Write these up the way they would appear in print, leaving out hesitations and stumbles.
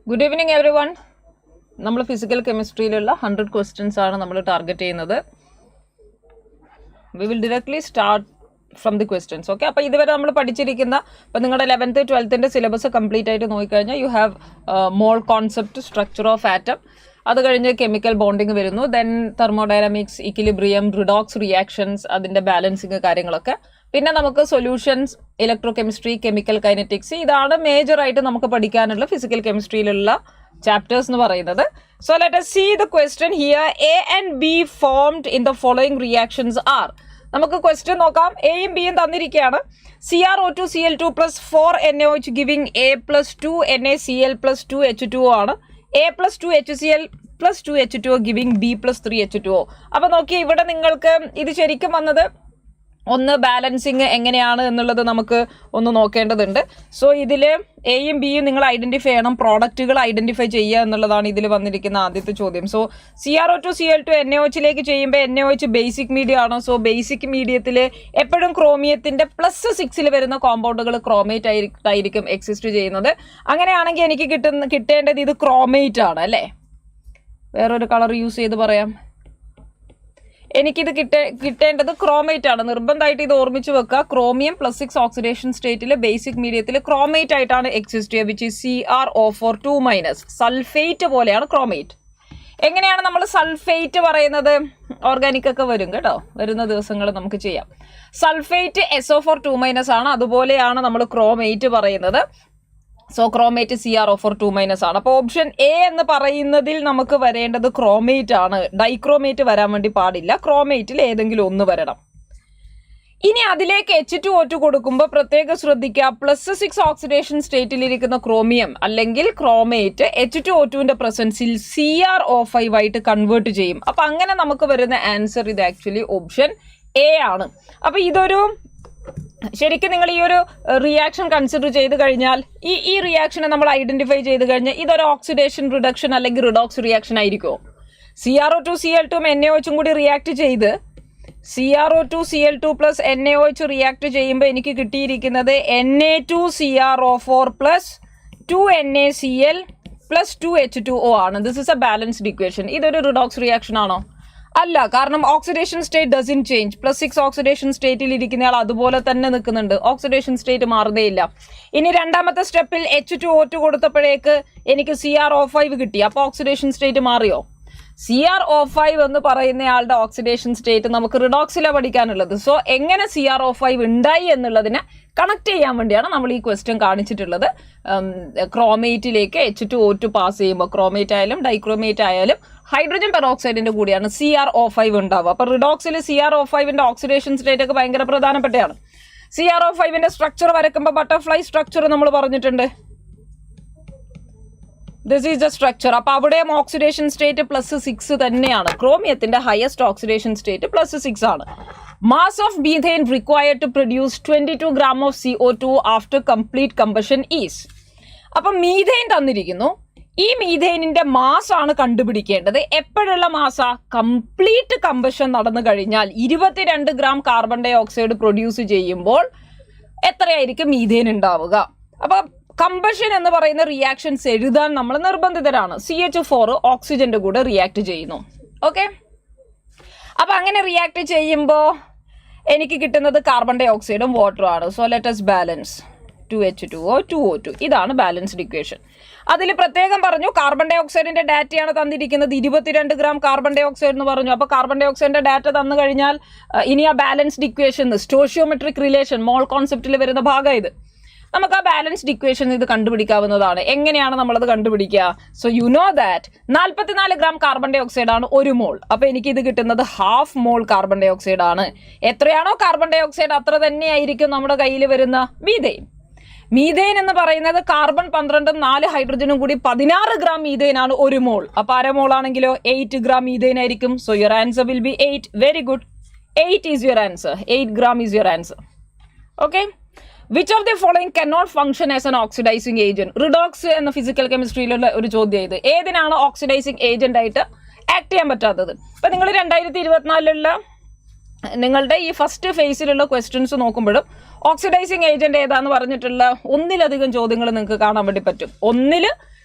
Good evening everyone. നമ്മൾ physical chemistry ലുള്ള 100 questions ആണ് നമ്മൾ ടാർഗറ്റ് ചെയ്യുന്നത്. We will directly start from the questions. Okay, അപ്പോൾ ഇതുവരെ നമ്മൾ പഠിച്ചിരിക്കുന്ന അപ്പോൾ നിങ്ങളുടെ 11th 12th ന്റെ സിലബസ് കംപ്ലീറ്റ് ആയിട്ട് നോക്കിക്കഴിഞ്ഞാൽ you have mole concept, structure of atom. അത് കഴിഞ്ഞ് കെമിക്കൽ ബോണ്ടിങ് വരുന്നു, then thermodynamics, equilibrium, redox reactions, അതിന്റെ ബാലൻസിങ് കാര്യങ്ങളൊക്കെ. പിന്നെ നമുക്ക് സൊല്യൂഷൻസ്, ഇലക്ട്രോകെമിസ്ട്രി, കെമിക്കൽ കൈനറ്റിക്സ്, ഇതാണ് മേജർ ആയിട്ട് നമുക്ക് പഠിക്കാനുള്ള ഫിസിക്കൽ കെമിസ്ട്രിയിലുള്ള ചാപ്റ്റേഴ്സ് എന്ന് പറയുന്നത്. So let us see the question here. A and B formed in the following reactions are. നമുക്ക് ക്വസ്റ്റ്യൻ നോക്കാം. എയും ബിയും തന്നിരിക്കുകയാണ്. CrO2 Cl2 plus 4NaOH giving A plus 2 NaCl plus 2 H2O ആണ്. A plus 2 HCl plus 2 H2O giving B plus 3 H2O. അപ്പൊ നോക്കി, ഇവിടെ നിങ്ങൾക്ക് ഇത് ശരിക്കും വന്നത് ഒന്ന് ബാലൻസിങ് എങ്ങനെയാണ് എന്നുള്ളത് നമുക്ക് ഒന്ന് നോക്കേണ്ടതുണ്ട്. സോ ഇതിൽ എയും ബിയും നിങ്ങൾ ഐഡന്റിഫൈ ചെയ്യണം, പ്രോഡക്റ്റുകൾ ഐഡന്റിഫൈ ചെയ്യുക എന്നുള്ളതാണ് ഇതിൽ വന്നിരിക്കുന്ന ആദ്യത്തെ ചോദ്യം. സോ CrO2 Cl2 NaOHിലേക്ക് ചെയ്യുമ്പോൾ NaOH ബേസിക് മീഡിയം ആണ്. സോ ബേസിക് മീഡിയത്തിൽ എപ്പോഴും ക്രോമിയത്തിന്റെ +6 വരുന്ന കോമ്പൗണ്ടുകൾ ക്രോമേറ്റ് ആയിരിക്കും എക്സിസ്റ്റ് ചെയ്യുന്നത്. അങ്ങനെയാണെങ്കിൽ എനിക്ക് കിട്ടേണ്ടത് ഇത് ക്രോമേറ്റ് ആണ് അല്ലേ? വേറൊരു കളർ യൂസ് ചെയ്ത് പറയാം. എനിക്കിത് കിട്ടേണ്ടത് ക്രോമേറ്റ് ആണ്. നിർബന്ധമായിട്ട് ഇത് ഓർമ്മിച്ച് വെക്കുക. ക്രോമിയം +6 ഓക്സിഡേഷൻ സ്റ്റേറ്റിൽ ബേസിക് മീഡിയത്തിൽ ക്രോമേറ്റ് ആയിട്ടാണ് എക്സിസ്റ്റ് ചെയ്യുക, വിച്ച് ഈസ് CrO4 2-. സൾഫേറ്റ് പോലെയാണ് ക്രോമേറ്റ്. എങ്ങനെയാണ് നമ്മൾ സൾഫേറ്റ് പറയുന്നത്? ഓർഗാനിക് ഒക്കെ വരും കേട്ടോ, വരുന്ന ദിവസങ്ങൾ നമുക്ക് ചെയ്യാം. സൾഫേറ്റ് SO4 2- ആണ്. അതുപോലെയാണ് നമ്മൾ ക്രോമേറ്റ് പറയുന്നത്. സോ ക്രോമേറ്റ് CrO4 2- ആണ്. അപ്പോൾ ഓപ്ഷൻ എ എന്ന് പറയുന്നതിൽ നമുക്ക് വരേണ്ടത് ക്രോമേറ്റ് ആണ്. ഡൈക്രോമേറ്റ് വരാൻ വേണ്ടി പാടില്ല. ക്രോമേറ്റിൽ ഏതെങ്കിലും ഒന്ന് വരണം. ഇനി അതിലേക്ക് H2O2 കൊടുക്കുമ്പോൾ പ്രത്യേകം ശ്രദ്ധിക്കുക, +6 ഓക്സിഡേഷൻ സ്റ്റേറ്റിലിരിക്കുന്ന ക്രോമിയം അല്ലെങ്കിൽ ക്രോമേറ്റ് H2O2ന്റെ പ്രസൻസിൽ CrO5 ആയിട്ട് കൺവേർട്ട് ചെയ്യും. അപ്പൊ അങ്ങനെ നമുക്ക് വരുന്ന ആൻസർ ഇത് ആക്ച്വലി ഓപ്ഷൻ എ ആണ്. അപ്പൊ ഇതൊരു ശരിക്കും നിങ്ങൾ ഈ ഒരു റിയാക്ഷൻ കൺസിഡർ ചെയ്ത് കഴിഞ്ഞാൽ ഈ റിയാക്ഷനെ നമ്മൾ ഐഡന്റിഫൈ ചെയ്ത് കഴിഞ്ഞാൽ ഇതൊരു ഓക്സിഡേഷൻ റിഡക്ഷൻ അല്ലെങ്കിൽ റിഡോക്സ് റിയാക്ഷൻ ആയിരിക്കുമോ? CrO2 Cl2 NaOH കൂടി റിയാക്ട് ചെയ്ത് CrO2 Cl2 plus NaOH react ചെയ്യുമ്പോൾ എനിക്ക് കിട്ടിയിരിക്കുന്നത് Na2CrO4 plus 2 NaCl plus 2 H2O ആണ്. This is A balanced equation. ഇതൊരു റിഡോക്സ് റിയാക്ഷൻ ആണോ? അല്ല, കാരണം oxidation state dozen change. +6 oxidation സ്റ്റേറ്റിൽ ഇരിക്കുന്നയാൾ അതുപോലെ തന്നെ നിൽക്കുന്നുണ്ട്, ഓക്സിഡേഷൻ സ്റ്റേറ്റ് മാറുകയില്ല. ഇനി രണ്ടാമത്തെ സ്റ്റെപ്പിൽ H2O2 കൊടുത്തപ്പോഴേക്ക് എനിക്ക് CrO5 കിട്ടി. അപ്പോൾ ഓക്സിഡേഷൻ സ്റ്റേറ്റ് മാറിയോ? CrO5 എന്ന് പറയുന്നയാളുടെ ഓക്സിഡേഷൻ സ്റ്റേറ്റ് നമുക്ക് റിഡോക്സിലാണ് പഠിക്കാനുള്ളത്. സോ എങ്ങനെ CrO5 ഉണ്ടായി എന്നുള്ളതിനെ കണക്ട് ചെയ്യാൻ വേണ്ടിയാണ് നമ്മൾ ഈ ക്വസ്റ്റ്യൻ കാണിച്ചിട്ടുള്ളത്. ക്രോമേറ്റിലേക്ക് H2O2 പാസ് ചെയ്യുമ്പോൾ ക്രോമേറ്റ് ആയാലും ഡൈക്രോമേറ്റ് ആയാലും ഹൈഡ്രജൻ പെറോക്സൈഡിന്റെ കൂടിയാണ് CrO5 ഉണ്ടാവുക. അപ്പൊ റിഡോക്സിൽ CrO5ന്റെ ഓക്സിഡേഷൻ സ്റ്റേറ്റ് ഒക്കെ ഭയങ്കര പ്രധാനപ്പെട്ടതാണ്. CrO5ന്റെ സ്ട്രക്ചർ വരയ്ക്കുമ്പോൾ ബട്ടർഫ്ലൈ സ്ട്രക്ചർ നമ്മൾ പറഞ്ഞിട്ടുണ്ട്. This is the structure. അപ്പൊ അവിടെയും ഓക്സിഡേഷൻ സ്റ്റേറ്റ് +6 തന്നെയാണ്. ക്രോമിയത്തിന്റെ ഹയസ്റ്റ് ഓക്സിഡേഷൻ സ്റ്റേറ്റ് +6 ആണ്. Mass of methane required to produce 22 gram of CO2 after complete combustion is. അപ്പൊ മീഥെയ്ൻ തന്നിരിക്കുന്നു. ഈ മീഥെയ്നിന്റെ മാസ് ആണ് കണ്ടുപിടിക്കേണ്ടത്. എപ്പോഴുള്ള മാസാ? കംപ്ലീറ്റ് കമ്പഷൻ നടന്നു കഴിഞ്ഞാൽ 22 gram കാർബൺ ഡൈ ഓക്സൈഡ് പ്രൊഡ്യൂസ് ചെയ്യുമ്പോൾ എത്രയായിരിക്കും മീഥെയ്ൻ ഉണ്ടാവുക? അപ്പൊ കമ്പഷൻ എന്ന് പറയുന്ന റിയാക്ഷൻസ് എഴുതാൻ നമ്മൾ നിർബന്ധിതരാണ്. CH4 ഓക്സിജന്റെ കൂടെ റിയാക്ട് ചെയ്യുന്നു. ഓക്കെ, അപ്പൊ അങ്ങനെ റിയാക്ട് ചെയ്യുമ്പോൾ എനിക്ക് കിട്ടുന്നത് കാർബൺ ഡൈ ഓക്സൈഡും വാട്ടറും ആണ്. So let us balance 2H2O 2O2. ഇതാണ് ബാലൻസ്ഡ് ഇക്വേഷൻ. അതിൽ പ്രത്യേകം പറഞ്ഞു കാർബൺ ഡൈ ഓക്സൈഡിന്റെ ഡാറ്റയാണ് തന്നിരിക്കുന്നത്. 22 gram കാർബൺ ഡൈ ഓക്സൈഡ് എന്ന് പറഞ്ഞു. അപ്പൊ കാർബൺ ഡൈ ഓക്സൈഡിന്റെ ഡാറ്റ തന്നു കഴിഞ്ഞാൽ ഇനി ആ ബാലൻസ്ഡ് ഇക്വേഷൻ സ്റ്റോയിchiometric റിലേഷൻ മോൾ കോൺസെപ്റ്റിൽ വരുന്ന ഭാഗം ഇത്. നമുക്ക് ആ ബാലൻസ്ഡ് ഇക്വേഷൻ ഇത് കണ്ടുപിടിക്കാവുന്നതാണ്. എങ്ങനെയാണ് നമ്മളത് കണ്ടുപിടിക്കുക? So you know that 44 gram carbon ഡൈ ഓക്സൈഡ് ആണ് 1 മോൾ. അപ്പൊ എനിക്ക് ഇത് കിട്ടുന്നത് 1/2 മോൾ കാർബൺ ഡൈ ഓക്സൈഡ് ആണ്. എത്രയാണോ കാർബൺ ഡൈ ഓക്സൈഡ് അത്ര തന്നെയായിരിക്കും നമ്മുടെ കയ്യിൽ വരുന്ന മീഥെയ്ൻ. മീഥെയ്ൻ എന്ന് പറയുന്നത് കാർബൺ 12 4 ഹൈഡ്രജനും കൂടി 16 gram മീഥെയ്ൻ ആണ് 1 മോൾ. അപ്പൊ അരമോൾ ആണെങ്കിലോ 8 gram മീഥെയ്ൻ ആയിരിക്കും. So your answer will B 8. Very good. 8 is your answer. 8 gram is your answer. Okay. Which of the following cannot function as an oxidizing agent? Redox എന്ന physical കെമിസ്ട്രിയിലുള്ള ഒരു ചോദ്യം ഇത്. ഏതിനാണ് oxidising agent ആയിട്ട് act ചെയ്യാൻ പറ്റാത്തത്? ഇപ്പൊ നിങ്ങൾ 2024 നിങ്ങളുടെ ഈ ഫസ്റ്റ് ഫേസിലുള്ള ക്വസ്റ്റ്യൻസ് നോക്കുമ്പോഴും ഓക്സിഡൈസിങ് ഏജന്റ് ഏതാന്ന് പറഞ്ഞിട്ടുള്ള ഒന്നിലധികം ചോദ്യങ്ങൾ നിങ്ങൾക്ക് കാണാൻ വേണ്ടി പറ്റും. ഒന്നില്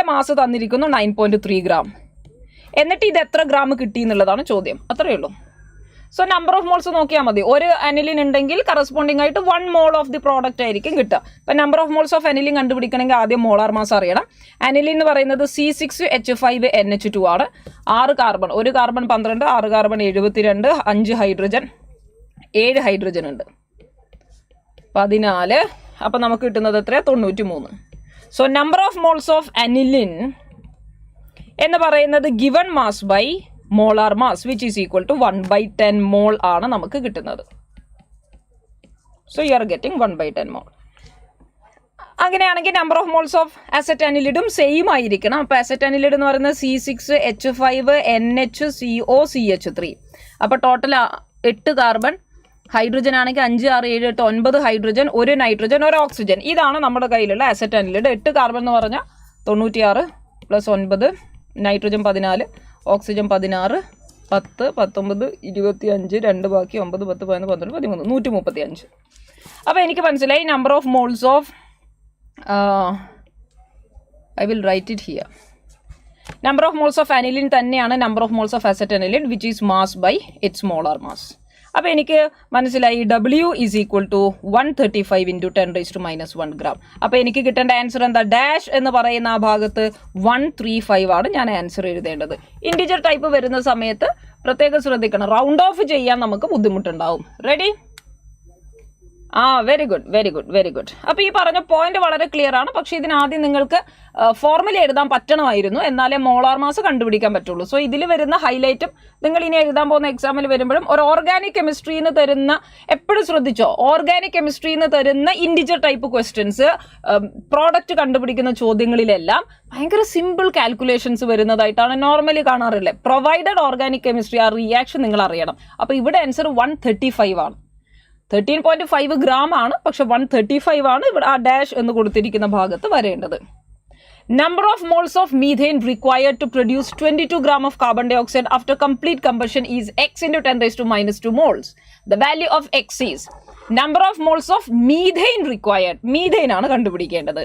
ഇതിൻ്റെ മാസ് തന്നിരിക്കുന്നു 9.3 gram. എന്നിട്ട് ഇത് എത്ര ഗ്രാം കിട്ടി എന്നുള്ളതാണ് ചോദ്യം. അത്രയേ ഉള്ളൂ. സോ നമ്പർ ഓഫ് മോൾസ് നോക്കിയാൽ മതി. ഒരു അനിലിൻ ഉണ്ടെങ്കിൽ കറസ്പോണ്ടിങ് ആയിട്ട് 1 mole ഓഫ് ദി പ്രോഡക്റ്റ് ആയിരിക്കും കിട്ടുക. ഇപ്പം number of moles of aniline കണ്ടുപിടിക്കണമെങ്കിൽ ആദ്യം മോളാർ മാസ് അറിയണം. അനിലിൻ എന്ന് പറയുന്നത് C6H5NH2 ആണ്. 6 carbon, 1 carbon 12, 6 carbon 72, 5 hydrogen, 7 hydrogen ഉണ്ട്, 14. അപ്പം നമുക്ക് കിട്ടുന്നത് എത്രയാണ്? 93. So number of moles of aniline എന്ന് പറയുന്നത് given mass by molar mass which is equal to 1/10 mole ആണ് നമുക്ക് കിട്ടുന്നത്. So you are getting 1/10 mole. അങ്ങനെയാണെങ്കിൽ നമ്പർ ഓഫ് മോൾസ് ഓഫ് അസറ്റനിലിഡും സെയിം ആയിരിക്കണം. അപ്പോൾ അസറ്റനിലിഡ് എന്ന് പറയുന്നത് C6H5NHCOCH3. അപ്പോൾ ടോട്ടൽ 8 കാർബൺ, ഹൈഡ്രജൻ ആണെങ്കിൽ 5, 6, 7, 8, 9 ഹൈഡ്രജൻ, 1 നൈട്രജൻ, 1 ഓക്സിജൻ. ഇതാണ് നമ്മുടെ കയ്യിലുള്ള അസറ്റനിലിഡ്. 8 കാർബൺ എന്ന് പറഞ്ഞാൽ 96 + 9, നൈട്രജൻ 14, ഓക്സിജൻ 16, 10, 19, 25, 2 ബാക്കി 9, 10, 11, 12, 13, 135. അപ്പോൾ എനിക്ക് മനസ്സിലായി number of moles of I will write it here. Number of moles of aniline തന്നെയാണ് number of moles of acetanilide which is mass by its molar mass. അപ്പോൾ എനിക്ക് മനസ്സിലായി W is equal to 135 × 10⁻⁻1 gram. അപ്പോൾ എനിക്ക് കിട്ടേണ്ട answer എന്താ? Dash എന്ന് പറയുന്ന ആ ഭാഗത്ത് 135 ആണ് ഞാൻ ആൻസർ എഴുതേണ്ടത്. ഇൻറ്റിജർ ടൈപ്പ് വരുന്ന സമയത്ത് പ്രത്യേകം ശ്രദ്ധിക്കണം, റൗണ്ട് ഓഫ് ചെയ്യാൻ നമുക്ക് ബുദ്ധിമുട്ടുണ്ടാവും. റെഡി? Very good. അപ്പോൾ ഈ പറഞ്ഞ പോയിന്റ് വളരെ ക്ലിയർ ആണ്. പക്ഷേ ഇതിനാദ്യം നിങ്ങൾക്ക് ഫോർമുല എഴുതാൻ പറ്റണമായിരുന്നു, എന്നാലേ മോളാർ മാസ് കണ്ടുപിടിക്കാൻ പറ്റുള്ളൂ. സോ ഇതിൽ വരുന്ന ഹൈലൈറ്റും നിങ്ങൾ ഇനി എഴുതാൻ പോകുന്ന എക്സാമിൽ വരുമ്പോഴും ഒരു ഓർഗാനിക് കെമിസ്ട്രിന്ന് തരുന്ന, എപ്പോഴും ശ്രദ്ധിച്ചോ, ഓർഗാനിക് കെമിസ്ട്രിന്ന് തരുന്ന ഇൻഡിജർ ടൈപ്പ് ക്വസ്റ്റ്യൻസ്, പ്രോഡക്റ്റ് കണ്ടുപിടിക്കുന്ന ചോദ്യങ്ങളിലെല്ലാം ഭയങ്കര സിമ്പിൾ കാൽക്കുലേഷൻസ് വരുന്നതായിട്ടാണ് നോർമലി കാണാറില്ലേ. പ്രൊവൈഡഡ് ഓർഗാനിക് കെമിസ്ട്രി, ആ റിയാക്ഷൻ നിങ്ങൾ അറിയണം. അപ്പോൾ ഇവിടെ ആൻസർ 135 ആണ്. 13.5 ഗ്രാം ആണ്, പക്ഷെ 135 ആണ് ഇവിടെ ആ ഡാഷ് എന്ന് കൊടുത്തിരിക്കുന്ന ഭാഗത്ത് വരേണ്ടത്. Number of moles of methane required to produce 22 gram of carbon dioxide after complete combustion is x into 10 raised to minus 2 moles. The value of x is number of moles of methane required. Methane ആണ് കണ്ടുപിടിക്കേണ്ടത്.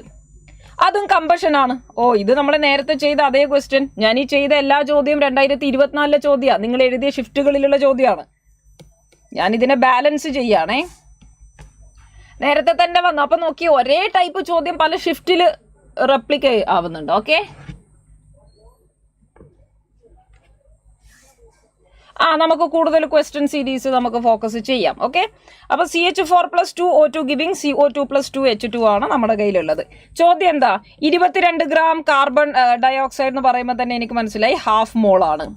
അതും combustion ആണ്. ഇത് നമ്മൾ നേരത്തെ ചെയ്ത അതേ question. ഞാൻ ഈ ചെയ്ത എല്ലാ ചോദ്യവും 2024 ചോദ്യമാണ്. നിങ്ങൾ എഴുതിയ ഷിഫ്റ്റുകളിലുള്ള ചോദ്യമാണ്. ഞാനിതിനെ ബാലൻസ് ചെയ്യാണേ. നേരത്തെ തന്നെ വന്നു. അപ്പം നോക്കി, ഒരേ ടൈപ്പ് ചോദ്യം പല ഷിഫ്റ്റിൽ റെപ്ലിക്ക ആവുന്നുണ്ട്. ഓക്കെ, നമുക്ക് കൂടുതൽ ക്വസ്റ്റ്യൻ സീരീസ് നമുക്ക് ഫോക്കസ് ചെയ്യാം. ഓക്കെ, അപ്പോൾ CH4+2O2 ഗിവിംഗ് CO2+2H2 ആണ് നമ്മുടെ കയ്യിലുള്ളത്. ചോദ്യം എന്താ? 22 ഗ്രാം കാർബൺ ഡയോക്സൈഡ് എന്ന് പറയുമ്പോൾ തന്നെ എനിക്ക് മനസ്സിലായി ഹാഫ് മോൾ ആണ്.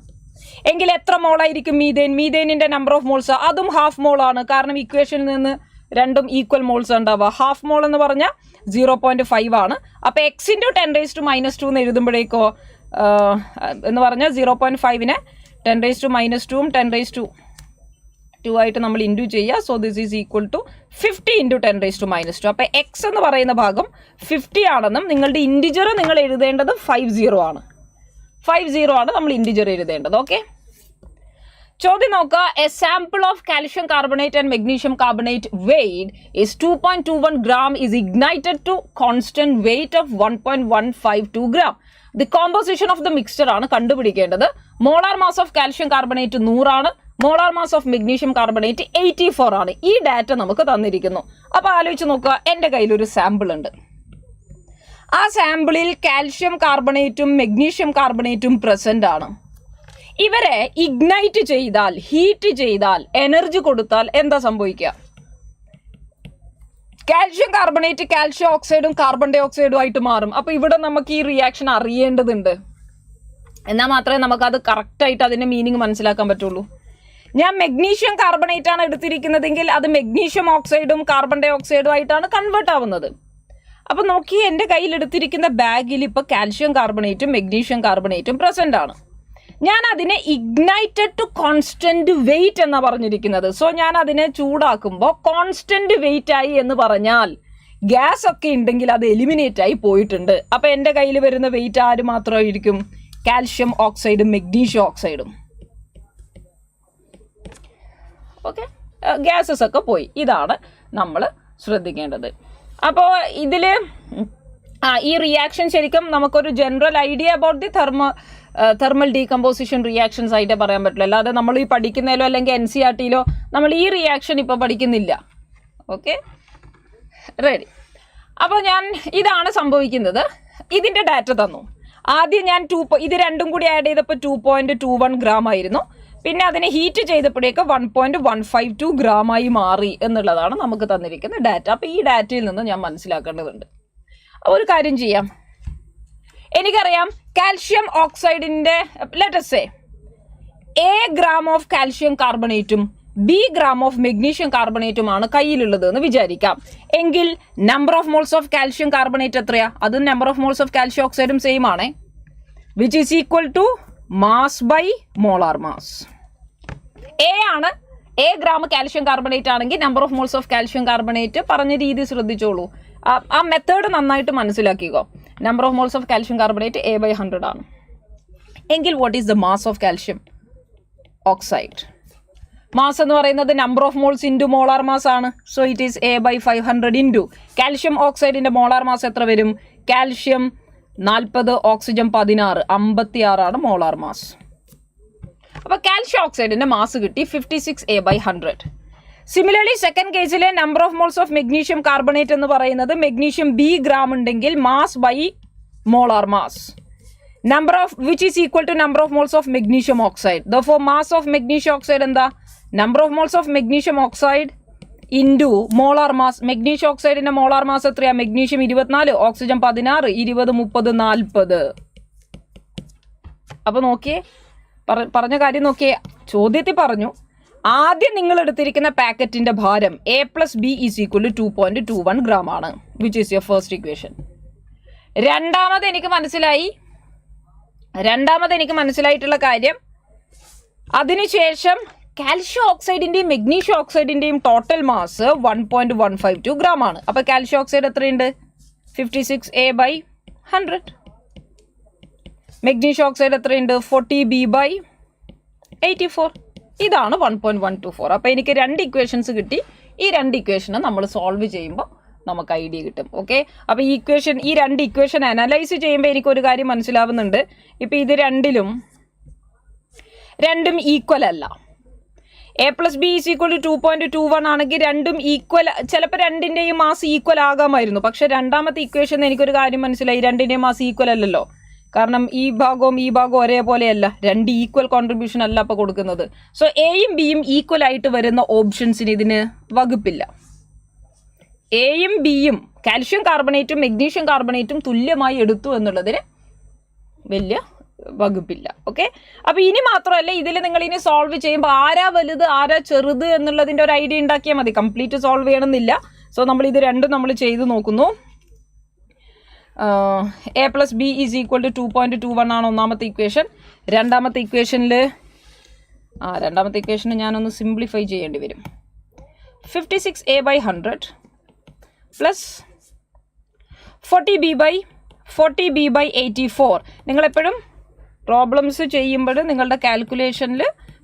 എങ്കിൽ എത്ര മോളായിരിക്കും മീഥേനിന്റെ നമ്പർ ഓഫ് മോൾസ്? അതും ഹാഫ് മോൾ ആണ്. കാരണം ഇക്വേഷനിൽ നിന്ന് രണ്ടും ഈക്വൽ മോൾസ് ഉണ്ടാവുക. ഹാഫ് മോൾ എന്ന് പറഞ്ഞാൽ 0.5 ആണ്. അപ്പോൾ x into 10 raised to minus 2 എന്ന് എഴുതുമ്പോഴേക്കോ എന്ന് പറഞ്ഞാൽ 0.5നെ 10 raised to minus 2 10 raised to 2 ആയിട്ട് നമ്മൾ ഇൻറ്റു ചെയ്യുക. So this is equal to 50 into 10 raised to minus 2. അപ്പോൾ x എന്ന് പറയുന്ന ഭാഗം 50 ആണെന്നും നിങ്ങളുടെ ഇൻഡിജർ നിങ്ങൾ എഴുതേണ്ടത് 50 ആണ്. 50 ആണ് നമ്മൾ ഇൻഡിജർ എഴുതേണ്ടത്. ഓക്കെ, ചോദ്യം നോക്കുക. A sample of calcium carbonate and magnesium carbonate weighed is 2.21 gram is ignited to constant weight of 1.152 gram. The composition of the mixture ആണ് കണ്ടുപിടിക്കേണ്ടത്. Molar mass of calcium carbonate 100 ആണ്. Molar mass of magnesium carbonate 84 ആണ്. ഈ data നമുക്ക് തന്നിരിക്കുന്നു. അപ്പോൾ ആലോചിച്ച് നോക്കുക, എൻ്റെ കയ്യിലൊരു സാമ്പിൾ ഉണ്ട്. ആ സാമ്പിളിൽ കാൽഷ്യം കാർബണേറ്റും മെഗ്നീഷ്യം കാർബണേറ്റും പ്രസന്റ് ആണ്. ഇവരെ ഇഗ്നൈറ്റ് ചെയ്താൽ, ഹീറ്റ് ചെയ്താൽ, എനർജി കൊടുത്താൽ എന്താ സംഭവിക്കുക? കാൽഷ്യം കാർബണേറ്റ് കാൽഷ്യം ഓക്സൈഡും കാർബൺ ഡൈ ഓക്സൈഡും ആയിട്ട് മാറും. അപ്പോൾ ഇവിടെ നമുക്ക് ഈ റിയാക്ഷൻ അറിയേണ്ടതുണ്ട്. എന്നാൽ മാത്രമേ നമുക്കത് കറക്റ്റായിട്ട് അതിൻ്റെ മീനിങ് മനസ്സിലാക്കാൻ പറ്റുള്ളൂ. ഞാൻ മെഗ്നീഷ്യം കാർബണേറ്റ് ആണ് എടുത്തിരിക്കുന്നതെങ്കിൽ അത് മെഗ്നീഷ്യം ഓക്സൈഡും കാർബൺ ഡൈ ഓക്സൈഡും ആയിട്ടാണ് കൺവേർട്ട് ആവുന്നത്. അപ്പോൾ നോക്കി, എൻ്റെ കയ്യിലെടുത്തിരിക്കുന്ന ബാഗിൽ ഇപ്പോൾ കാൽഷ്യം കാർബണേറ്റും മെഗ്നീഷ്യം കാർബണേറ്റും പ്രസന്റ് ആണ്. ഞാൻ അതിനെ ഇഗ്നൈറ്റഡ് ടു കോൺസ്റ്റന്റ് വെയിറ്റ് എന്നാണ് പറഞ്ഞിരിക്കുന്നത്. സോ ഞാൻ അതിനെ ചൂടാക്കുമ്പോൾ കോൺസ്റ്റന്റ് വെയിറ്റ് ആയി എന്ന് പറഞ്ഞാൽ ഗ്യാസ് ഒക്കെ ഉണ്ടെങ്കിൽ അത് എലിമിനേറ്റ് ആയി പോയിട്ടുണ്ട്. അപ്പോൾ എൻ്റെ കയ്യിൽ വരുന്ന വെയിറ്റ് ആര് മാത്രമായിരിക്കും? കാൽഷ്യം ഓക്സൈഡും മെഗ്നീഷ്യം ഓക്സൈഡും. ഓക്കെ, ഗ്യാസസ് ഒക്കെ പോയി. ഇതാണ് നമ്മൾ ശ്രദ്ധിക്കേണ്ടത്. അപ്പോൾ ഇതിൽ ഈ റിയാക്ഷൻ ശരിക്കും നമുക്കൊരു general idea about the thermal decomposition reactions ആയിട്ടേ പറയാൻ പറ്റില്ല. അല്ലാതെ നമ്മൾ ഈ പഠിക്കുന്നതിലോ അല്ലെങ്കിൽ NCERTയിലോ നമ്മൾ ഈ റിയാക്ഷൻ ഇപ്പോൾ പഠിക്കുന്നില്ല. Okay, ready. അപ്പോൾ ഇതാണ് സംഭവിക്കുന്നത്. ഇതിൻ്റെ ഡാറ്റ തന്നു. ആദ്യം ഞാൻ ഇത് രണ്ടും കൂടി ആഡ് ചെയ്തപ്പോൾ 2.21 ഗ്രാം ആയിരുന്നു. പിന്നെ അതിനെ ഹീറ്റ് ചെയ്തപ്പോഴേക്ക് 1.152 ഗ്രാമായി മാറി എന്നുള്ളതാണ് നമുക്ക് തന്നിരിക്കുന്ന ഡാറ്റ. അപ്പോൾ ഈ ഡാറ്റയിൽ നിന്ന് ഞാൻ മനസ്സിലാക്കേണ്ടതുണ്ട്. ഒരു കാര്യം ചെയ്യാം. എനിക്കറിയാം കാൽഷ്യം ഓക്സൈഡിൻ്റെ let's say A gram of calcium കാർബണേറ്റും B gram ഓഫ് മെഗ്നീഷ്യം കാർബണേറ്റുമാണ് കയ്യിലുള്ളത് എന്ന് വിചാരിക്കാം. എങ്കിൽ number of moles of calcium carbonate എത്രയാ? അതും number of moles of calcium ഓക്സൈഡും സെയിം ആണേ. Which is equal to mass by molar mass. A ആണ്. A gram കാൽഷ്യം കാർബണേറ്റ് ആണെങ്കിൽ number of moles of calcium carbonate പറഞ്ഞ രീതി ശ്രദ്ധിച്ചോളൂ. ആ മെത്തേഡ് നന്നായിട്ട് മനസ്സിലാക്കിക്കോ. Number of moles of calcium carbonate A/100 ആണ്. എങ്കിൽ what is the mass of calcium oxide? Mass എന്ന് പറയുന്നത് number of moles into molar mass ആണ്. So it is A/500 into calcium ഓക്സൈഡിൻ്റെ മോളാർ മാസ് എത്ര വരും? കാൽഷ്യം 40, ഓക്സിജൻ 16, 56 ആണ് molar mass. അപ്പോൾ കാൽഷ്യം ഓക്സൈഡിൻ്റെ മാസ് കിട്ടി 56 A/100. സിമിലർലി സെക്കൻഡ് കേസിലെ number of moles of magnesium carbonate എന്ന് പറയുന്നത് മെഗ്നീഷ്യം B ഗ്രാം ഉണ്ടെങ്കിൽ mass by molar mass. number of which is equal to number of moles of magnesium oxide. Therefore mass of magnesium oxide എന്താ? number of moles of magnesium oxide into molar mass. Magnesium ഓക്സൈഡിൻ്റെ molar mass എത്രയാണ്? Magnesium 24, oxygen 16, 20, 30, 40. അപ്പോൾ നോക്കിയേ, പറഞ്ഞ കാര്യം നോക്കിയേ, ചോദ്യത്തിൽ പറഞ്ഞു ആദ്യം നിങ്ങൾ എടുത്തിരിക്കുന്ന പാക്കറ്റിൻ്റെ ഭാരം A+B = 2.21 gram ആണ്, which is your first equation. രണ്ടാമത് എനിക്ക് മനസ്സിലായിട്ടുള്ള കാര്യം, അതിനുശേഷം കാൽഷ്യം ഓക്സൈഡിൻ്റെയും മെഗ്നീഷ്യം ഓക്സൈഡിൻ്റെയും ടോട്ടൽ മാസ് 1.152 gram ആണ്. അപ്പോൾ കാൽഷ്യം ഓക്സൈഡ് എത്രയുണ്ട്? 56A/100. മെഗ്നീഷ്യം ഓക്സൈഡ് എത്രയുണ്ട്? 40B/84. ഇതാണ് 1.124. അപ്പോൾ എനിക്ക് 2 ഇക്വേഷൻസ് കിട്ടി. ഈ 2 ഇക്വേഷന് നമ്മൾ സോൾവ് ചെയ്യുമ്പോൾ നമുക്ക് ഐഡിയ കിട്ടും. ഓക്കെ, അപ്പോൾ ഈ 2 ഇക്വേഷൻ അനലൈസ് ചെയ്യുമ്പോൾ എനിക്കൊരു കാര്യം മനസ്സിലാവുന്നുണ്ട്. ഇപ്പോൾ ഇത് രണ്ടും ഈക്വൽ അല്ല. A+B = 2.21 ആണെങ്കിൽ രണ്ടും ഈക്വൽ, ചിലപ്പോൾ രണ്ടിൻ്റെയും മാസ് ഈക്വൽ ആകാമായിരുന്നു. പക്ഷെ രണ്ടാമത്തെ ഇക്വേഷൻ എനിക്കൊരു കാര്യം മനസ്സിലായി, രണ്ടിൻ്റെയും മാസ് ഈക്വൽ അല്ലല്ലോ. കാരണം ഈ ഭാഗവും ഒരേപോലെയല്ല, 2 ഈക്വൽ കോൺട്രിബ്യൂഷൻ അല്ല അപ്പോൾ കൊടുക്കുന്നത്. സോ എയും ബിയും ഈക്വൽ ആയിട്ട് വരുന്ന ഓപ്ഷൻസിന് ഇതിന് വകുപ്പില്ല. എയും ബിയും കാൽഷ്യം കാർബണേറ്റും മെഗ്നീഷ്യം കാർബണേറ്റും തുല്യമായി എടുത്തു എന്നുള്ളതിന് വലിയ വകുപ്പില്ല. ഓക്കെ, അപ്പോൾ ഇനി മാത്രമല്ല, ഇതിൽ നിങ്ങൾ ഇനി സോൾവ് ചെയ്യുമ്പോൾ ആരാ വലുത് ആരാ ചെറുത് എന്നുള്ളതിൻ്റെ ഒരു ഐഡിയ ഉണ്ടാക്കിയാൽ മതി. കംപ്ലീറ്റ് സോൾവ് ചെയ്യണമെന്നില്ല. സോ നമ്മൾ ഇത് രണ്ടും നമ്മൾ ചെയ്ത് നോക്കുന്നു. A+B = 2.21 ആണ് ഒന്നാമത്തെ ഇക്വേഷൻ. രണ്ടാമത്തെ ഇക്വേഷന് ഞാനൊന്ന് സിംപ്ലിഫൈ ചെയ്യേണ്ടി വരും. 56A/100 plus 40B/84. നിങ്ങളെപ്പോഴും പ്രോബ്ലംസ് ചെയ്യുമ്പോൾ നിങ്ങളുടെ കാൽക്കുലേഷനിൽ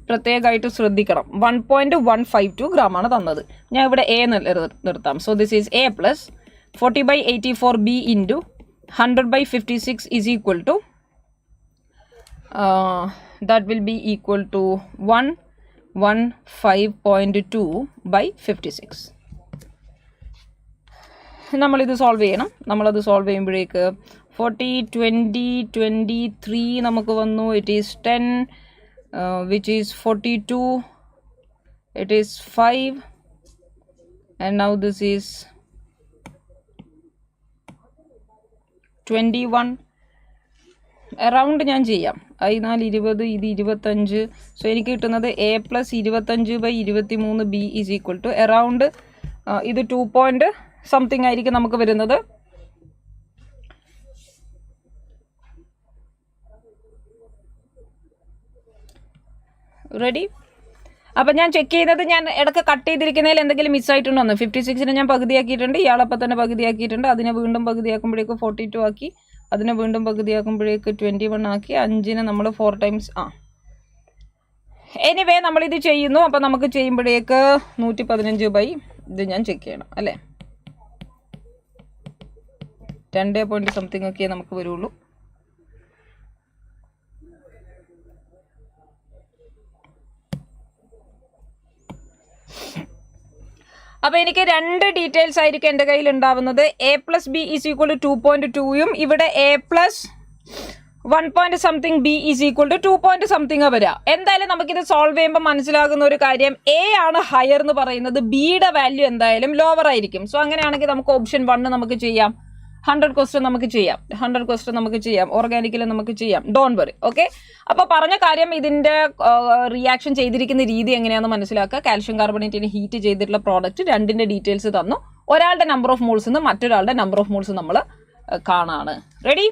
പ്രത്യേകമായിട്ട് ശ്രദ്ധിക്കണം. 1.152 gram ആണ് തന്നത്. ഞാൻ ഇവിടെ A നിർത്താം. So this is A plus 40/84B into 100/56 is equal to that will be equal to 115.2/56. നമ്മളിത് സോൾവ് ചെയ്യണം. നമ്മളത് സോൾവ് ചെയ്യുമ്പോഴേക്ക് 40, 20, 23 നമുക്ക് വന്നു. It is 10 which is 42. It is 5 and now this is 21. Around ഞാൻ ചെയ്യാം. 14, 20, ഇത് 25. സോ എനിക്ക് കിട്ടുന്നത് A+25/23B is equal to around ഇത് 2 പോയിന്റ് സംതിങ് ആയിരിക്കും നമുക്ക് വരുന്നത്. റെഡി? അപ്പം ഞാൻ ചെക്ക് ചെയ്തത്, ഞാൻ ഇടയ്ക്ക് കട്ട് ചെയ്തിരിക്കുന്നതിൽ എന്തെങ്കിലും മിസ്സായിട്ടുണ്ടോ എന്ന്. 56നെ ഞാൻ പകുതിയാക്കിയിട്ടുണ്ട്, ഇയാളപ്പം തന്നെ പകുതിയാക്കിയിട്ടുണ്ട്. അതിനെ വീണ്ടും പകുതിയാക്കുമ്പോഴേക്ക് 42 ആക്കി, അതിനെ വീണ്ടും പകുതിയാക്കുമ്പോഴേക്ക് 21 ആക്കി, 5നെ നമ്മൾ 4 times എനിവേ നമ്മളിത് ചെയ്യുന്നു. അപ്പം നമുക്ക് ചെയ്യുമ്പോഴേക്ക് 115 ഇത് ഞാൻ ചെക്ക് ചെയ്യണം അല്ലേ. 2 പോയിന്റ് സംതിങ് ഒക്കെ നമുക്ക് വരുള്ളൂ. അപ്പോൾ എനിക്ക് 2 ഡീറ്റെയിൽസ് ആയിരിക്കും എൻ്റെ കയ്യിൽ ഉണ്ടാവുന്നത്. A+B = 2.2യും ഇവിടെ A+1 point something B = 2 point something വരിക. എന്തായാലും നമുക്കിത് സോൾവ് ചെയ്യുമ്പോൾ മനസ്സിലാകുന്ന ഒരു കാര്യം, A ആണ് ഹയർ എന്ന് പറയുന്നത്, ബിയുടെ വാല്യൂ എന്തായാലും ലോവർ ആയിരിക്കും. സോ അങ്ങനെയാണെങ്കിൽ നമുക്ക് ഓപ്ഷൻ 1 നമുക്ക് ചെയ്യാം. 100 ക്വസ്റ്റ്യൻ നമുക്ക് ചെയ്യാം. ഓർഗാനിക്കിൽ നമുക്ക് ചെയ്യാം. Don't worry. ഓക്കെ, അപ്പോൾ പറഞ്ഞ കാര്യം, ഇതിൻ്റെ റിയാക്ഷൻ ചെയ്തിരിക്കുന്ന രീതി എങ്ങനെയാണെന്ന് മനസ്സിലാക്കുക. കാൽഷ്യം കാർബണേറ്റിന് ഹീറ്റ് ചെയ്തിട്ടുള്ള പ്രോഡക്റ്റ്, രണ്ടിൻ്റെ ഡീറ്റെയിൽസ് തന്നു. ഒരാളുടെ നമ്പർ ഓഫ് മോൾസ് നിന്ന് മറ്റൊരാളുടെ നമ്പർ ഓഫ് മോൾസ് നമ്മൾ കാണാണ്. റെഡി?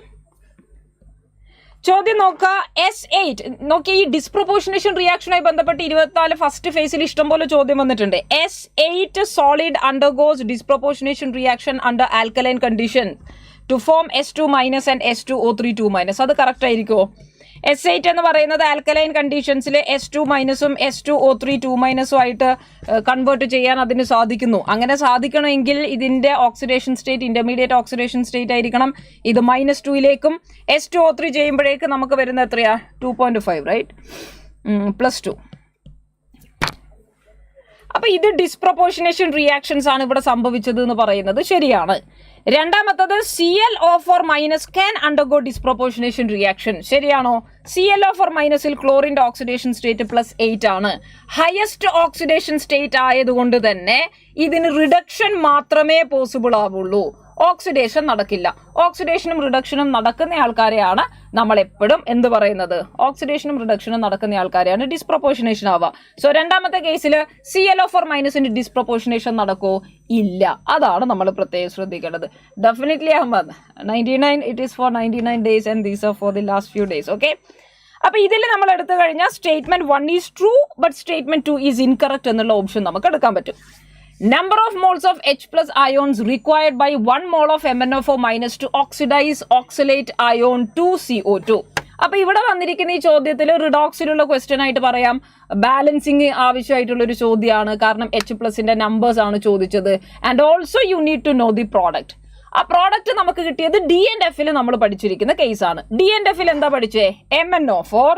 ചോദ്യം നോക്കുക. S8 നോക്കി, ഈ ഡിസ്പ്രൊപ്പോർഷനേഷൻ റിയാക്ഷനുമായി ബന്ധപ്പെട്ട് 24 ഫസ്റ്റ് ഫേസിൽ ഇഷ്ടംപോലെ ചോദ്യം വന്നിട്ടുണ്ട്. S8 solid undergoes disproportionation reaction under alkaline condition to form S2- and S2O3 അത് കറക്റ്റ് ആയിരിക്കുമോ? S8 എന്ന് പറയുന്നത് ആൽക്കലൈൻ കണ്ടീഷൻസിൽ S2- S2O3 ആയിട്ട് കൺവേർട്ട് ചെയ്യാൻ അതിന് സാധിക്കുന്നു. അങ്ങനെ സാധിക്കണമെങ്കിൽ ഇതിൻ്റെ oxidation state intermediate oxidation state ആയിരിക്കണം. ഇത് -2ലേക്കും S2O3 ചെയ്യുമ്പോഴേക്ക് നമുക്ക് വരുന്ന എത്രയാ? 2.5 റൈറ്റ്, +2. അപ്പോൾ ഇത് ഡിസ്പ്രൊപ്പോർഷനേഷൻ റിയാക്ഷൻസ് ആണ് ഇവിടെ സംഭവിച്ചത് എന്ന് പറയുന്നത് ശരിയാണ്. രണ്ടാമത്തത് ClO4- can undergo disproportionation reaction. ശരിയാണോ? ClO4- ക്ലോറിന്റെ ഓക്സിഡേഷൻ സ്റ്റേറ്റ് +8 ആണ്. ഹയസ്റ്റ് ഓക്സിഡേഷൻ സ്റ്റേറ്റ് ആയതുകൊണ്ട് തന്നെ ഇതിന് റിഡക്ഷൻ മാത്രമേ പോസിബിൾ ആവുള്ളൂ, ഓക്സിഡേഷൻ നടക്കില്ല. ഓക്സിഡേഷനും റിഡക്ഷനും നടക്കുന്ന ആൾക്കാരെയാണ് നമ്മൾ എപ്പോഴും എന്ത് പറയുന്നത്, ഓക്സിഡേഷനും റിഡക്ഷനും നടക്കുന്ന ആൾക്കാരെയാണ് ഡിസ്പ്രൊപ്പോർഷനേഷൻ ആവുക. സോ രണ്ടാമത്തെ കേസിൽ ClO4- ഡിസ്പ്രൊപ്പോർഷനേഷൻ നടക്കോ? ഇല്ല. അതാണ് നമ്മൾ പ്രത്യേകം ശ്രദ്ധിക്കേണ്ടത്. Definitely Ahmed 99 it is for 99 days and these are for the last few days. Okay, അപ്പൊ ഇതിൽ നമ്മൾ എടുത്തു കഴിഞ്ഞാൽ statement 1 is true but statement 2 is incorrect എന്നുള്ള ഓപ്ഷൻ നമുക്ക് എടുക്കാൻ പറ്റും. Number of moles of H+ ions required by 1 mole of MnO4- to oxidize oxalate ion 2CO2. അപ്പൊ ഇവിടെ വന്നിരിക്കുന്ന ഈ ചോദ്യത്തിൽ റിഡോക്സിലുള്ള ക്വസ്റ്റ്യൻ ആയിട്ട് പറയാം, ബാലൻസിങ് ആവശ്യമായിട്ടുള്ള ഒരു ചോദ്യമാണ്. കാരണം H+ന്റെ നമ്പേഴ്സ് ആണ് ചോദിച്ചത്. And also you need to know the product. ആ പ്രോഡക്റ്റ് നമുക്ക് കിട്ടിയത് D&F നമ്മൾ പഠിച്ചിരിക്കുന്ന കേസാണ്. D&F എന്താ പഠിച്ചേ? MnO4.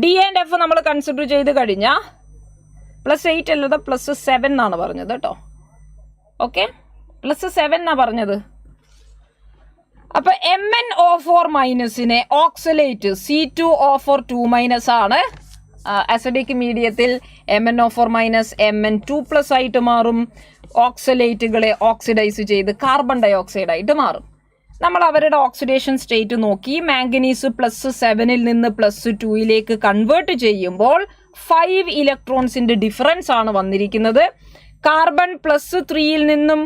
D&F നമ്മൾ കൺസിഡർ ചെയ്ത് കഴിഞ്ഞാൽ +8 അല്ലാതെ +7 എന്നാണ് പറഞ്ഞത് കേട്ടോ. ഓക്കെ, +7 എന്നാണ് പറഞ്ഞത്. അപ്പൊ MnO4- ഓക്സലേറ്റ് C2O4 ആണ്. അസിഡിക് മീഡിയത്തിൽ MnO4- Mn2+ ആയിട്ട് മാറും. ഓക്സലേറ്റുകളെ ഓക്സിഡൈസ് ചെയ്ത് കാർബൺ ഡൈ ഓക്സൈഡ് ആയിട്ട് മാറും. നമ്മൾ അവരുടെ ഓക്സിഡേഷൻ സ്റ്റേറ്റ് നോക്കി. മാംഗനീസ് +7 നിന്ന് +2 കൺവേർട്ട് ചെയ്യുമ്പോൾ 5 ഇലക്ട്രോൺസിന്റെ ഡിഫറൻസ് ആണ് വന്നിരിക്കുന്നത്. കാർബൺ +3 നിന്നും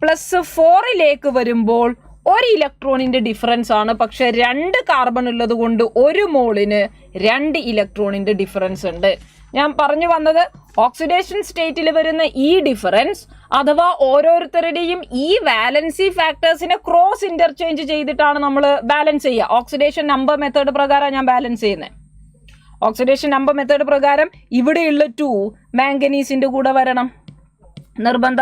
+4 വരുമ്പോൾ 1 ഇലക്ട്രോണിന്റെ ഡിഫറൻസ് ആണ്. പക്ഷെ 2 കാർബൺ ഉള്ളത് കൊണ്ട് 1 മോളിന് 2 ഇലക്ട്രോണിന്റെ ഡിഫറൻസ് ഉണ്ട്. ഞാൻ പറഞ്ഞു വന്നത് ഓക്സിഡേഷൻ സ്റ്റേറ്റിൽ വരുന്ന ഈ ഡിഫറൻസ് അഥവാ ഓരോരുത്തരുടെയും ഈ വാലൻസി ഫാക്ടേഴ്സിനെ ക്രോസ് ഇന്റർചേഞ്ച് ചെയ്തിട്ടാണ് നമ്മൾ ബാലൻസ് ചെയ്യുക. ഓക്സിഡേഷൻ നമ്പർ മെത്തേഡ് പ്രകാരം ഞാൻ ബാലൻസ് ചെയ്യുന്നത്. ഓക്സിഡേഷൻ നമ്പർ മെത്തേഡ് പ്രകാരം ഇവിടെയുള്ള 2 മാംഗനീസിന്റെ കൂടെ വരണം, നിർബന്ധ.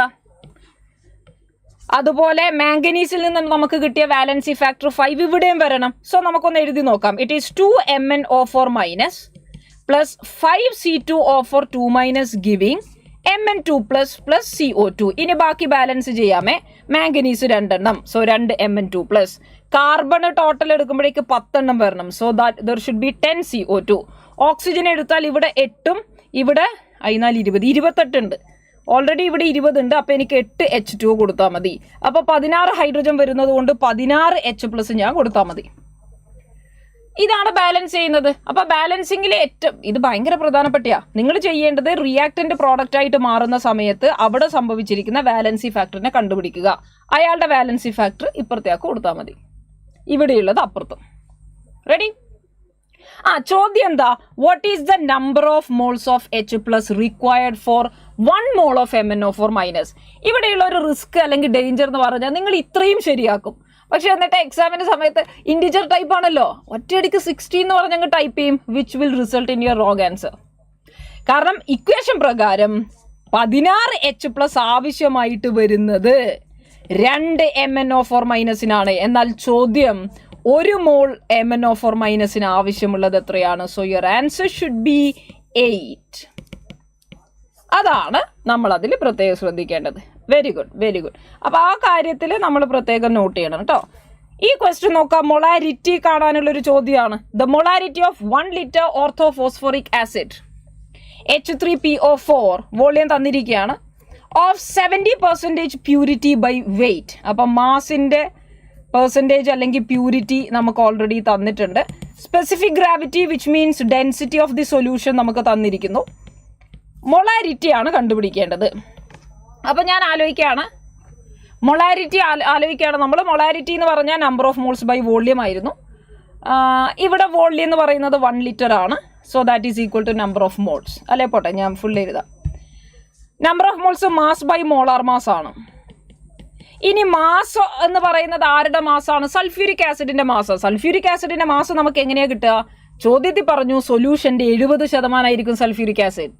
അതുപോലെ മാംഗനീസിൽ നിന്ന് നമുക്ക് കിട്ടിയ വാലൻസി ഫാക്ടർ 5 ഇവിടെയും വരണം. സോ നമുക്കൊന്ന് എഴുതി നോക്കാം. It is 2 MnO4- plus 5 C2O4 giving Mn2+ CO2. ഇനി ബാക്കി ബാലൻസ് ചെയ്യാമേ. മാംഗനീസ് 2 എണ്ണം, സോ 2 Mn2+. കാർബൺ ടോട്ടൽ എടുക്കുമ്പോഴേക്ക് 10 എണ്ണം വരണം. So that there should be 10 CO2. Oxygen എടുത്താൽ ഇവിടെ 8ഉം ഇവിടെ 28 ഉണ്ട്. ഓൾറെഡി ഇവിടെ 20 ഉണ്ട്. അപ്പൊ എനിക്ക് 8 H2 കൊടുത്താൽ മതി. അപ്പൊ 16 ഹൈഡ്രജൻ വരുന്നത് കൊണ്ട് 16 H+ ഞാൻ കൊടുത്താൽ മതി. ഇതാണ് ബാലൻസ് ചെയ്യുന്നത്. അപ്പൊ ബാലൻസിംഗിലെ ഏറ്റവും ഇത് ഭയങ്കര പ്രധാനപ്പെട്ടയാ. നിങ്ങൾ ചെയ്യേണ്ടത് റിയാക്ടന്റ് പ്രോഡക്റ്റ് ആയിട്ട് മാറുന്ന സമയത്ത് അവിടെ സംഭവിച്ചിരിക്കുന്ന വാലൻസി ഫാക്ടറിനെ കണ്ടുപിടിക്കുക. അയാളുടെ വാലൻസി ഫാക്ടർ ഇപ്പുറത്തേക്ക് കൊടുത്താൽ മതി, ഇവിടെയുള്ളത് അപ്പുറത്തും. റെഡി? ചോദ്യം എന്താ? What is the number of moles of H+ required for 1 mole of MnO4-. ഇവിടെയുള്ള ഒരു റിസ്ക് അല്ലെങ്കിൽ ഡേഞ്ചർ എന്ന് പറഞ്ഞാൽ നിങ്ങൾ ഇത്രയും ശരിയാക്കും, പക്ഷെ എന്നിട്ട് എക്സാമിന്റെ സമയത്ത് ഇൻഡിജർ ടൈപ്പ് ആണല്ലോ, ഒറ്റയടിക്ക് 60 എന്ന് പറഞ്ഞങ്ങ് ടൈപ്പ് ചെയ്യും, which will result in your wrong answer. കാരണം ഇക്വേഷൻ പ്രകാരം 16 H+ ആവശ്യമായിട്ട് വരുന്നത് 2 MnO4- എന്നാൽ ചോദ്യം 1 മോൾ MnO4- ആവശ്യമുള്ളത് എത്രയാണ്? So your answer should B 8. അതാണ് നമ്മൾ അതിൽ പ്രത്യേകം ശ്രദ്ധിക്കേണ്ടത്. Very good, very good. അപ്പൊ ആ കാര്യത്തിൽ നമ്മൾ പ്രത്യേകം നോട്ട് ചെയ്യണം കേട്ടോ. ഈ ക്വസ്റ്റ്യൻ നോക്കാം. മൊളാരിറ്റി കാണാനുള്ള ഒരു ചോദ്യമാണ്. The molarity of 1 litre orthophosphoric acid H3PO4 volume തന്നിരിക്കുകയാണ്. Of 70% purity by weight. അപ്പം മാസിന്റെ പെർസെൻറ്റേജ് അല്ലെങ്കിൽ പ്യൂരിറ്റി നമുക്ക് ഓൾറെഡി തന്നിട്ടുണ്ട്. Specific gravity which means density of the solution നമുക്ക് തന്നിരിക്കുന്നു. മൊളാരിറ്റി ആണ് കണ്ടുപിടിക്കേണ്ടത്. അപ്പം ഞാൻ ആലോചിക്കുകയാണ്, മൊളാരിറ്റി ആലോചിക്കുകയാണ് നമ്മൾ. മൊളാരിറ്റി എന്ന് പറഞ്ഞാൽ number of moles by volume ആയിരുന്നു. ഇവിടെ വോള്യം എന്ന് പറയുന്നത് 1 ലിറ്റർ ആണ്. So that is equal to number of moles. അല്ലേ, പോട്ടെ, ഞാൻ ഫുൾ എഴുതാം. Number of moles mass by molar mass ആണ്. ഇനി മാസ് എന്ന് പറയുന്നത് ആരുടെ മാസാണ്? സൾഫ്യൂരിക് ആസിഡിന്റെ മാസ്. സൾഫ്യൂരിക് ആസിഡിന്റെ മാസ് നമുക്ക് എങ്ങനെയാ കിട്ടുക? ചോദ്യത്തിൽ പറഞ്ഞു സൊല്യൂഷന്റെ 70% ആയിരിക്കും സൾഫ്യൂരിക് ആസിഡ്.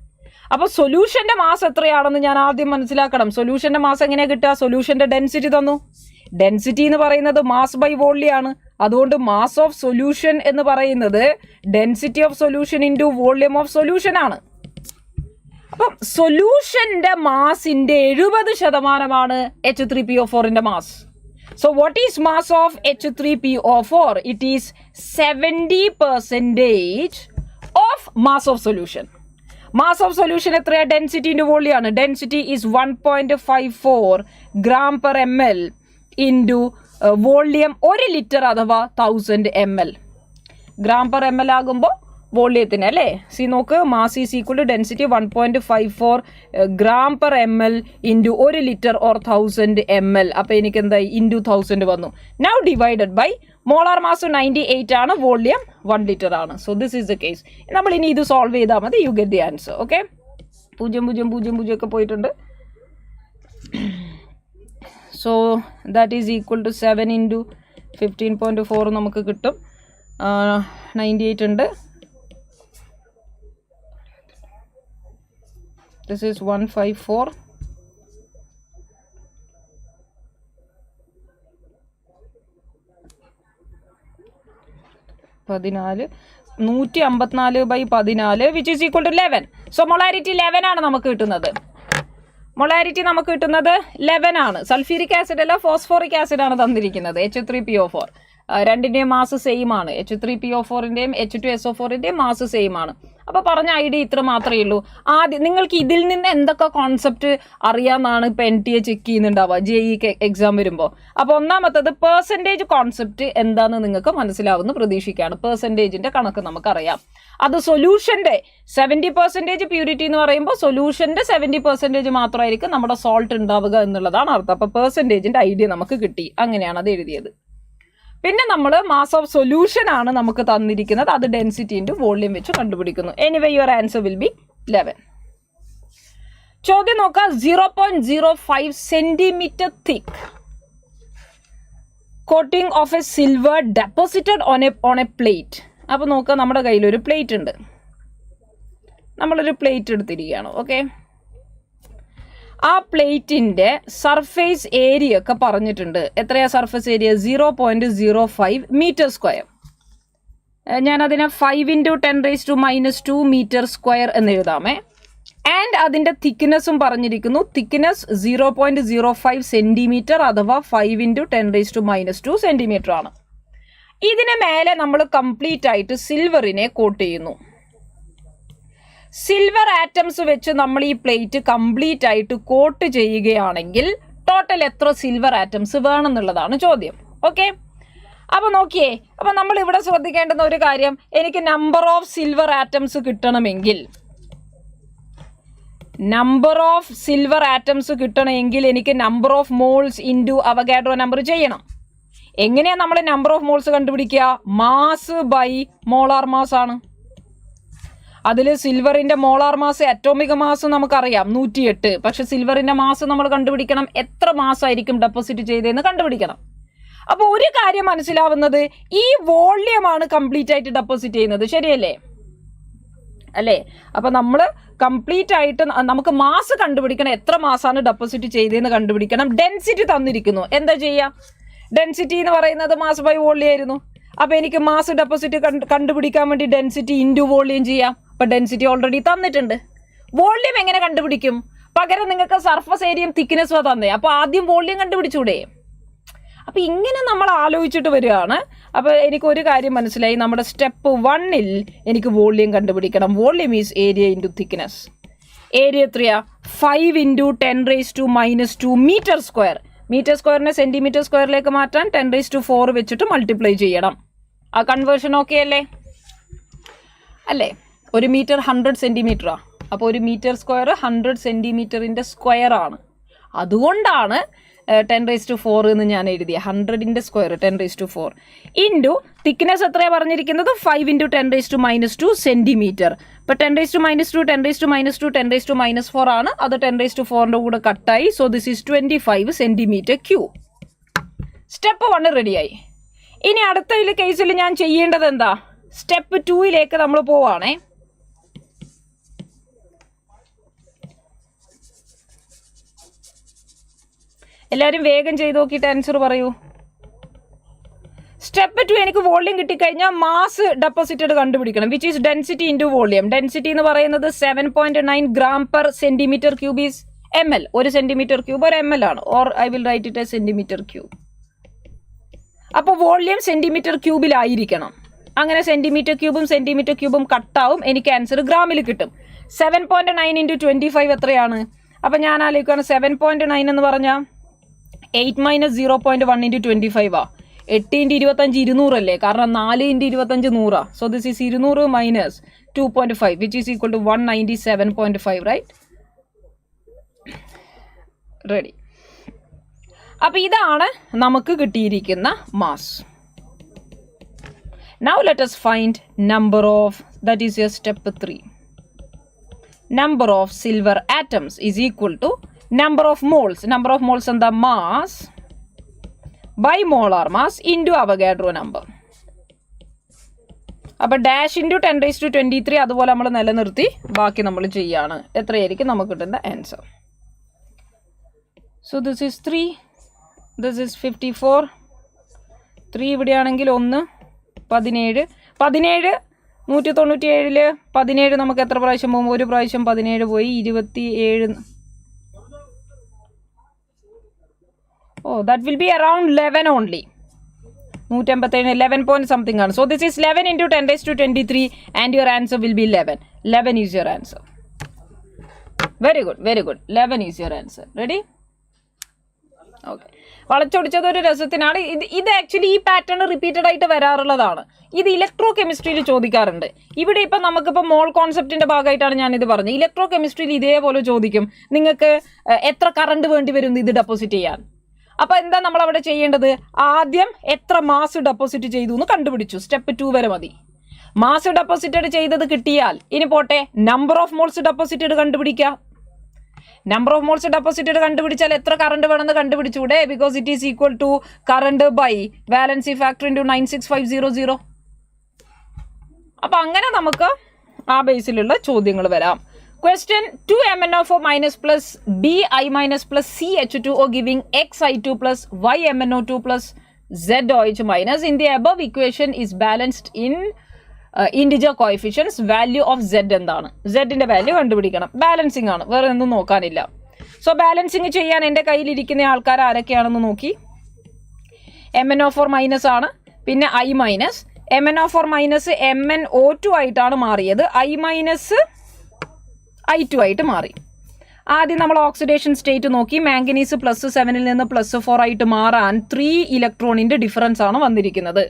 അപ്പൊ സൊല്യൂഷന്റെ മാസ് എത്രയാണെന്ന് ഞാൻ ആദ്യം മനസ്സിലാക്കണം. സൊല്യൂഷന്റെ മാസ് എങ്ങനെയാ കിട്ടുക? സൊല്യൂഷന്റെ ഡെൻസിറ്റി തന്നു. ഡെൻസിറ്റി എന്ന് പറയുന്നത് മാസ് ബൈ വോള്യം ആണ്. അതുകൊണ്ട് മാസ് ഓഫ് സൊല്യൂഷൻ എന്ന് പറയുന്നത് density of solution into volume of solution ആണ്. അപ്പം സൊല്യൂഷന്റെ മാസിന്റെ 70% H3PO4 mass. So what is mass of H3PO4? It is 70% of mass of solution. Mass of solution എത്രയാ? Density into volume ആണ്. Density is 1.54 gram per ml into volume 1 litre അഥവാ 1000 ml. gram per ml ആകുമ്പോൾ വോളിയത്തിന് അല്ലേ? C നോക്ക്, mass is equal to density 1.54 gram per ml into 1 litre or 1000 ml. അപ്പോൾ എനിക്ക് എന്തായി? Into 1000 വന്നു. Now divided by molar mass 98 ആണ്, volume 1 litre ആണ്. So this is the case. നമ്മൾ ഇനി ഇത് സോൾവ് ചെയ്താൽ മതി, you get the answer. Okay, 0.000 ഒക്കെ പോയിട്ടുണ്ട്. So that is equal to 7 into 15.4 നമുക്ക് കിട്ടും. 98 ഉണ്ട്. This is 154. പതിനാല് 154/14 which is equal to 11. So molarity 11 ആണ് നമുക്ക് കിട്ടുന്നത്. മൊളാരിറ്റി നമുക്ക് കിട്ടുന്നത് 11 ആണ്. സൾഫ്യൂരിക് ആസിഡ് അല്ല, ഫോസ്ഫോറിക് ആസിഡ് ആണ് തന്നിരിക്കുന്നത്. H3PO4 രണ്ടിൻ്റെയും മാസ് സെയിം ആണ്. H3PO4ൻ്റെയും H2SO4ൻ്റെയും മാസ് സെയിം ആണ്. അപ്പോൾ പറഞ്ഞ ഐഡിയ ഇത്ര മാത്രമേ ഉള്ളൂ. ആദ്യം നിങ്ങൾക്ക് ഇതിൽ നിന്ന് എന്തൊക്കെ കോൺസെപ്റ്റ് അറിയാമെന്നാണ് ഇപ്പോൾ NTA ചെക്ക് ചെയ്യുന്നുണ്ടാവുക JEE എക്സാം വരുമ്പോൾ. അപ്പോൾ ഒന്നാമത്തത് പെർസെൻറ്റേജ് കോൺസെപ്റ്റ് എന്താണെന്ന് നിങ്ങൾക്ക് മനസ്സിലാവുമെന്ന് പ്രതീക്ഷിക്കുകയാണ്. പെർസെൻറ്റേജിൻ്റെ കണക്ക് നമുക്കറിയാം. അത് സൊല്യൂഷൻ്റെ 70% പ്യൂരിറ്റി എന്ന് പറയുമ്പോൾ സൊല്യൂഷൻ്റെ 70% മാത്രമായിരിക്കും നമ്മുടെ സോൾട്ട് ഉണ്ടാവുക എന്നുള്ളതാണ് അർത്ഥം. അപ്പോൾ പെർസെൻറ്റേജിൻ്റെ ഐഡിയ നമുക്ക് കിട്ടി. അങ്ങനെയാണ് അത് എഴുതിയത്. പിന്നെ നമ്മൾ മാസ് ഓഫ് സൊല്യൂഷൻ ആണ് നമുക്ക് തന്നിരിക്കുന്നത്. അത് ഡെൻസിറ്റി ഇൻറ്റു വോളിയം വെച്ച് കണ്ടുപിടിക്കുന്നു. Anyway your answer will B 11. ചോദ്യം നോക്കാം. 0.05 centimetre thick coating of A silver deposited on A plate. അപ്പോൾ നോക്കുക, നമ്മുടെ കയ്യിലൊരു പ്ലേറ്റ് ഉണ്ട്. നമ്മളൊരു പ്ലേറ്റ് എടുത്തിരിക്കുകയാണ്. ഓക്കെ, ആ പ്ലേറ്റിൻ്റെ സർഫേസ് ഏരിയ ഒക്കെ പറഞ്ഞിട്ടുണ്ട്. എത്രയാ സർഫേസ് ഏരിയ? 0.05 metre square. ഞാനതിനെ 5 × 10⁻² മീറ്റർ സ്ക്വയർ എന്ന് എഴുതാമേ. ആൻഡ് അതിൻ്റെ തിക്നെസ്സും പറഞ്ഞിരിക്കുന്നു. തിക്നെസ് 0.05 സെൻറ്റിമീറ്റർ അഥവാ 5 × 10⁻² സെൻറ്റിമീറ്റർ ആണ്. ഇതിന് മേലെ നമ്മൾ കംപ്ലീറ്റ് ആയിട്ട് സിൽവറിനെ കോട്ട് ചെയ്യുന്നു. സിൽവർ ആറ്റംസ് വെച്ച് നമ്മൾ ഈ പ്ലേറ്റ് കംപ്ലീറ്റ് ആയിട്ട് കോട്ട് ചെയ്യുകയാണെങ്കിൽ ടോട്ടൽ എത്ര സിൽവർ ആറ്റംസ് വേണമെന്നുള്ളതാണ് ചോദ്യം. ഓക്കെ, അപ്പോൾ നോക്കിയേ. അപ്പോൾ നമ്മൾ ഇവിടെ ശ്രദ്ധിക്കേണ്ടുന്ന ഒരു കാര്യം, എനിക്ക് നമ്പർ ഓഫ് സിൽവർ ആറ്റംസ് കിട്ടണമെങ്കിൽ എനിക്ക് number of moles into Avogadro number ചെയ്യണം. എങ്ങനെയാണ് നമ്മൾ നമ്പർ ഓഫ് മോൾസ് കണ്ടുപിടിക്കുക? മാസ് ബൈ മോളാർ മാസ് ആണ്. അതിൽ സിൽവറിൻ്റെ മോളാർ മാസ്, അറ്റോമിക് മാസ് നമുക്കറിയാം 108. പക്ഷെ സിൽവറിൻ്റെ മാസ് നമ്മൾ കണ്ടുപിടിക്കണം. എത്ര മാസമായിരിക്കും ഡെപ്പോസിറ്റ് ചെയ്തതെന്ന് കണ്ടുപിടിക്കണം. അപ്പോൾ ഒരു കാര്യം മനസ്സിലാവുന്നത്, ഈ വോള്യമാണ് കംപ്ലീറ്റ് ആയിട്ട് ഡെപ്പോസിറ്റ് ചെയ്യുന്നത്. ശരിയല്ലേ? അല്ലേ? അപ്പോൾ നമ്മൾ കംപ്ലീറ്റ് ആയിട്ട് നമുക്ക് മാസ് കണ്ടുപിടിക്കണം. എത്ര മാസമാണ് ഡെപ്പോസിറ്റ് ചെയ്തതെന്ന് കണ്ടുപിടിക്കണം. ഡെൻസിറ്റി തന്നിരിക്കുന്നു. എന്താ ചെയ്യുക? ഡെൻസിറ്റി എന്ന് പറയുന്നത് മാസ് ബൈ വോള്യം ആയിരുന്നു. അപ്പോൾ എനിക്ക് മാസ് ഡെപ്പോസിറ്റ് കണ്ടുപിടിക്കാൻ വേണ്ടി ഡെൻസിറ്റി ഇൻറ്റു വോള്യം ചെയ്യാം. അപ്പോൾ ഡെൻസിറ്റി ഓൾറെഡി തന്നിട്ടുണ്ട്. വോള്യം എങ്ങനെ കണ്ടുപിടിക്കും? പകരം നിങ്ങൾക്ക് സർഫസ് ഏരിയയും തിക്നെസ്സും തന്നെ. അപ്പോൾ ആദ്യം വോള്യം കണ്ടുപിടിച്ചൂടെ? അപ്പോൾ ഇങ്ങനെ നമ്മൾ ആലോചിച്ചിട്ട് വരികയാണ്. അപ്പോൾ എനിക്കൊരു കാര്യം മനസ്സിലായി. നമ്മുടെ സ്റ്റെപ്പ് 1ൽ എനിക്ക് വോള്യം കണ്ടുപിടിക്കണം. Volume is area into thickness. Area എത്രയാ? 5 × 10⁻² മീറ്റർ സ്ക്വയർ. മീറ്റർ സ്ക്വയറിനെ സെൻറ്റിമീറ്റർ സ്ക്വയറിലേക്ക് മാറ്റാൻ 10⁻4 വെച്ചിട്ട് മൾട്ടിപ്ലൈ ചെയ്യണം. ആ കൺവേർഷൻ ഓക്കെ അല്ലേ? അല്ലേ? ഒരു മീറ്റർ 100 സെൻറ്റിമീറ്ററാണ്. അപ്പോൾ ഒരു മീറ്റർ സ്ക്വയർ 100 സെൻറ്റിമീറ്ററിൻ്റെ സ്ക്വയർ ആണ്. അതുകൊണ്ടാണ് 10⁻4 എന്ന് ഞാൻ എഴുതിയ. 100ൻ്റെ സ്ക്വയർ 10⁻4 ഇൻറ്റു തിക്നെസ് എത്രയാണ് പറഞ്ഞിരിക്കുന്നത്? 5 × 10⁻² സെൻറ്റിമീറ്റർ. ഇപ്പോൾ 10⁻², 10⁻², 10⁻4 ആണ്. അത് 10⁻4ൻ്റെ കൂടെ കട്ടായി. So this is 25 centimetre cube. Step 1 റെഡിയായി. ഇനി അടുത്ത കേസിൽ ഞാൻ ചെയ്യേണ്ടത് എന്താ? സ്റ്റെപ്പ് 2ലേക്ക് നമ്മൾ പോവാണേ. എല്ലാവരും വേഗം ചെയ്ത് നോക്കിയിട്ട് ആൻസർ പറയൂ. സ്റ്റെപ്പ് 2 എനിക്ക് വോളിയം കിട്ടിക്കഴിഞ്ഞാൽ മാസ് ഡെപ്പോസിറ്റഡ് കണ്ടുപിടിക്കണം, which is density into volume. Density എന്ന് പറയുന്നത് 7.9 gram per centimeter cube is ml. 1 centimeter cube ഒരു ml ആണ്, or I will write it A centimetre cube. അപ്പോൾ വോളിയം സെന്റിമീറ്റർ ക്യൂബിലായിരിക്കണം. അങ്ങനെ സെന്റിമീറ്റർ ക്യൂബും കട്ടാവും, എനിക്ക് ആൻസർ ഗ്രാമിൽ കിട്ടും. 7.9 into 25 എത്രയാണ്? അപ്പം ഞാൻ ആലോചിക്കുകയാണ് 7.9 എന്ന് പറഞ്ഞാൽ 8 minus 0.1 into 25 ആ. 8 into 25 200 അല്ലേ, കാരണം 4 into 25 100. So this is 200 minus 2.5 which is equal to 197.5, right? Ready. അപ്പം ഇതാണ് നമുക്ക് കിട്ടിയിരിക്കുന്ന mass. Now let us find number of, that is your step 3. Number of silver atoms is equal to number of moles. Number of moles and the mass by molar mass into Avogadro number. അപ്പോൾ dash into 10⁻23 അതുപോലെ നമ്മൾ നിലനിർത്തി ബാക്കി നമ്മൾ ചെയ്യാണ്. എത്രയായിരിക്കും നമുക്ക് കിട്ടുന്ന answer? So this is 3, this is 54. 3 ഇവിടെയാണെങ്കിൽ 1 17. 197 17 നമുക്ക് എത്ര പ്രാവശ്യം പോകും? ഒരു പ്രാവശ്യം 17 പോയി, 27. Oh, that will be around 11 only. 157 11 point something ആണ്. So this is 11 into 10⁻23 and your answer will be 11. 11 is your answer. Very good, very good. 11 is your answer. Ready? Okay. വളച്ചൊടിച്ചത് ഒരു രസത്തിനാണ്. ഇത് ആക്ച്വലി ഈ പാറ്റേൺ റിപ്പീറ്റഡ് ആയിട്ട് വരാറുള്ളതാണ്. ഇത് electro കെമിസ്ട്രിയിൽ ചോദിക്കാറുണ്ട്. ഇവിടെ ഇപ്പം നമുക്കിപ്പോൾ മോൾ കോൺസെപ്റ്റിന്റെ ഭാഗമായിട്ടാണ് ഞാനിത് പറഞ്ഞത്. ഇലക്ട്രോ കെമിസ്ട്രിയിൽ ഇതേപോലെ ചോദിക്കും, നിങ്ങൾക്ക് എത്ര കറണ്ട് വേണ്ടി വരും ഇത് ഡെപ്പോസിറ്റ് ചെയ്യാൻ. അപ്പോൾ എന്താ നമ്മൾ അവിടെ ചെയ്യേണ്ടത്? ആദ്യം എത്ര മാസ് ഡെപ്പോസിറ്റ് ചെയ്തു എന്ന് കണ്ടുപിടിച്ചു. സ്റ്റെപ്പ് 2 വരെ മതി. മാസ് ഡെപ്പോസിറ്റഡ് ചെയ്തത് കിട്ടിയാൽ ഇനി പോട്ടെ, നമ്പർ ഓഫ് മോൾസ് ഡെപ്പോസിറ്റഡ് കണ്ടുപിടിക്കുക. നമ്പർ ഓഫ് മോൾസ് ഡെപ്പോസിറ്റഡ് കണ്ടുപിടിച്ചാൽ എത്ര കറണ്ട് വേണമെന്ന് കണ്ടുപിടിച്ചൂടെ? Because it is equal to current by valency factor into 96500. അപ്പം അങ്ങനെ നമുക്ക് ആ ബേസിലുള്ള ചോദ്യങ്ങൾ വരാം. Question 2MnO4 minus plus Bi minus plus CH2O giving Xi2 plus YMnO2 plus ZOH minus. In the above equation is balanced in integer coefficients. Value of Z എന്താണ്? Z-ന്റെ value കണ്ടുപിടിക്കണം. Balancing ആണ്, വേറെ ഒന്നും നോക്കാനില്ല. സോ ബാലൻസിങ് ചെയ്യാൻ എൻ്റെ കയ്യിലിരിക്കുന്ന ആൾക്കാർ ആരൊക്കെയാണെന്ന് നോക്കി. MnO4 മൈനസ് ആണ്, പിന്നെ I minus. MnO4 minus MnO2 ആയിട്ടാണ് മാറിയത്, I മൈനസ് I2 ആയിട്ട് മാറി. ആദ്യം നമ്മൾ ഓക്സിഡേഷൻ സ്റ്റേറ്റ് നോക്കി. മാംഗനീസ് +7 നിന്ന് +4 ആയിട്ട് മാറാൻ 3 ഇലക്ട്രോണിന്റെ ഡിഫറൻസ് ആണ് വന്നിരിക്കുന്നത്.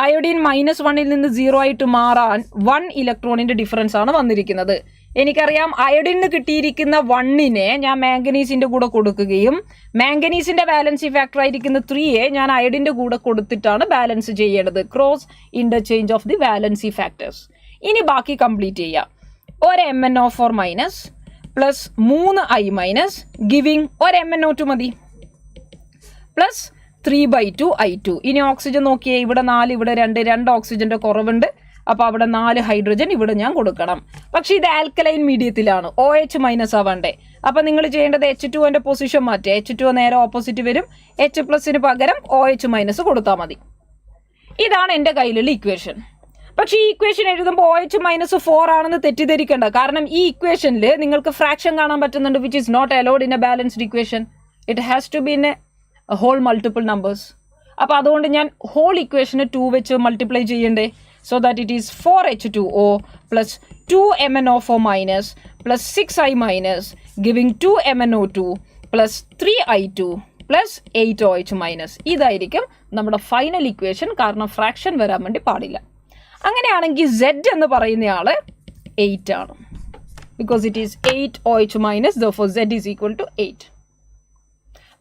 അയോഡിൻ -1 നിന്ന് 0 ആയിട്ട് മാറാൻ 1 ഇലക്ട്രോണിന്റെ ഡിഫറൻസ് ആണ് വന്നിരിക്കുന്നത്. എനിക്കറിയാം അയോഡിന് കിട്ടിയിരിക്കുന്ന 1നെ ഞാൻ മാംഗനീസിന്റെ കൂടെ കൊടുക്കുകയും മാംഗനീസിന്റെ വാലൻസി ഫാക്ടർ ആയിരിക്കുന്ന 3യെ ഞാൻ അയോഡിന്റെ കൂടെ കൊടുത്തിട്ടാണ് ബാലൻസ് ചെയ്യേണ്ടത്. Cross interchange of the valency factors. ഇനി ബാക്കി കംപ്ലീറ്റ് ചെയ്യാം. ഒരു MnO4 minus plus 3 I minus giving ഒരു MnO2 മതി, പ്ലസ് 3/2 I2. ഇനി ഓക്സിജൻ നോക്കിയേ, ഇവിടെ 4 ഇവിടെ 2 ഓക്സിജന്റെ കുറവുണ്ട്. അപ്പോൾ അവിടെ 4 ഹൈഡ്രജൻ ഇവിടെ ഞാൻ കൊടുക്കണം. പക്ഷേ ഇത് ആൽക്കലൈൻ മീഡിയത്തിലാണ്, OH മൈനസ് ആവണ്ടേ. അപ്പം നിങ്ങൾ ചെയ്യേണ്ടത് H2ന്റെ പൊസിഷൻ മാറ്റുക. H2 നേരെ ഓപ്പോസിറ്റ് വരും, H+ന് പകരം OH മൈനസ് കൊടുത്താൽ മതി. ഇതാണ് എൻ്റെ കയ്യിലുള്ള ഇക്വേഷൻ. പക്ഷേ ഈ ഇക്വേഷൻ എഴുതുമ്പോൾ OH -4 ആണെന്ന് തെറ്റിദ്ധരിക്കേണ്ട. കാരണം ഈ ഇക്വേഷനിൽ നിങ്ങൾക്ക് ഫ്രാക്ഷൻ കാണാൻ പറ്റുന്നുണ്ട്, which is not allowed in a balanced equation. It has to be in a whole multiple numbers. അപ്പോൾ അതുകൊണ്ട് ഞാൻ ഹോൾ ഇക്വേഷന് 2 വെച്ച് മൾട്ടിപ്ലൈ ചെയ്യണ്ടേ. So that it is 4H2O plus 2MnO4 minus plus 6I minus giving 2MnO2 plus 3I2 plus 8OH minus. ഇതായിരിക്കും നമ്മുടെ final equation, കാരണം fraction വരാൻ വേണ്ടി പാടില്ല. അങ്ങനെയാണെങ്കിൽ Z എന്ന് പറയുന്നയാള് 8 ആണ്, because it is 8OH minus, therefore Z is equal to 8.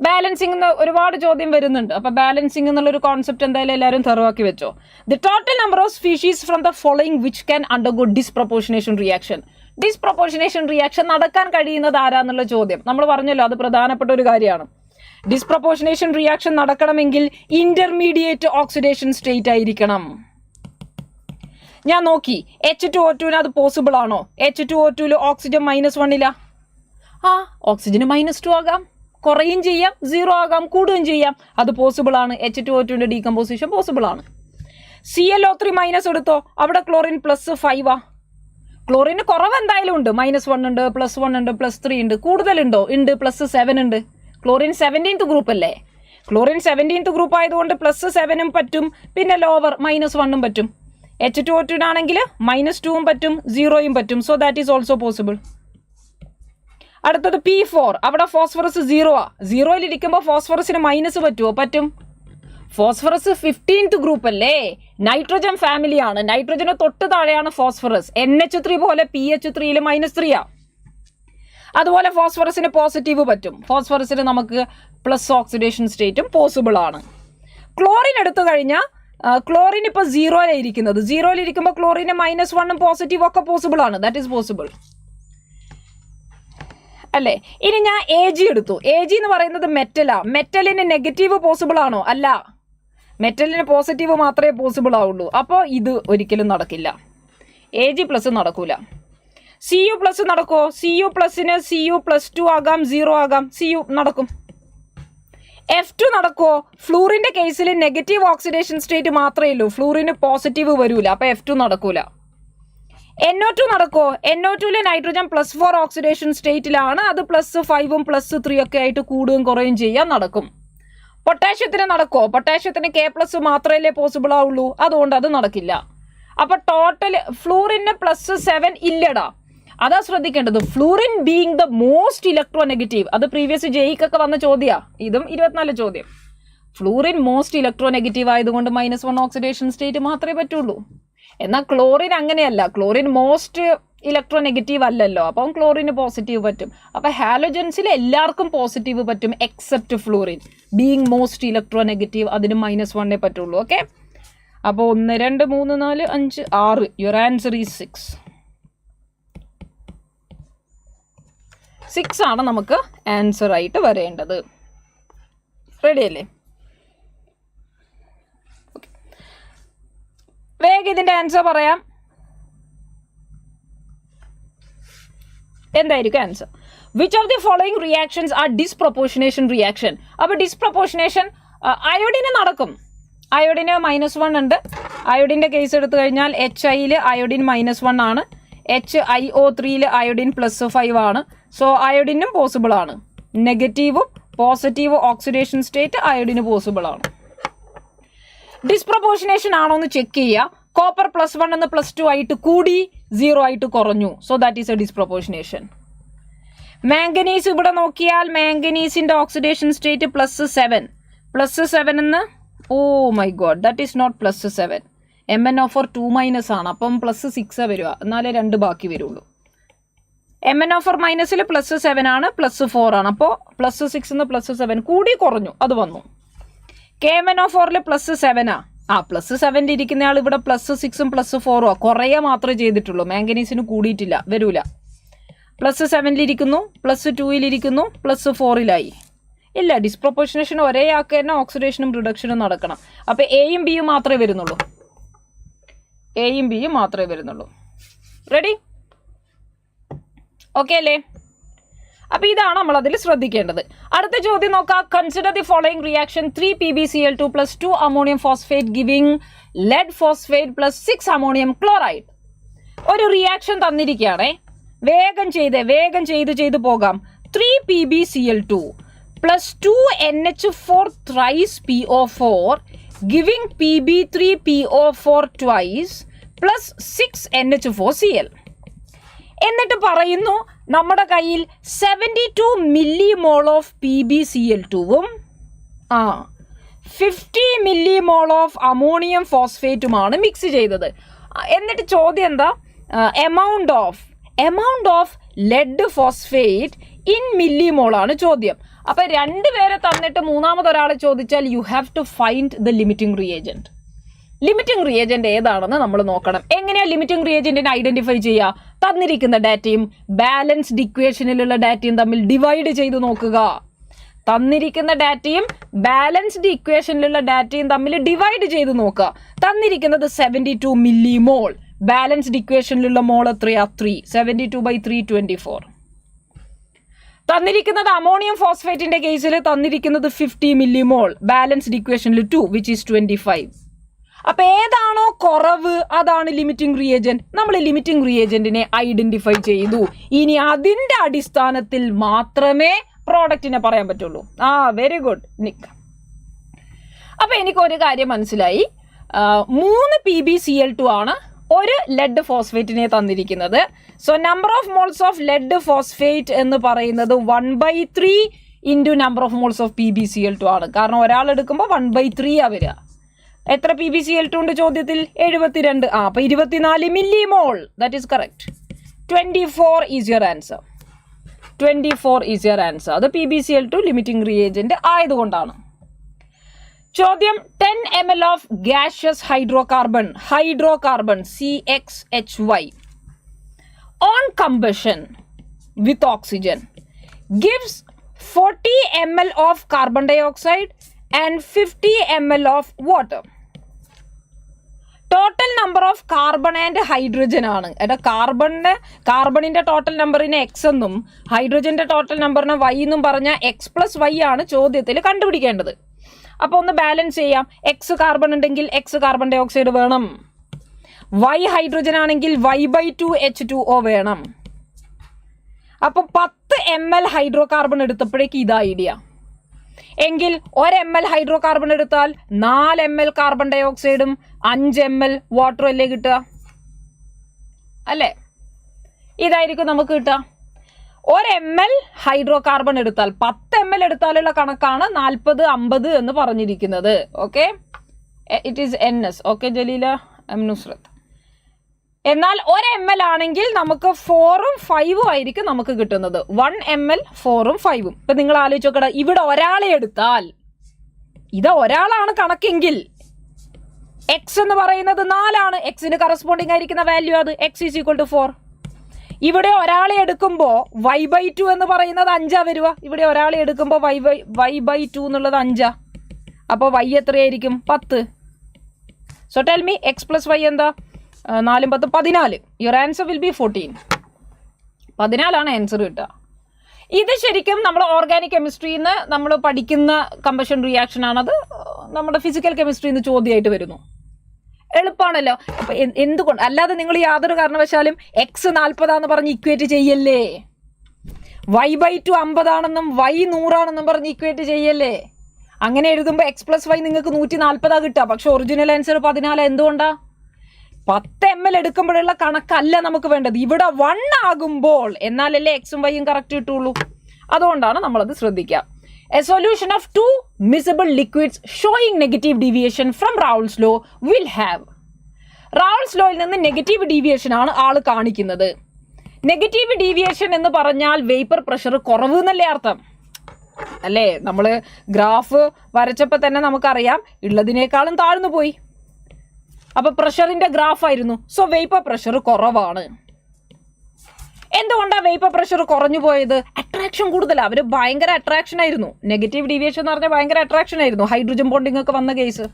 Balancing എന്ന് ഒരുപാട് ചോദ്യം വരുന്നുണ്ട്. അപ്പോൾ ബാലൻസിംഗ് എന്നുള്ളൊരു കോൺസെപ്റ്റ് എന്തായാലും എല്ലാവരും തെറുവാക്കി വെച്ചോ. The total number of species from the following which can undergo disproportionation reaction. Disproportionation reaction നടക്കാൻ കഴിയുന്നത് ആരാന്നുള്ള ചോദ്യം നമ്മൾ പറഞ്ഞല്ലോ, അത് പ്രധാനപ്പെട്ട ഒരു കാര്യമാണ്. ഡിസ്പ്രപ്പോർഷനേഷൻ റിയാക്ഷൻ നടക്കണമെങ്കിൽ ഇന്റർമീഡിയറ്റ് ഓക്സിഡേഷൻ സ്റ്റേറ്റ് ആയിരിക്കണം. ഞാൻ നോക്കി H2O2 അത് പോസിബിൾ ആണോ? H2O2 ഓക്സിജൻ -1 ഓക്സിജന് -2 ആകാം, കുറയും ചെയ്യാം, 0 ആകാം, കൂടുകയും ചെയ്യാം. അത് പോസിബിൾ ആണ്. H2O2ന്റെ ഡീകമ്പോസിഷൻ പോസിബിൾ ആണ്. ClO3 മൈനസ് എടുത്തോ, അവിടെ ക്ലോറിൻ +5 ക്ലോറിന് കുറവ് എന്തായാലും ഉണ്ട്. -1 ഉണ്ട്, +1 ഉണ്ട്, +3 ഉണ്ട്. കൂടുതലുണ്ടോ? ഉണ്ട്, +7 ഉണ്ട്. ക്ലോറിൻ 17th ഗ്രൂപ്പ് അല്ലേ? ക്ലോറിൻ 17th ഗ്രൂപ്പ് ആയതുകൊണ്ട് +7 പറ്റും, പിന്നെ ലോവർ -1 പറ്റും. H2O2 -2 പറ്റും, 0 പറ്റും. So that is also possible. അടുത്തത് P4, അവിടെ ഫോസ്ഫറസ് 0 ഇരിക്കുമ്പോൾ ഫോസ്ഫറസിന് മൈനസ് പറ്റുമോ? പറ്റും. ഫോസ്ഫറസ് 15th ഗ്രൂപ്പ് അല്ലേ? നൈട്രജൻ ഫാമിലിയാണ്. നൈട്രജന് തൊട്ട് താഴെയാണ് ഫോസ്ഫറസ്. NH3 പോലെ PH3 -3 അതുപോലെ ഫോസ്ഫറസിന് പോസിറ്റീവ് പറ്റും. ഫോസ്ഫറസിന് നമുക്ക് പ്ലസ് ഓക്സിഡേഷൻ സ്റ്റേറ്റും പോസിബിൾ ആണ്. ക്ലോറിൻ എടുത്തു കഴിഞ്ഞാൽ ക്ലോറിൻ ഇപ്പോൾ 0 ഇരിക്കുന്നത്. 0 ഇരിക്കുമ്പോൾ ക്ലോറിന് -1 പോസിറ്റീവ് ഒക്കെ പോസിബിൾ ആണ്. ദാറ്റ് ഈസ് പോസിബിൾ അല്ലേ? ഇനി ഞാൻ AG എടുത്തു. AG എന്ന് പറയുന്നത് മെറ്റലിന് നെഗറ്റീവ് പോസിബിൾ ആണോ? അല്ല, മെറ്റലിന് പോസിറ്റീവ് മാത്രമേ പോസിബിൾ ആവുള്ളൂ. അപ്പോൾ ഇത് ഒരിക്കലും നടക്കില്ല. AG+ നടക്കൂല. Cu+ നടക്കുമോ? Cu+ന് Cu+2 ആകാം, 0 ആകാം. Cu നടക്കും. F2 നടക്കുമോ? ഫ്ലൂറിന്റെ കേസിൽ നെഗറ്റീവ് ഓക്സിഡേഷൻ സ്റ്റേറ്റ് മാത്രമേ ഉള്ളൂ, ഫ്ലൂറിന് പോസിറ്റീവ് വരൂല. അപ്പോൾ F2 നടക്കൂല. NO2 നടക്കുമോ? NO2ല് നൈട്രജൻ +4 ഓക്സിഡേഷൻ സ്റ്റേറ്റിലാണ്. അത് +5ഉം +3 ഒക്കെ ആയിട്ട് കൂടുകയും കുറയും ചെയ്യാൻ നടക്കും. പൊട്ടാഷ്യത്തിന് നടക്കുമോ? പൊട്ടാഷ്യത്തിന് K+ മാത്രമല്ലേ പോസിബിൾ ആവുള്ളൂ, അതുകൊണ്ട് അത് നടക്കില്ല. അപ്പൊ ടോട്ടൽ ഫ്ലൂറിന് +7 ഇല്ലടാ. അതാ ശ്രദ്ധിക്കേണ്ടത്. Fluorine being the most electronegative, അത് പ്രീവിയസ് JEEക്കൊക്കെ വന്ന ചോദ്യ, ഇതും 24 ചോദ്യം. ഫ്ലൂറിൻ മോസ്റ്റ് ഇലക്ട്രോനെഗറ്റീവ് ആയതുകൊണ്ട് -1 ഓക്സിഡേഷൻ സ്റ്റേറ്റ് മാത്രമേ പറ്റുള്ളൂ. എന്നാൽ ക്ലോറിൻ അങ്ങനെയല്ല. ക്ലോറിൻ മോസ്റ്റ് ഇലക്ട്രോനെഗറ്റീവ് അല്ലല്ലോ, അപ്പം ക്ലോറിന് പോസിറ്റീവ് പറ്റും. അപ്പൊ ഹാലോജൻസിൽ എല്ലാവർക്കും പോസിറ്റീവ് പറ്റും except fluorine being most electronegative, അതിന് -1 പറ്റുള്ളൂ. ഓക്കെ, അപ്പോൾ 1 2 3 4 5 6. യുവർ ആൻസർ ഈസ് 6 ആണ് നമുക്ക് ആൻസർ ആയിട്ട് വരേണ്ടത്. റെഡി അല്ലേ? വേഗം ഇതിന്റെ ആൻസർ പറയാം. എന്തായിരിക്കും answer? Which of the following reactions are disproportionation reaction? അപ്പൊ ഡിസ്പ്രൊപ്പോർഷനേഷൻ അയോഡിന് നടക്കും. അയോഡിന് -1 ഉണ്ട്. അയോഡിന്റെ കേസ് എടുത്തു കഴിഞ്ഞാൽ HIയിൽ അയോഡിൻ -1 ആണ്. HiO3യിൽ അയോഡിൻ +5 ആണ്. സോ അയോഡിനും പോസിബിൾ ആണ്. നെഗറ്റീവും പോസിറ്റീവ് ഓക്സിഡേഷൻ സ്റ്റേറ്റ് അയോഡിന് പോസിബിൾ ആണ്. ഡിസ്പ്രൊപ്പോർഷനേഷൻ ആണോ എന്ന് ചെക്ക് ചെയ്യുക. കോപ്പർ +1 എന്ന് +2 ആയിട്ട് കൂടി, 0 ആയിട്ട് കുറഞ്ഞു. So that is a disproportionation. Manganese ഇവിടെ നോക്കിയാൽ മാംഗനീസിന്റെ ഓക്സിഡേഷൻ സ്റ്റേറ്റ് +7 എന്ന്, oh my God, that is not +7. MnO4 2- ആണ്. അപ്പം +6 വരിക, എന്നാലേ 2 ബാക്കി വരുള്ളൂ. MnO4- +7 ആണ്, +4 ആണ്. അപ്പോൾ +6 എന്ന് +7 കൂടി കുറഞ്ഞു, അത് വന്നു. KMnO4 +7 +7 ഇരിക്കുന്ന ആൾ ഇവിടെ +6ഉം +4ഉം കുറയെ മാത്രമേ ചെയ്തിട്ടുള്ളൂ. മാംഗനീസിന് കൂടിയിട്ടില്ല, വരൂല. +7 ഇരിക്കുന്നു, +2 ഇരിക്കുന്നു, +4 ഇല്ല. ഡിസ്പ്രൊപ്പോർഷനേഷൻ ഒരേ ആൾക്ക് തന്നെ ഓക്സിഡേഷനും റിഡക്ഷനും നടക്കണം. അപ്പൊ Aയും Bയും മാത്രമേ വരുന്നുള്ളൂ. റെഡി? ഓക്കെ അല്ലേ? അപ്പൊ ഇതാണ് നമ്മൾ അതിൽ ശ്രദ്ധിക്കേണ്ടത്. അടുത്ത ചോദ്യം നോക്കാം. Consider the following reaction 3 PbCl2 + 2 ammonium phosphate giving lead phosphate +6 ammonium chloride. ഒരു റിയാക്ഷൻ തന്നിരിക്കുകയാണേ. വേഗം ചെയ്ത് പോകാം. 3 PbCl2 + 2 NH4 thrice PO4 giving Pb3PO4 twice +6 NH4Cl. എന്നിട്ട് പറയുന്നു നമ്മുടെ കയ്യിൽ 72 millimole ഓഫ് PbCl2ഉം 50 millimole ഓഫ് അമോണിയം ഫോസ്ഫേറ്റുമാണ് മിക്സ് ചെയ്തത്. എന്നിട്ട് ചോദ്യം എന്താ? Amount of lead phosphate in millimole ആണ് ചോദ്യം. അപ്പൊ 2 പേരെ തന്നിട്ട് മൂന്നാമതൊരാളെ ചോദിച്ചാൽ you have to find the limiting reagent. Limiting reagent ഏതാണെന്ന് നമ്മൾ നോക്കണം. എങ്ങനെയാ ലിമിറ്റിംഗ് റിയേജന്റിനെ ഐഡന്റിഫൈ ചെയ്യുക? തന്നിരിക്കുന്ന ഡാറ്റയും ബാലൻസ്ഡ് ഇക്വേഷനിലുള്ള ഡാറ്റയും തമ്മിൽ ഡിവൈഡ് ചെയ്ത് നോക്കുക. തന്നിരിക്കുന്ന ഡാറ്റയും ബാലൻസ്ഡ് ഇക്വേഷനിലുള്ള ഡാറ്റയും തമ്മിൽ ഡിവൈഡ് ചെയ്ത് നോക്കുക. തന്നിരിക്കുന്നത് 72 മില്ലിമോൾ, ബാലൻസ്ഡ് ഇക്വേഷനിലുള്ള മോൾ എത്രയാ? 3. 72/3 24. തന്നിരിക്കുന്നത് അമോണിയം ഫോസ്ഫേറ്റിന്റെ കേസിൽ തന്നിരിക്കുന്നത് 50 മില്ലിമോൾ, ബാലൻസ്ഡ് ഇക്വേഷനിൽ 2 വിച്ച് ഈസ് 25. അപ്പൊ ഏതാണോ കുറവ് അതാണ് ലിമിറ്റിംഗ് റിയേജന്റ്. നമ്മൾ ലിമിറ്റിംഗ് റിയേജന്റിനെ ഐഡന്റിഫൈ ചെയ്തു. ഇനി അതിന്റെ അടിസ്ഥാനത്തിൽ മാത്രമേ പ്രോഡക്റ്റിനെ പറയാൻ പറ്റുള്ളൂ. വെരി ഗുഡ് നിക്ക്. അപ്പൊ എനിക്കൊരു കാര്യം മനസ്സിലായി. 3 PbCl2 ആണ് ഒരു ലെഡ് ഫോസ്ഫേറ്റിനെ തന്നിരിക്കുന്നത്. So number of moles of lead phosphate എന്ന് പറയുന്നത് 1/3 into number of moles of PbCl2 ആണ്. കാരണം ഒരാൾ എടുക്കുമ്പോൾ 1/3 വരിക. എത്ര PbCl2 ഉണ്ട് ചോദ്യത്തിൽ? 72. അപ്പൊ 24 millimole. That is correct. 24 is your answer. 24 is your answer. അത് PbCl2 ലിമിറ്റിംഗ് റിയേജന്റ് ആയതുകൊണ്ടാണ്. ചോദ്യം 10 ml of gaseous hydrocarbon CXHY on combustion with oxygen gives 40 ml of carbon dioxide and 50 ml of water. Total number of carbon and hydrogen ആണ്. കാർബണിന്റെ total നമ്പറിനെ X എന്നും ഹൈഡ്രജന്റെ total നമ്പറിനെ Y എന്നും പറഞ്ഞ x+y ആണ് ചോദ്യത്തിൽ കണ്ടുപിടിക്കേണ്ടത്. അപ്പൊ ഒന്ന് ബാലൻസ് ചെയ്യാം. എക്സ് കാർബൺ ഉണ്ടെങ്കിൽ എക്സ് കാർബൺ ഡൈ ഓക്സൈഡ് വേണം. വൈ ഹൈഡ്രജൻ ആണെങ്കിൽ y/2 H2O വേണം. അപ്പൊ 10 ml ഹൈഡ്രോ കാർബൺ എടുത്തപ്പോഴേക്ക് ഇത് ഐഡിയ. എങ്കിൽ 1 ml ഹൈഡ്രോ കാർബൺ എടുത്താൽ 4 ml കാർബൺ ഡൈ ഓക്സൈഡും 5 ml വാട്ടറും അല്ലേ കിട്ടുക? അല്ലേ? ഇതായിരിക്കും നമുക്ക് കിട്ടുക. 1 ml ഹൈഡ്രോ കാർബൺ എടുത്താൽ 10 ml എടുത്താലുള്ള കണക്കാണ് 40, 50 എന്ന് പറഞ്ഞിരിക്കുന്നത്. Okay, it is NS. Okay Jaleela, Nusrat. എന്നാൽ 1 ml ആണെങ്കിൽ നമുക്ക് 4ഉം 5ഉം ആയിരിക്കും നമുക്ക് കിട്ടുന്നത്. 1 ml 4ഉം 5ഉം. ഇപ്പൊ നിങ്ങൾ ആലോചിച്ച് നോക്കട, ഇവിടെ ഒരാളെ എടുത്താൽ ഇത് ഒരാളാണ് കണക്കെങ്കിൽ എക്സ് എന്ന് പറയുന്നത് 4 ആണ്. എക്സിന് കറസ്പോണ്ടിങ് ആയിരിക്കുന്ന വാല്യൂ അത് x = 4. ഇവിടെ ഒരാളെ എടുക്കുമ്പോൾ y/2 എന്ന് പറയുന്നത് 5 വരിക. ഇവിടെ ഒരാളെ എടുക്കുമ്പോൾ y/2 എന്നുള്ളത് 5. അപ്പോൾ y എത്രയായിരിക്കും? 10. സോ ടെൽ മീ x+y എന്താ? 4 10 14. Your answer will B 14. 14 ആണ് ആൻസർ കിട്ടുക. ഇത് ശരിക്കും നമ്മൾ ഓർഗാനിക് കെമിസ്ട്രിയിൽ നിന്ന് നമ്മൾ പഠിക്കുന്ന കമ്പഷൻ റിയാക്ഷൻ ആണത്. നമ്മുടെ ഫിസിക്കൽ കെമിസ്ട്രിയിൽ നിന്ന് ചോദ്യമായിട്ട് വരുന്നു. എളുപ്പമാണല്ലോ. അപ്പൊ എന്തുകൊണ്ട്? അല്ലാതെ നിങ്ങൾ യാതൊരു കാരണവശാലും x 40 പറഞ്ഞ് ഇക്വേറ്റ് ചെയ്യല്ലേ. y/2 50 y 100 പറഞ്ഞ് ഇക്വേറ്റ് ചെയ്യല്ലേ. അങ്ങനെ എഴുതുമ്പോൾ x+y നിങ്ങൾക്ക് 140 കിട്ടുക. പക്ഷെ ഒറിജിനൽ ആൻസർ 14. എന്തുകൊണ്ടാ? 10 ml എടുക്കുമ്പോഴുള്ള കണക്കല്ല നമുക്ക് വേണ്ടത്. ഇവിടെ 1 ആകുമ്പോൾ എന്നാലല്ലേ എക്സും വൈയും കറക്റ്റ് കിട്ടുള്ളൂ. അതുകൊണ്ടാണ് നമ്മളത് ശ്രദ്ധിക്കുക. A solution of 2 miscible liquids showing negative deviation from Raoult's law will have. Raoult's lawയിൽ നിന്ന് നെഗറ്റീവ് ഡീവിയേഷൻ ആണ് ആള് കാണിക്കുന്നത്. നെഗറ്റീവ് ഡീവിയേഷൻ എന്ന് പറഞ്ഞാൽ വേപ്പർ പ്രഷർ കുറവ് എന്നല്ലേ അർത്ഥം അല്ലേ? നമ്മൾ ഗ്രാഫ് വരച്ചപ്പോൾ തന്നെ നമുക്കറിയാം ഉള്ളതിനേക്കാളും താഴ്ന്നു പോയി. അപ്പൊ പ്രഷറിന്റെ ഗ്രാഫ് ആയിരുന്നു. സോ വേപ്പർ പ്രഷർ കുറവാണ്. എന്തുകൊണ്ടാണ് വേപ്പർ പ്രഷർ കുറഞ്ഞു പോയത്? അട്രാക്ഷൻ കൂടുതലാണ്. അവര് ഭയങ്കര അട്രാക്ഷൻ ആയിരുന്നു. നെഗറ്റീവ് ഡീവിയേഷൻ എന്ന് പറഞ്ഞാൽ ഭയങ്കര അട്രാക്ഷൻ ആയിരുന്നു. ഹൈഡ്രജൻ ബോണ്ടിങ് ഒക്കെ വന്ന കേസ്.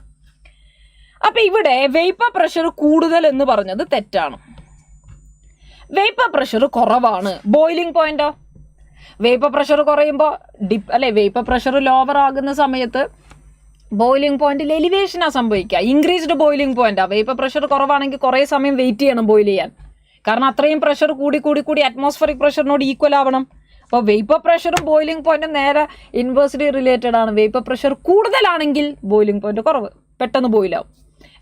അപ്പൊ ഇവിടെ വേപ്പർ പ്രഷർ കൂടുതൽ എന്ന് പറഞ്ഞത് തെറ്റാണ്. വേപ്പർ പ്രഷർ കുറവാണ്. ബോയിലിംഗ് പോയിന്റോ? വേപ്പർ പ്രഷർ കുറയുമ്പോൾ വേപ്പർ പ്രഷർ ലോവർ ആകുന്ന സമയത്ത് ബോയിലിംഗ് പോയിന്റിൽ എലിവേഷനാണ് സംഭവിക്കുക. ഇൻക്രീസ്ഡ് ബോയിലിംഗ് പോയിന്റാ. വേപ്പർ പ്രഷർ കുറവാണെങ്കിൽ കുറേ സമയം വെയിറ്റ് ചെയ്യണം ബോയിൽ ചെയ്യാൻ. കാരണം അത്രയും പ്രഷർ കൂടി അറ്റ്മോസ്ഫറിക് പ്രഷറിനോട് ഈക്വൽ ആവണം. അപ്പോൾ വേപ്പർ പ്രഷറും ബോയിലിംഗ് പോയിന്റും നേരെ ഇൻവേഴ്സ്ലി റിലേറ്റഡ് ആണ്. വേപ്പർ പ്രഷർ കൂടുതലാണെങ്കിൽ ബോയിലിംഗ് പോയിന്റ് കുറവ്, പെട്ടെന്ന് ബോയിലാവും.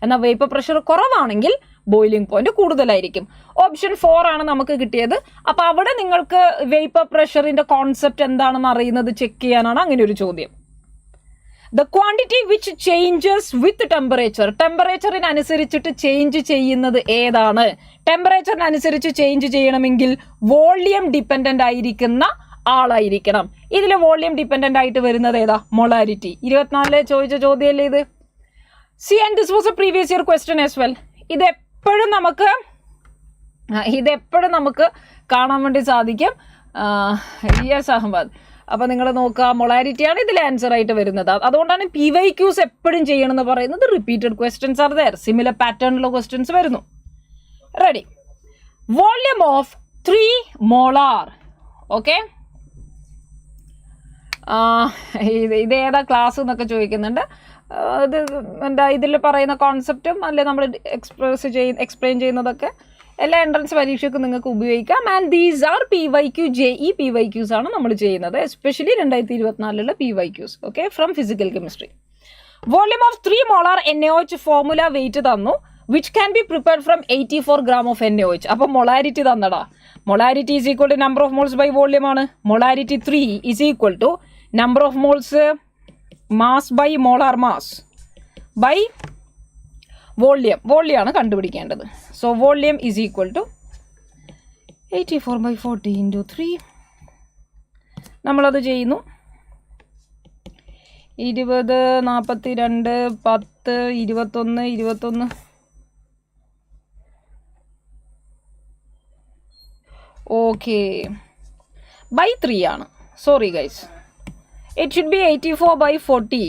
എന്നാൽ വേപ്പർ പ്രഷർ കുറവാണെങ്കിൽ ബോയിലിംഗ് പോയിന്റ് കൂടുതലായിരിക്കും. ഓപ്ഷൻ 4 ആണ് നമുക്ക് കിട്ടിയത്. അപ്പോൾ അവിടെ നിങ്ങൾക്ക് വേപ്പർ പ്രഷറിന്റെ കോൺസെപ്റ്റ് എന്താണെന്ന് അറിയുന്നത് ചെക്ക് ചെയ്യാനാണ് അങ്ങനെ ഒരു ചോദ്യം. The quantity which changes with temperature. ടെമ്പറേച്ചറിനനുസരിച്ചിട്ട് ചേഞ്ച് ചെയ്യുന്നത് ഏതാണ്? ടെമ്പറേച്ചറിനനുസരിച്ച് ചേഞ്ച് ചെയ്യണമെങ്കിൽ വോളിയം ഡിപ്പെൻഡന്റ് ആയിരിക്കുന്ന ആളായിരിക്കണം. ഇതിൽ വോളിയം ഡിപ്പെൻഡന്റ് ആയിട്ട് വരുന്നത് ഏതാ? മൊളാരിറ്റി. 24 ചോദിച്ച ചോദ്യമല്ലേ ഇത്. See, and this was a previous year question as well. ഇതെപ്പോഴും നമുക്ക് കാണാൻ വേണ്ടി സാധിക്കും. യെസ് അഹമ്മദ്. അപ്പോൾ നിങ്ങൾ നോക്കുക, മൊളാരിറ്റിയാണ് ഇതിൽ ആൻസർ ആയിട്ട് വരുന്നത്. അതുകൊണ്ടാണ് PYQs എപ്പോഴും ചെയ്യണമെന്ന് പറയുന്നത്. Repeated questions are there. Similar പാറ്റേണിലുള്ള ക്വസ്റ്റ്യൻസ് വരുന്നു. Ready. Volume of 3 molar. Okay, ഇത് ഏതാ ക്ലാസ് എന്നൊക്കെ ചോദിക്കുന്നുണ്ട്. ഇത് എന്താ ഇതിൽ പറയുന്ന കോൺസെപ്റ്റും അല്ലെ നമ്മൾ എക്സ്പ്ലെയിൻ ചെയ്യുന്നതൊക്കെ എല്ലാ എൻട്രൻസ് പരീക്ഷയ്ക്കും നിങ്ങൾക്ക് ഉപയോഗിക്കാം. And these are PYQ JEE PYQs ആണ് നമ്മൾ ചെയ്യുന്നത്, especially 2024 PYQs. Okay, from physical chemistry. Volume of 3 molar NaOH formula weight തന്നു, which can be prepared from 84 gram of NaOH. അപ്പോൾ മൊളാരിറ്റി തന്നടാ. Molarity is equal to number of moles by volume ആണ്. Molarity 3 is equal to number of moles mass by molar mass by volume. വോള്യമാണ് കണ്ടുപിടിക്കേണ്ടത്. So volume is equal to 84/40 × 3. നമ്മളത് ചെയ്യുന്നു. 20, 42, 10, 21. Okay, by 3 ആണ്. Sorry guys, it should B 84/40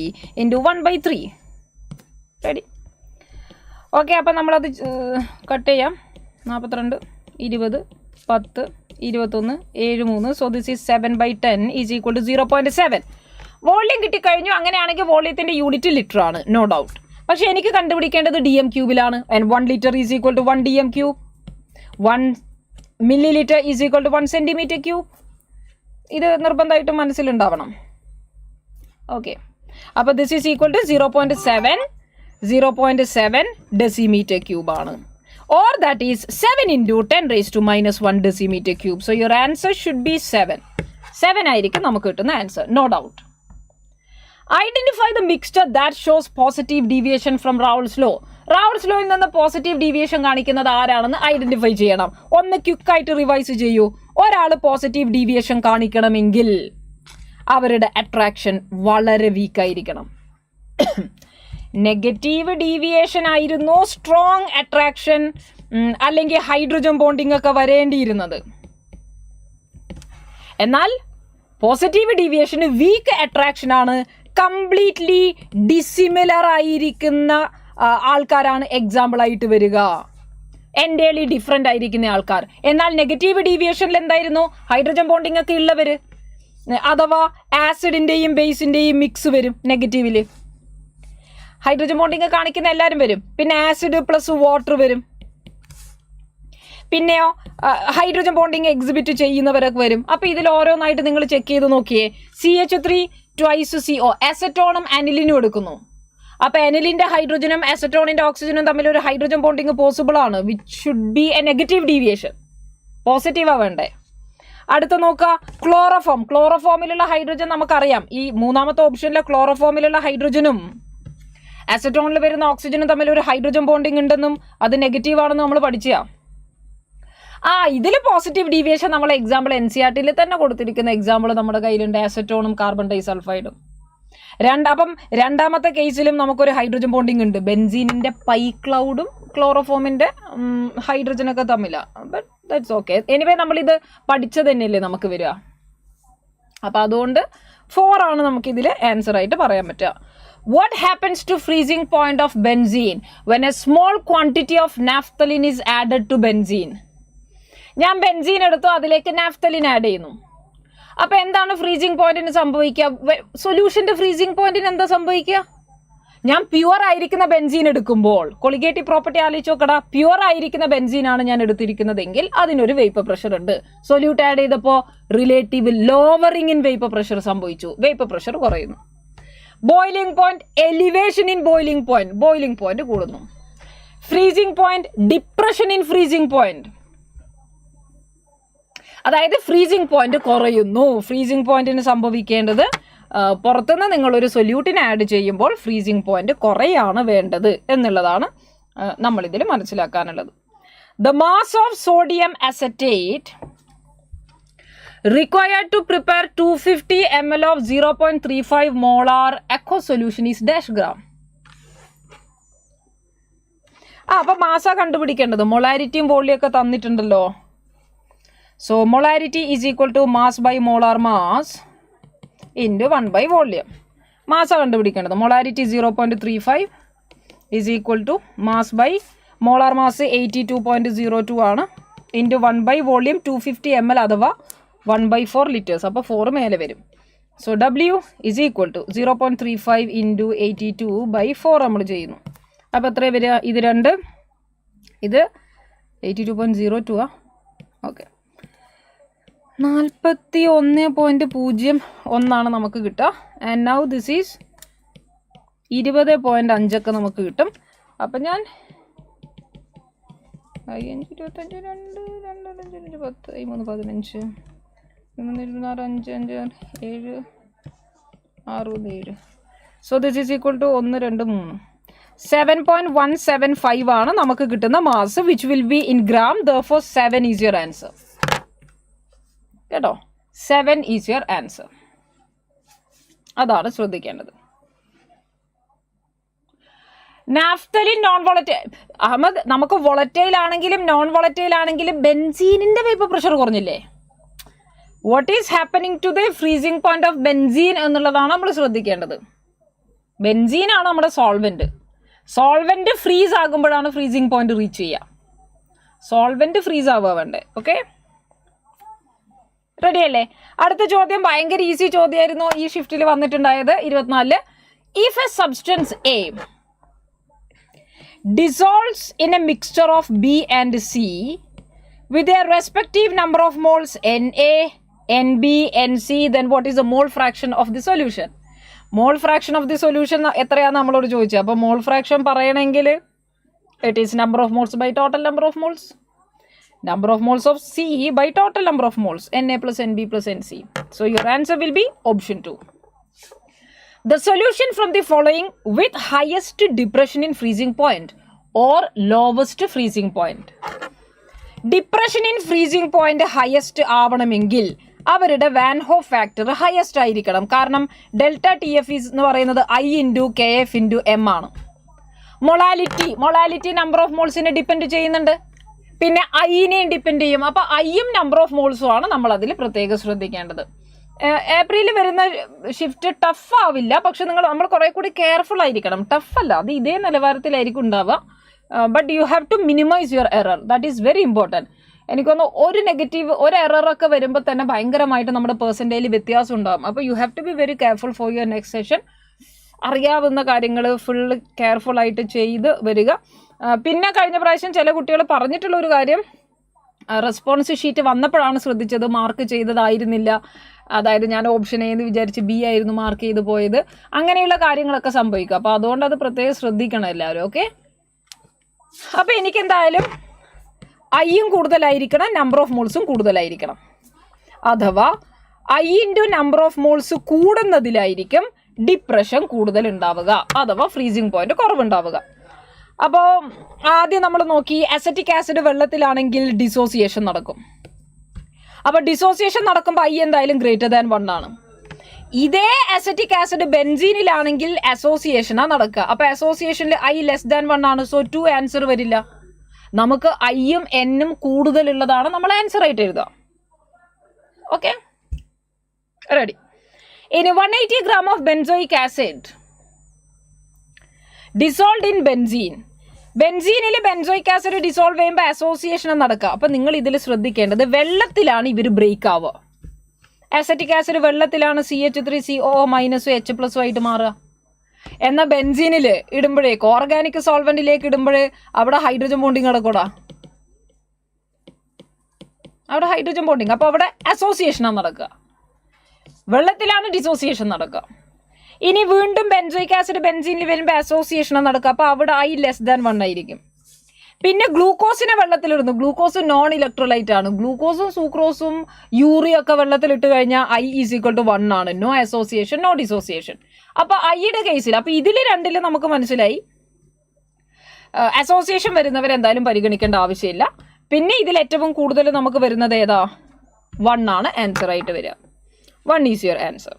× 1/3. Ready? Okay, അപ്പം നമ്മളത് cut ചെയ്യാം. 42, 20, 10, 21, 7, 3. So this is 7/10 is equal to 0.7. Volume കിട്ടിക്കഴിഞ്ഞു. അങ്ങനെയാണെങ്കിൽ വോള്യത്തിൻ്റെ യൂണിറ്റ് ലിറ്റർ ആണ്, നോ ഡൗട്ട്. പക്ഷേ എനിക്ക് കണ്ടുപിടിക്കേണ്ടത് DM³ and 1 liter is equal to 1 DM³. 1 milliliter is equal to 1 cm³. ഇത് നിർബന്ധമായിട്ടും മനസ്സിലുണ്ടാവണം. ഓക്കെ, അപ്പോൾ this is equal to 0.7 decimeter³ ആണ്. Or that is 7 × 10⁻⁻1 decimeter³. So your answer should be 7. 7 ആയിരിക്കും നമുക്ക് കിട്ടുന്ന answer, no doubt. Identify the mixture that shows positive deviation from Raoult's law. Raoult's ലോയിൽ നിന്ന് പോസിറ്റീവ് ഡീവിയേഷൻ കാണിക്കുന്നത് ആരാണെന്ന് identify ചെയ്യണം. ഒന്ന് ക്വിക്കായിട്ട് റിവൈസ് ചെയ്യൂ. ഒരാൾ പോസിറ്റീവ് ഡീവിയേഷൻ കാണിക്കണമെങ്കിൽ അവരുടെ അട്രാക്ഷൻ വളരെ വീക്കായിരിക്കണം. നെഗറ്റീവ് ഡീവിയേഷൻ ആയിരുന്നു സ്ട്രോങ് അട്രാക്ഷൻ അല്ലെങ്കിൽ ഹൈഡ്രജൻ ബോണ്ടിങ് ഒക്കെ വരേണ്ടിയിരുന്നത്. എന്നാൽ പോസിറ്റീവ് ഡീവിയേഷന് വീക്ക് അട്രാക്ഷൻ ആണ്. കംപ്ലീറ്റ്ലി ഡിസിമിലർ ആയിരിക്കുന്ന ആൾക്കാരാണ് എക്സാമ്പിൾ ആയിട്ട് വരിക. എൻ്റെലി ഡിഫറെൻ്റ് ആയിരിക്കുന്ന ആൾക്കാർ. എന്നാൽ നെഗറ്റീവ് ഡീവിയേഷനിൽ എന്തായിരുന്നു? ഹൈഡ്രജൻ ബോണ്ടിങ് ഒക്കെ ഉള്ളവർ, അഥവാ ആസിഡിൻ്റെയും ബേസിൻ്റെയും മിക്സ് വരും നെഗറ്റീവിൽ. ഹൈഡ്രജൻ ബോണ്ടിങ് കാണിക്കുന്ന എല്ലാവരും വരും. പിന്നെ ആസിഡ് പ്ലസ് വാട്ടർ വരും. പിന്നെയോ ഹൈഡ്രജൻ ബോണ്ടിങ് എക്സിബിറ്റ് ചെയ്യുന്നവരൊക്കെ വരും. അപ്പോൾ ഇതിൽ ഓരോന്നായിട്ട് നിങ്ങൾ ചെക്ക് ചെയ്ത് നോക്കിയേ. CH3 2 CO, അസറ്റോണും അനിലിനും എടുക്കുന്നു. അപ്പോൾ അനിലിൻ്റെ ഹൈഡ്രജനും അസറ്റോണിൻ്റെ ഓക്സിജനും തമ്മിൽ ഒരു ഹൈഡ്രജൻ ബോണ്ടിങ് പോസിബിൾ ആണ്, which should be a negative deviation. പോസിറ്റീവാ വേണ്ടേ. അടുത്ത നോക്കുക, ക്ലോറോഫോം. ക്ലോറോഫോമിലുള്ള ഹൈഡ്രജൻ നമുക്കറിയാം. ഈ മൂന്നാമത്തെ ഓപ്ഷനിലെ ക്ലോറോഫോമിലുള്ള ഹൈഡ്രജനും അസറ്റോണിൽ വരുന്ന ഓക്സിജനും തമ്മിൽ ഒരു ഹൈഡ്രജൻ ബോണ്ടിങ് ഉണ്ടെന്നും അത് നെഗറ്റീവ് ആണെന്ന് നമ്മൾ പഠിച്ചാ. ഇതിൽ പോസിറ്റീവ് ഡീവിയേഷൻ നമ്മൾ എക്സാമ്പിൾ NCERT തന്നെ കൊടുത്തിരിക്കുന്ന എക്സാമ്പിൾ നമ്മുടെ കയ്യിലുണ്ട്, അസറ്റോണും കാർബൺ ഡൈസൾഫൈഡും. അപ്പം രണ്ടാമത്തെ കേസിലും നമുക്കൊരു ഹൈഡ്രജൻ ബോണ്ടിങ് ഉണ്ട്. ബെൻസീനിൻ്റെ പൈ ക്ലൗഡും ക്ലോറോഫോമിൻ്റെ ഹൈഡ്രജനൊക്കെ തമ്മിലാണ്. But that's okay. എനിവേ നമ്മളിത് പഠിച്ചത് തന്നെയല്ലേ നമുക്ക് വരിക. അപ്പം അതുകൊണ്ട് 4 ആണ് നമുക്കിതിൽ ആൻസർ ആയിട്ട് പറയാൻ പറ്റുക. What happens to freezing point of benzene when a small quantity of naphthalene is added to benzene? ഞാൻ ബെൻസീൻ എടുത്തു, അതിലേക്ക് നാഫ്തലിൻ ആഡ് ചെയ്യുന്നു. അപ്പോൾ എന്താണ് ഫ്രീസിങ് പോയിന്റിന് സംഭവിക്കുക? സൊല്യൂഷൻ്റെ ഫ്രീസിങ് പോയിന്റിന് എന്താ സംഭവിക്കുക? ഞാൻ പ്യുവർ ആയിരിക്കുന്ന ബെൻസീൻ എടുക്കുമ്പോൾ, കൊളിഗേറ്റീവ് പ്രോപ്പർട്ടി ആലോചിച്ച് നോക്കടാ, പ്യുവർ ആയിരിക്കുന്ന ബെൻസീനാണ് ഞാൻ എടുത്തിരിക്കുന്നതെങ്കിൽ അതിനൊരു വേപ്പർ പ്രഷർ ഉണ്ട്. സൊല്യൂട്ട് ആഡ് ചെയ്തപ്പോൾ relative lowering in vapour pressure സംഭവിച്ചു, വേപ്പർ പ്രഷർ കുറയുന്നു. Boiling point, elevation in boiling point, boiling point കൂടുന്നു. Freezing point, depression in freezing point, അതായത് ഫ്രീസിംഗ് പോയിന്റ് കുറയുന്നു. ഫ്രീസിംഗ് പോയിന്റിന് സംഭവിക്കേണ്ടത് പുറത്തുനിന്ന് നിങ്ങളൊരു സൊല്യൂട്ടിന് ആഡ് ചെയ്യുമ്പോൾ ഫ്രീസിംഗ് പോയിന്റ് കുറയാണ് വേണ്ടത് എന്നുള്ളതാണ് നമ്മളിതിൽ മനസ്സിലാക്കാനുള്ളത്. The mass of sodium acetate required to prepare 250 ml of 0.35 molar aqueous solution is dash gram. അപ്പം മാസ കണ്ടുപിടിക്കേണ്ടത്. മൊളാരിറ്റിയും വോളിയൊക്കെ തന്നിട്ടുണ്ടല്ലോ. So molarity is equal to mass by molar mass into 1 volume. മാസ കണ്ടുപിടിക്കേണ്ടത്. Molarity 0.35 is equal to mass by molar mass 82.02 ആണ്, into 1 volume 250 ml അഥവാ 1/4 liters. അപ്പോൾ 4 മേലെ വരും. So W is equal to 0.35 into 82/4 നമ്മൾ ചെയ്യുന്നു. അപ്പോൾ എത്ര വരിക? ഇത് 2, ഇത് 82.02 ഓക്കെ, 41.01 നമുക്ക് കിട്ടുക. ആൻഡ് നൗ ദിസ് ഈസ് 20.5 നമുക്ക് കിട്ടും. അപ്പം ഞാൻ 5, 25, 2, 2, 5, 10, 13, 15, 16, 5, 5, 7, 6, 7. So this is equal to 1, 2, 3. 7.175 ആണ് നമുക്ക് കിട്ടുന്ന മാസ്, which will be in gram. Therefore 7 is your answer. കേട്ടോ, 7 ഈസ് യുവർ ആൻസർ. അതാണ് ശ്രദ്ധിക്കേണ്ടത്. Naphthalene non volatile. അഹമ്മദ്, നമുക്ക് വോളറ്റൈൽ ആണെങ്കിലും നോൺ വോളറ്റൈൽ ആണെങ്കിലും ബെൻസീനിന്റെ വേപ്പർ പ്രഷർ കുറഞ്ഞില്ലേ? What is happening to the freezing point of benzene എന്നുള്ളതാണ് നമ്മൾ ശ്രദ്ധിക്കേണ്ടത്. ബെൻസീൻ ആണ് നമ്മുടെ സോൾവെന്റ്. സോൾവെന്റ് ഫ്രീസ് ആകുമ്പോഴാണ് ഫ്രീസിംഗ് പോയിന്റ് റീച്ച് ചെയ്യുക. സോൾവെന്റ് ഫ്രീസ് ആവുക വേണ്ടേ? ഓക്കെ, റെഡി അല്ലേ? അടുത്ത ചോദ്യം ഭയങ്കര ഈസി ചോദ്യമായിരുന്നു ഈ ഷിഫ്റ്റിൽ വന്നിട്ടുണ്ടായത്. 24. If A substance A dissolves in a mixture of B and C with their respective number of moles Na, Nb, Nc, then what is the mole fraction of the solution? Mole fraction of the solution എത്രയാണ് നമ്മളോട് ചോദിച്ചത്. അപ്പോൾ mole fraction പറയണമെങ്കിൽ it is number of moles by total number of moles. Number of moles of C by total number of moles, Na plus Nb plus Nc. So your answer will be option 2. The solution from the following with highest depression in freezing point or lowest freezing point. Depression in freezing point highest ആവണമെങ്കിൽ അവരുടെ van ഹോ factor highest ആയിരിക്കണം. കാരണം delta T F എന്ന് പറയുന്നത് I into KF into M ആണ്. Molality number of മോൾസിനെ depend ചെയ്യുന്നുണ്ട്, പിന്നെ ഐനെയും ഡിപ്പെൻഡ് ചെയ്യും. അപ്പോൾ ഐയും നമ്പർ ഓഫ് മോൾസും ആണ് നമ്മൾ അതിൽ പ്രത്യേകം ശ്രദ്ധിക്കേണ്ടത്. ഏപ്രിലിൽ വരുന്ന ഷിഫ്റ്റ് ടഫ് ആവില്ല, പക്ഷെ നമ്മൾ കുറെ കൂടി കെയർഫുൾ ആയിരിക്കണം. ടഫ് അല്ല, അത് ഇതേ നിലവാരത്തിലായിരിക്കും ഉണ്ടാവുക. But you have to minimise your error. That is very important. എനിക്കൊന്ന് ഒരു നെഗറ്റീവ് ഒരു എററൊക്കെ വരുമ്പോൾ തന്നെ ഭയങ്കരമായിട്ട് നമ്മുടെ പെർസെൻറ്റേജിൽ വ്യത്യാസം ഉണ്ടാകും. അപ്പോൾ you have to be very careful for your next session. അറിയാവുന്ന കാര്യങ്ങൾ ഫുൾ കെയർഫുൾ ആയിട്ട് ചെയ്ത് വരിക. പിന്നെ കഴിഞ്ഞ പ്രാവശ്യം ചില കുട്ടികൾ പറഞ്ഞിട്ടുള്ള ഒരു കാര്യം, റെസ്പോൺസ് ഷീറ്റ് വന്നപ്പോഴാണ് ശ്രദ്ധിച്ചത്, മാർക്ക് ചെയ്തതായിരുന്നില്ല. അതായത് ഞാൻ ഓപ്ഷൻ എ എന്ന് വിചാരിച്ച് B ആയിരുന്നു മാർക്ക് ചെയ്ത് പോയത്. അങ്ങനെയുള്ള കാര്യങ്ങളൊക്കെ സംഭവിക്കും. അപ്പോൾ അതുകൊണ്ട് അത് പ്രത്യേകം ശ്രദ്ധിക്കണം എല്ലാവരും. ഓക്കെ, അപ്പോൾ എനിക്കെന്തായാലും ഐയും കൂടുതലായിരിക്കണം, നമ്പർ ഓഫ് മോൾസും കൂടുതലായിരിക്കണം. അഥവാ I into number of moles കൂടുന്നതിലായിരിക്കും ഡിപ്രഷൻ കൂടുതൽ ഉണ്ടാവുക, അഥവാ ഫ്രീസിംഗ് പോയിന്റ് കുറവുണ്ടാവുക. അപ്പോൾ ആദ്യം നമ്മൾ നോക്കി, അസറ്റിക് ആസിഡ് വെള്ളത്തിലാണെങ്കിൽ ഡിസോസിയേഷൻ നടക്കും. അപ്പോൾ ഡിസോസിയേഷൻ നടക്കുമ്പോൾ I എന്തായാലും ഗ്രേറ്റർ ദാൻ 1 ആണ്. ഇതേ അസറ്റിക് ആസിഡ് ബെൻസീനിലാണെങ്കിൽ അസോസിയേഷനാണ് നടക്കുക. അപ്പോൾ അസോസിയേഷനിൽ I ലെസ് ദാൻ 1 ആണ്. സോ 2 ആൻസർ വരില്ല. നമുക്ക് ഐയും എന്നും കൂടുതലുള്ളതാണ് നമ്മൾ ആൻസർ ആയിട്ട് എഴുതുക. Okay, ready. ഇനി 180 gram of benzoic acid dissolve in benzene. ബെൻസീനിൽ ബെൻസോയിക് ആസിഡ് ഡിസോൾവ് ചെയ്യുമ്പോൾ അസോസിയേഷൻ നടക്കുക. അപ്പം നിങ്ങൾ ഇതിൽ ശ്രദ്ധിക്കേണ്ടത്, വെള്ളത്തിലാണ് ഇവർ ബ്രേക്ക് ആവുക. അസറ്റിക് ആസിഡ് വെള്ളത്തിലാണ് CH3CO- H+ ആയിട്ട് മാറുക. എന്നാൽ ബെൻസീനിൽ ഇടുമ്പോഴേക്ക് ഓർഗാനിക് സോൾവെന്റിലേക്ക് ഇടുമ്പോഴേ അവിടെ ഹൈഡ്രജൻ ബോണ്ടിങ് നടക്കൂടാ, അവിടെ ഹൈഡ്രജൻ ബോണ്ടിങ്. അപ്പോൾ അവിടെ അസോസിയേഷനാണ് നടക്കുക. വെള്ളത്തിലാണ് ഡിസോസിയേഷൻ നടക്കുക. ഇനി വീണ്ടും ബെൻസോയിക് ആസിഡ് ബെൻസീനിൽ വരുമ്പോൾ അസോസിയേഷനാണ് നടക്കുക. അപ്പോൾ അവിടെ I ലെസ് ദാൻ 1 ആയിരിക്കും. പിന്നെ ഗ്ലൂക്കോസിനെ വെള്ളത്തിലിടുന്നു. ഗ്ലൂക്കോസ് നോൺ ഇലക്ട്രോലൈറ്റ് ആണ്. ഗ്ലൂക്കോസും സൂക്രോസും യൂറിയ ഒക്കെ വെള്ളത്തിലിട്ട് കഴിഞ്ഞാൽ I ഈസ് ഈക്വൽ ടു 1 ആണ്. No association, no dissociation. അപ്പോൾ ഐയുടെ കേസിൽ, അപ്പോൾ ഇതിൽ രണ്ടിലും നമുക്ക് മനസ്സിലായി അസോസിയേഷൻ വരുന്നവരെന്തായാലും പരിഗണിക്കേണ്ട ആവശ്യമില്ല. പിന്നെ ഇതിൽ ഏറ്റവും കൂടുതൽ നമുക്ക് വരുന്നത് ഏതാ? 1 ആണ് ആൻസർ ആയിട്ട് വരിക. 1 is your answer.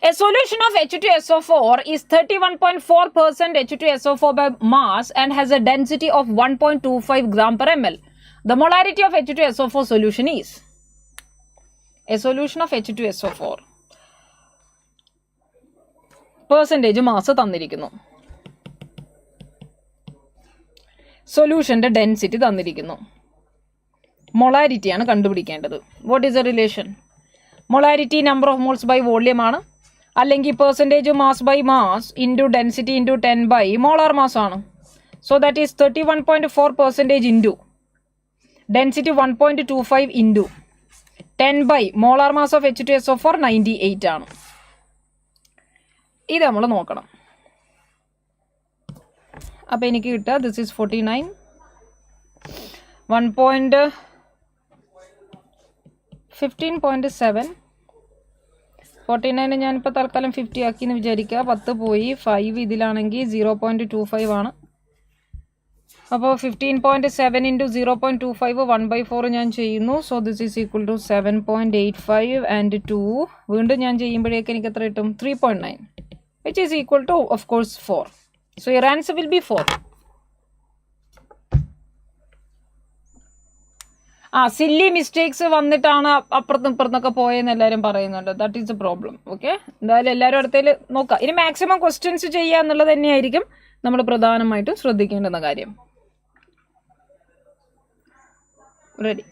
A solution of H2SO4 is 31.4% H2SO4 by mass and has a density of 1.25 gram per ml. The molarity of H2SO4 solution is. A solution of H2SO4 percentage mass തന്നിരിക്കുന്നു, സൊല്യൂഷന്റെ density തന്നിരിക്കുന്നു. മൊളാരിറ്റിയാണ് കണ്ടുപിടിക്കേണ്ടത്. What is the relation? Molarity number of moles by volume ആണ്, അല്ലെങ്കിൽ percentage mass by mass into density into 10 by molar mass ആണ്. So that is 31.4% into density 1.25 into 10 by molar mass of H2SO4 98 ആണ്. ഇത് നമ്മൾ നോക്കണം. അപ്പോൾ എനിക്ക് കിട്ടുക ദിസ് ഈസ് 49 15.7 49 ഞാനിപ്പോൾ തൽക്കാലം 50 ആക്കിയെന്ന് വിചാരിക്കുക. 10 പോയി, 5 ഇതിലാണെങ്കിൽ 0.25 ആണ്. അപ്പോൾ 15.7 ഇൻറ്റു 0.25 1/4 ഞാൻ ചെയ്യുന്നു. So this is equal to 7.85 and 2 വീണ്ടും ഞാൻ ചെയ്യുമ്പോഴേക്ക് എനിക്ക് എത്ര കിട്ടും? 3.9 which is equal to of course 4. So your answer will be 4. Silly mistakes വന്നിട്ടാണ് അപ്പുറത്തും ഇപ്പുറത്തൊക്കെ പോയെന്ന് എല്ലാവരും പറയുന്നുണ്ട്. That is A problem. Okay, എന്തായാലും എല്ലാവരും അടുത്തേൽ നോക്കാം. ഇനി മാക്സിമം ക്വസ്റ്റ്യൻസ് ചെയ്യുക എന്നുള്ളത് തന്നെയായിരിക്കും നമ്മൾ പ്രധാനമായിട്ടും ശ്രദ്ധിക്കേണ്ടുന്ന കാര്യം. റെഡി?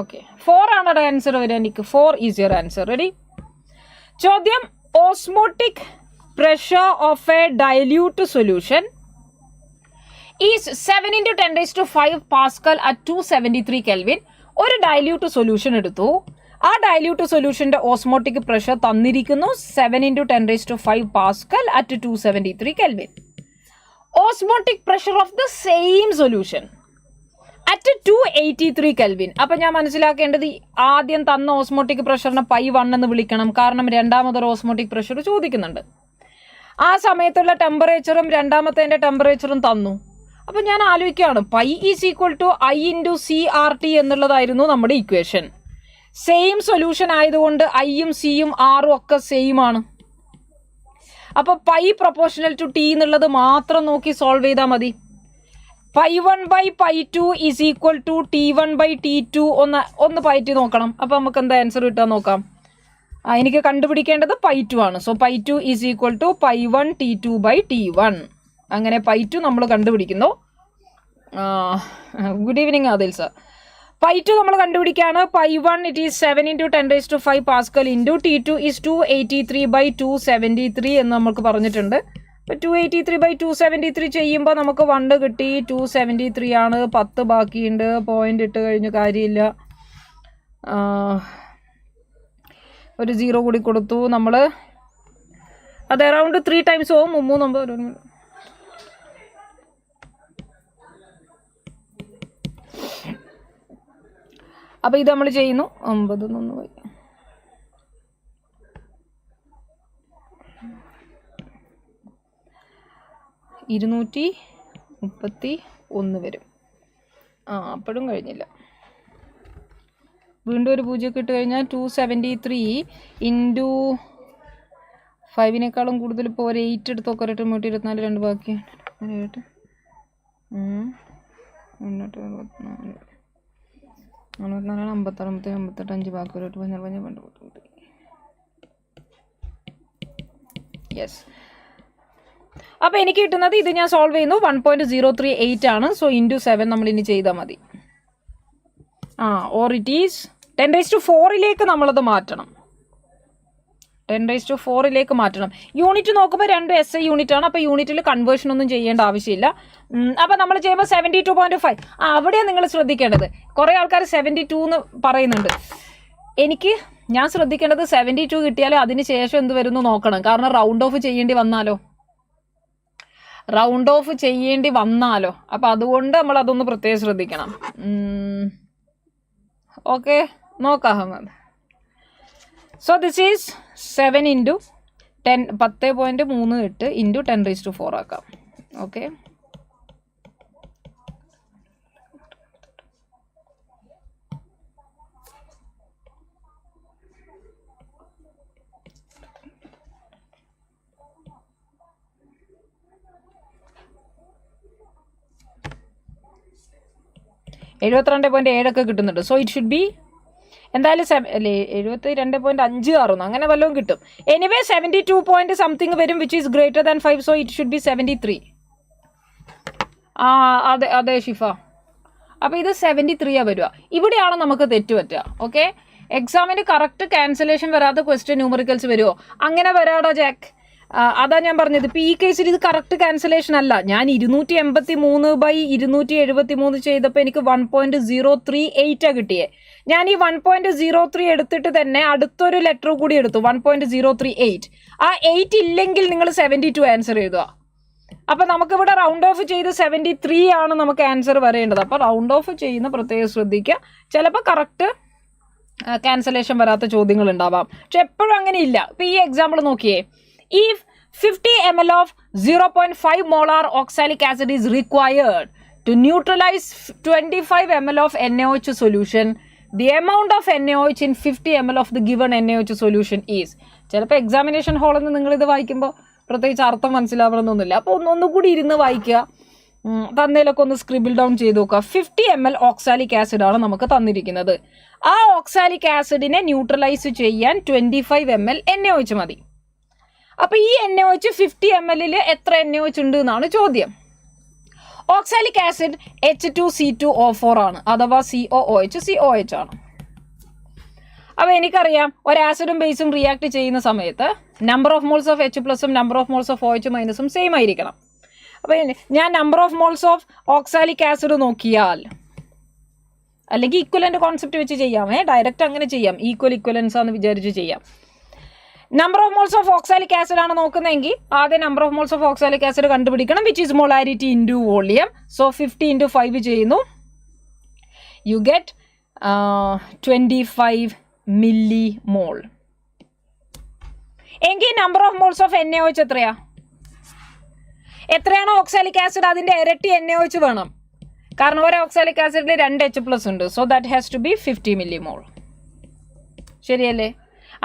ഓക്കെ, 4 ആണ് ആൻസർ വരിക. എനിക്ക് 4 ഈസ് യുവർ ആൻസർ. റെഡി? ചോദ്യം, osmotic pressure of A dilute solution is 7 × 10⁵ Pascal at 273 kelvin. ഒരു ഡൈല്യൂട്ട് സൊല്യൂഷൻ എടുത്തു. ആ ഡൈല്യൂട്ട് സൊല്യൂഷന്റെ ഓസ്മോട്ടിക് പ്രഷർ തന്നിരിക്കുന്നു 7 × 10⁵ Pascal at 273 kelvin. Osmotic pressure of the same solution at 283 kelvin. അപ്പം ഞാൻ മനസ്സിലാക്കേണ്ടത് ആദ്യം തന്ന ഓസ്മോട്ടിക് പ്രഷറിനെ π1 എന്ന് വിളിക്കണം. കാരണം രണ്ടാമതൊരു ഓസ്മോട്ടിക് പ്രഷർ ചോദിക്കുന്നുണ്ട്. ആ സമയത്തുള്ള ടെമ്പറേച്ചറും രണ്ടാമത്തെ ടെമ്പറേച്ചറും തന്നു. അപ്പം ഞാൻ ആലോചിക്കുകയാണ്, π is equal to I × CRT എന്നുള്ളതായിരുന്നു നമ്മുടെ ഇക്വേഷൻ. സെയിം സൊല്യൂഷൻ ആയതുകൊണ്ട് ഐയും സിയും ആറും ഒക്കെ സെയിം ആണ്. അപ്പോൾ π പ്രൊപ്പോർഷണൽ ടു T എന്നുള്ളത് മാത്രം നോക്കി സോൾവ് ചെയ്താൽ മതി. π1/π2 ഈസ് ഈക്വൽ ടു T1/T2 ഒന്ന് പയറ്റി നോക്കണം. അപ്പം നമുക്ക് എന്താ ആൻസർ കിട്ടാൻ നോക്കാം. എനിക്ക് കണ്ടുപിടിക്കേണ്ടത് π2 ആണ്. So π2 is equal to π1 T2/T1. അങ്ങനെ π2 നമ്മൾ കണ്ടുപിടിക്കുന്നു. Good evening Adil sir. π2 നമ്മൾ കണ്ടുപിടിക്കുകയാണ്. π1 it is 7 × 10⁵ pascal into T2 is 283/273 എന്ന് നമുക്ക് പറഞ്ഞിട്ടുണ്ട്. അപ്പോൾ 283/273 ചെയ്യുമ്പോൾ നമുക്ക് 1 കിട്ടി. 273 ആണ്. 10 ബാക്കിയുണ്ട്. പോയിന്റ് ഇട്ട് കഴിഞ്ഞ് കാര്യമില്ല. ഒരു 0 കൂടി കൊടുത്തു നമ്മൾ. അത് അറൗണ്ട് 3 ടൈംസ് പോകും. 3 അപ്പോൾ ഇത് നമ്മൾ ചെയ്യുന്നു. 9 പോയി. 231 വരും. അപ്പോഴും കഴിഞ്ഞില്ല. വീണ്ടും ഒരു 0 ഇട്ട് കഴിഞ്ഞാൽ 273 ഇൻറ്റു 5-നേക്കാളും കൂടുതൽ ഇപ്പോൾ ഒരു 8 എടുത്ത് നോക്കാം. 824 2 ബാക്കി 7 54 56 58 5 ബാക്കി 15 യെസ്. അപ്പോൾ എനിക്ക് കിട്ടുന്നത് ഇത് ഞാൻ സോൾവ് ചെയ്യുന്നു. 1.038 ആണ്. സോ ഇൻറ്റു 7 നമ്മൾ ഇനി ചെയ്താൽ മതി. ഓർ ഇറ്റ് ഈസ് 10⁴ നമ്മളത് മാറ്റണം. 10⁴ മാറ്റണം. യൂണിറ്റ് നോക്കുമ്പോൾ 2 SI യൂണിറ്റ് ആണ്. അപ്പോൾ യൂണിറ്റിൽ കൺവേർഷൻ ഒന്നും ചെയ്യേണ്ട ആവശ്യമില്ല. അപ്പോൾ നമ്മൾ ചെയ്യുമ്പോൾ 72.5. അവിടെയാണ് നിങ്ങൾ ശ്രദ്ധിക്കേണ്ടത്. കുറേ ആൾക്കാർ 72 എന്ന് പറയുന്നുണ്ട്. ഞാൻ ശ്രദ്ധിക്കേണ്ടത് 72 കിട്ടിയാലും അതിന് ശേഷം എന്ത് വരുന്നു നോക്കണം. കാരണം റൗണ്ട് ഓഫ് ചെയ്യേണ്ടി വന്നാലോ. അപ്പോൾ അതുകൊണ്ട് നമ്മൾ അതൊന്ന് പ്രത്യേകം ശ്രദ്ധിക്കണം. ഓക്കെ, നോക്കാം Ahmed. So this is 7 × 10.38 into 10⁴ ആക്കാം. ഓക്കെ, .7 കിട്ടുന്നുണ്ട്. സോ ഇറ്റ് ഷുഡ് ബി എന്തായാലും 72.5 ആറുന്നു അങ്ങനെ വല്ലതും കിട്ടും. എനിവേ 72 something വരും which is greater than 5. So it should B 73. അതെ ഷിഫ, അപ്പോൾ ഇത് 73 വരിക. ഇവിടെയാണ് നമുക്ക് തെറ്റ് പറ്റുക. ഓക്കെ, എക്സാമിന് കറക്റ്റ് ക്യാൻസലേഷൻ വരാത്ത ക്വസ്റ്റ്യൻ ന്യൂമറിക്കൽസ് വരുമോ? അങ്ങനെ വരാടാ ജാക്ക്. അതാ ഞാൻ പറഞ്ഞത്. ഇപ്പോൾ ഈ കേസിൽ ഇത് കറക്റ്റ് ക്യാൻസലേഷൻ അല്ല. ഞാൻ 283/273 ചെയ്തപ്പോൾ എനിക്ക് 1.038 കിട്ടിയേ. ഞാൻ ഈ 1.03 എടുത്തിട്ട് തന്നെ അടുത്തൊരു ലെറ്റർ കൂടി എടുത്തു, 1.038. ആ 8 ഇല്ലെങ്കിൽ നിങ്ങൾ 72 ആൻസർ എഴുതുക. അപ്പം നമുക്കിവിടെ റൗണ്ട് ഓഫ് ചെയ്ത് 73 ആണ് നമുക്ക് ആൻസർ വരേണ്ടത്. അപ്പോൾ റൗണ്ട് ഓഫ് ചെയ്യുന്ന പ്രത്യേകം ശ്രദ്ധിക്കുക. ചിലപ്പോൾ കറക്റ്റ് ക്യാൻസലേഷൻ വരാത്ത ചോദ്യങ്ങൾ ഉണ്ടാവാം, പക്ഷെ എപ്പോഴും അങ്ങനെ ഇല്ല. ഇപ്പം ഈ എക്സാമ്പിൾ നോക്കിയേ. If 50 ml of 0.5 molar oxalic acid is required to neutralize 25 ml of NaOH solution, the amount of NaOH in 50 ml of the given NaOH solution is. ചിലപ്പോൾ എക്സാമിനേഷൻ ഹാളിൽ നിന്ന് നിങ്ങളിത് വായിക്കുമ്പോൾ പ്രത്യേകിച്ച് അർത്ഥം മനസ്സിലാവണമെന്നൊന്നുമില്ല. അപ്പോൾ ഒന്നുകൂടി ഇരുന്ന് വായിക്കുക, തന്നേലൊക്കെ ഒന്ന് സ്ക്രിബിൾ ഡൗൺ ചെയ്ത് നോക്കുക. 50 ml ഓക്സാലിക് ആസിഡ് ആണ് നമുക്ക് തന്നിരിക്കുന്നത്. ആ ഓക്സാലിക് ആസിഡിനെ ന്യൂട്രലൈസ് ചെയ്യാൻ 25 ml NaOH മതി. അപ്പോൾ ഈ NaOH 50 ml എത്ര NaOH ഉണ്ട് എന്നാണ് ചോദ്യം. ഓക്സാലിക് ആസിഡ് H2C2O4 ആണ്, അഥവാ COOH ആണ്. അപ്പോൾ എനിക്കറിയാം ഒരു ആസിഡും ബേസും റിയാക്ട് ചെയ്യുന്ന സമയത്ത് number of moles of H പ്ലസും number of moles of OH മൈനസും സെയിം ആയിരിക്കണം. അപ്പോൾ ഞാൻ number of moles of oxalic acid നോക്കിയാൽ, അല്ലെങ്കിൽ ഈക്വലൻ്റ് കോൺസെപ്റ്റ് വെച്ച് ചെയ്യാമേ, ഡയറക്റ്റ് അങ്ങനെ ചെയ്യാം, ഈക്വൽ ഇക്വലൻസ് ആണെന്ന് വിചാരിച്ച് ചെയ്യാം. Number of moles of oxalic acid ആണ് നോക്കുന്നതെങ്കിൽ ആദ്യം number of moles of oxalic acid കണ്ടുപിടിക്കണം, which is molarity into volume. So 50 × 5 ചെയ്യുന്നു, യു ഗെറ്റ് 25 millimol. എങ്കിൽ number of moles of NaOH എത്രയാണോ ഓക്സാലിക് ആസിഡ് അതിൻ്റെ ഇരട്ടി NaOH വേണം. കാരണം ഒരു ഓക്സാലിക് ആസിഡിൽ 2 H+ ഉണ്ട്. So that has to be 50 millimol. ശരിയല്ലേ?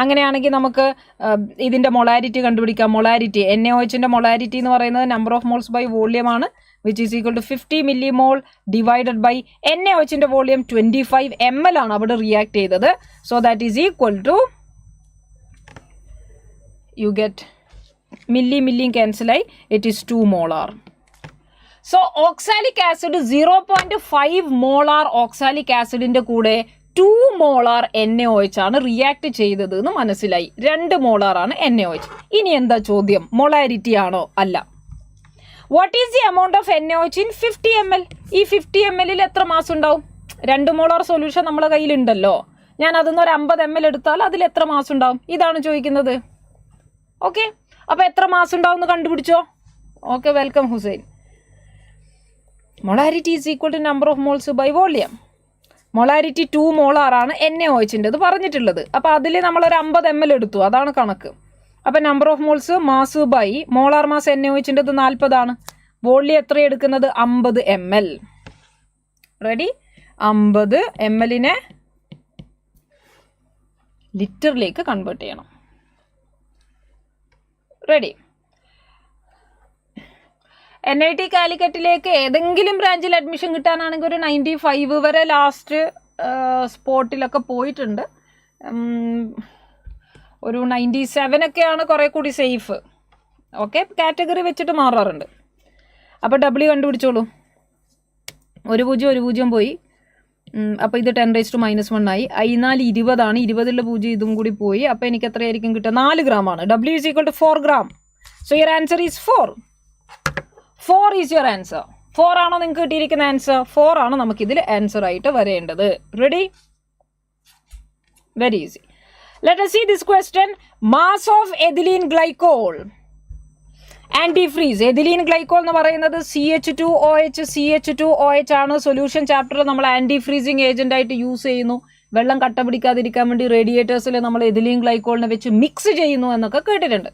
അങ്ങനെയാണെങ്കിൽ നമുക്ക് ഇതിൻ്റെ മൊളാരിറ്റി കണ്ടുപിടിക്കാം. മൊളാരിറ്റി NaOHൻ്റെ മൊളാരിറ്റി എന്ന് പറയുന്നത് number of moles by volume ആണ്, which is equal to 50 millimol divided by NaOHൻ്റെ വോളിയം 25 ml ആണ് അവിടെ റിയാക്ട് ചെയ്തത്. So that is equal to, you get മില്ലിയും ക്യാൻസലായി, it is 2 molar. So oxalic acid 0.5 molar oxalic ആസിഡിൻ്റെ കൂടെ 2 molar NaOH ആണ് റിയാക്ട് ചെയ്തത് എന്ന് മനസ്സിലായി. 2 molar ആണ് NaOH. ഇനി എന്താ ചോദ്യം? മൊളാരിറ്റി ആണോ? അല്ല. What is the amount of NaOH in 50 ml? ഈ 50 ml എത്ര മാസ് ഉണ്ടാവും? 2 molar സൊല്യൂഷൻ നമ്മളെ കയ്യിലുണ്ടല്ലോ. ഞാൻ അതിൽ 50 ml എടുത്താൽ അതിൽ എത്ര മാസ് ഉണ്ടാവും? ഇതാണ് ചോദിക്കുന്നത്. ഓക്കെ, അപ്പോൾ എത്ര മാസ് ഉണ്ടാവും എന്ന് കണ്ടുപിടിച്ചോ. Okay, welcome Hussain. Molarity is equal to number of moles by volume. Molarity 2 molar ആണ് NaOHൻ്റെത് പറഞ്ഞിട്ടുള്ളത്. അപ്പോൾ അതിൽ നമ്മളൊരു 50 ml എടുത്തു, അതാണ് കണക്ക്. അപ്പോൾ number of moles mass by molar mass NaOHൻ്റെത് 40 ആണ്. വോളിയം എത്ര എടുക്കുന്നത്? 50 ml. റെഡി? 50 ml ലിറ്ററിലേക്ക് കൺവേർട്ട് ചെയ്യണം. റെഡി? NIT കാലിക്കറ്റിലേക്ക് ഏതെങ്കിലും ബ്രാഞ്ചിൽ അഡ്മിഷൻ കിട്ടാനാണെങ്കിൽ ഒരു 95 വരെ ലാസ്റ്റ് സ്പോട്ടിലൊക്കെ പോയിട്ടുണ്ട്. ഒരു 97 ഒക്കെയാണ് കുറേ കൂടി സേഫ്. ഓക്കെ, കാറ്റഗറി വെച്ചിട്ട് മാറാറുണ്ട്. അപ്പോൾ W കണ്ടുപിടിച്ചോളൂ. 1 0 പോയി. അപ്പോൾ ഇത് 10⁻⁻1 ആയി. I4 20 ആണ്. 20 0 ഇതും കൂടി പോയി. അപ്പോൾ എനിക്ക് എത്രയായിരിക്കും കിട്ടുക? 4 ഗ്രാമാണ്. W is equal to 4 gram. So your answer is 4. 4 is your answer. 4 ആണോ നിങ്ങൾക്ക് കിട്ടിയിരിക്കുന്ന ആൻസർ? 4 ആണ് നമുക്കിതിൽ ആൻസർ ആയിട്ട് വരേണ്ടത്. Ready? Very easy. Let us see this question. Mass of ethylene glycol. Antifreeze. Ethylene glycol എന്ന് പറയുന്നത് CH2OH ആണ്. സൊല്യൂഷൻ ചാപ്റ്ററിൽ നമ്മൾ ആൻറ്റിഫ്രീസിങ് ഏജന്റ് ആയിട്ട് യൂസ് ചെയ്യുന്നു. വെള്ളം കട്ട പിടിക്കാതിരിക്കാൻ വേണ്ടി റേഡിയേറ്റേഴ്സിൽ നമ്മൾ എഥിലീൻ ഗ്ലൈക്കോളിനെ വെച്ച് മിക്സ് ചെയ്യുന്നു എന്നൊക്കെ കേട്ടിട്ടുണ്ട്.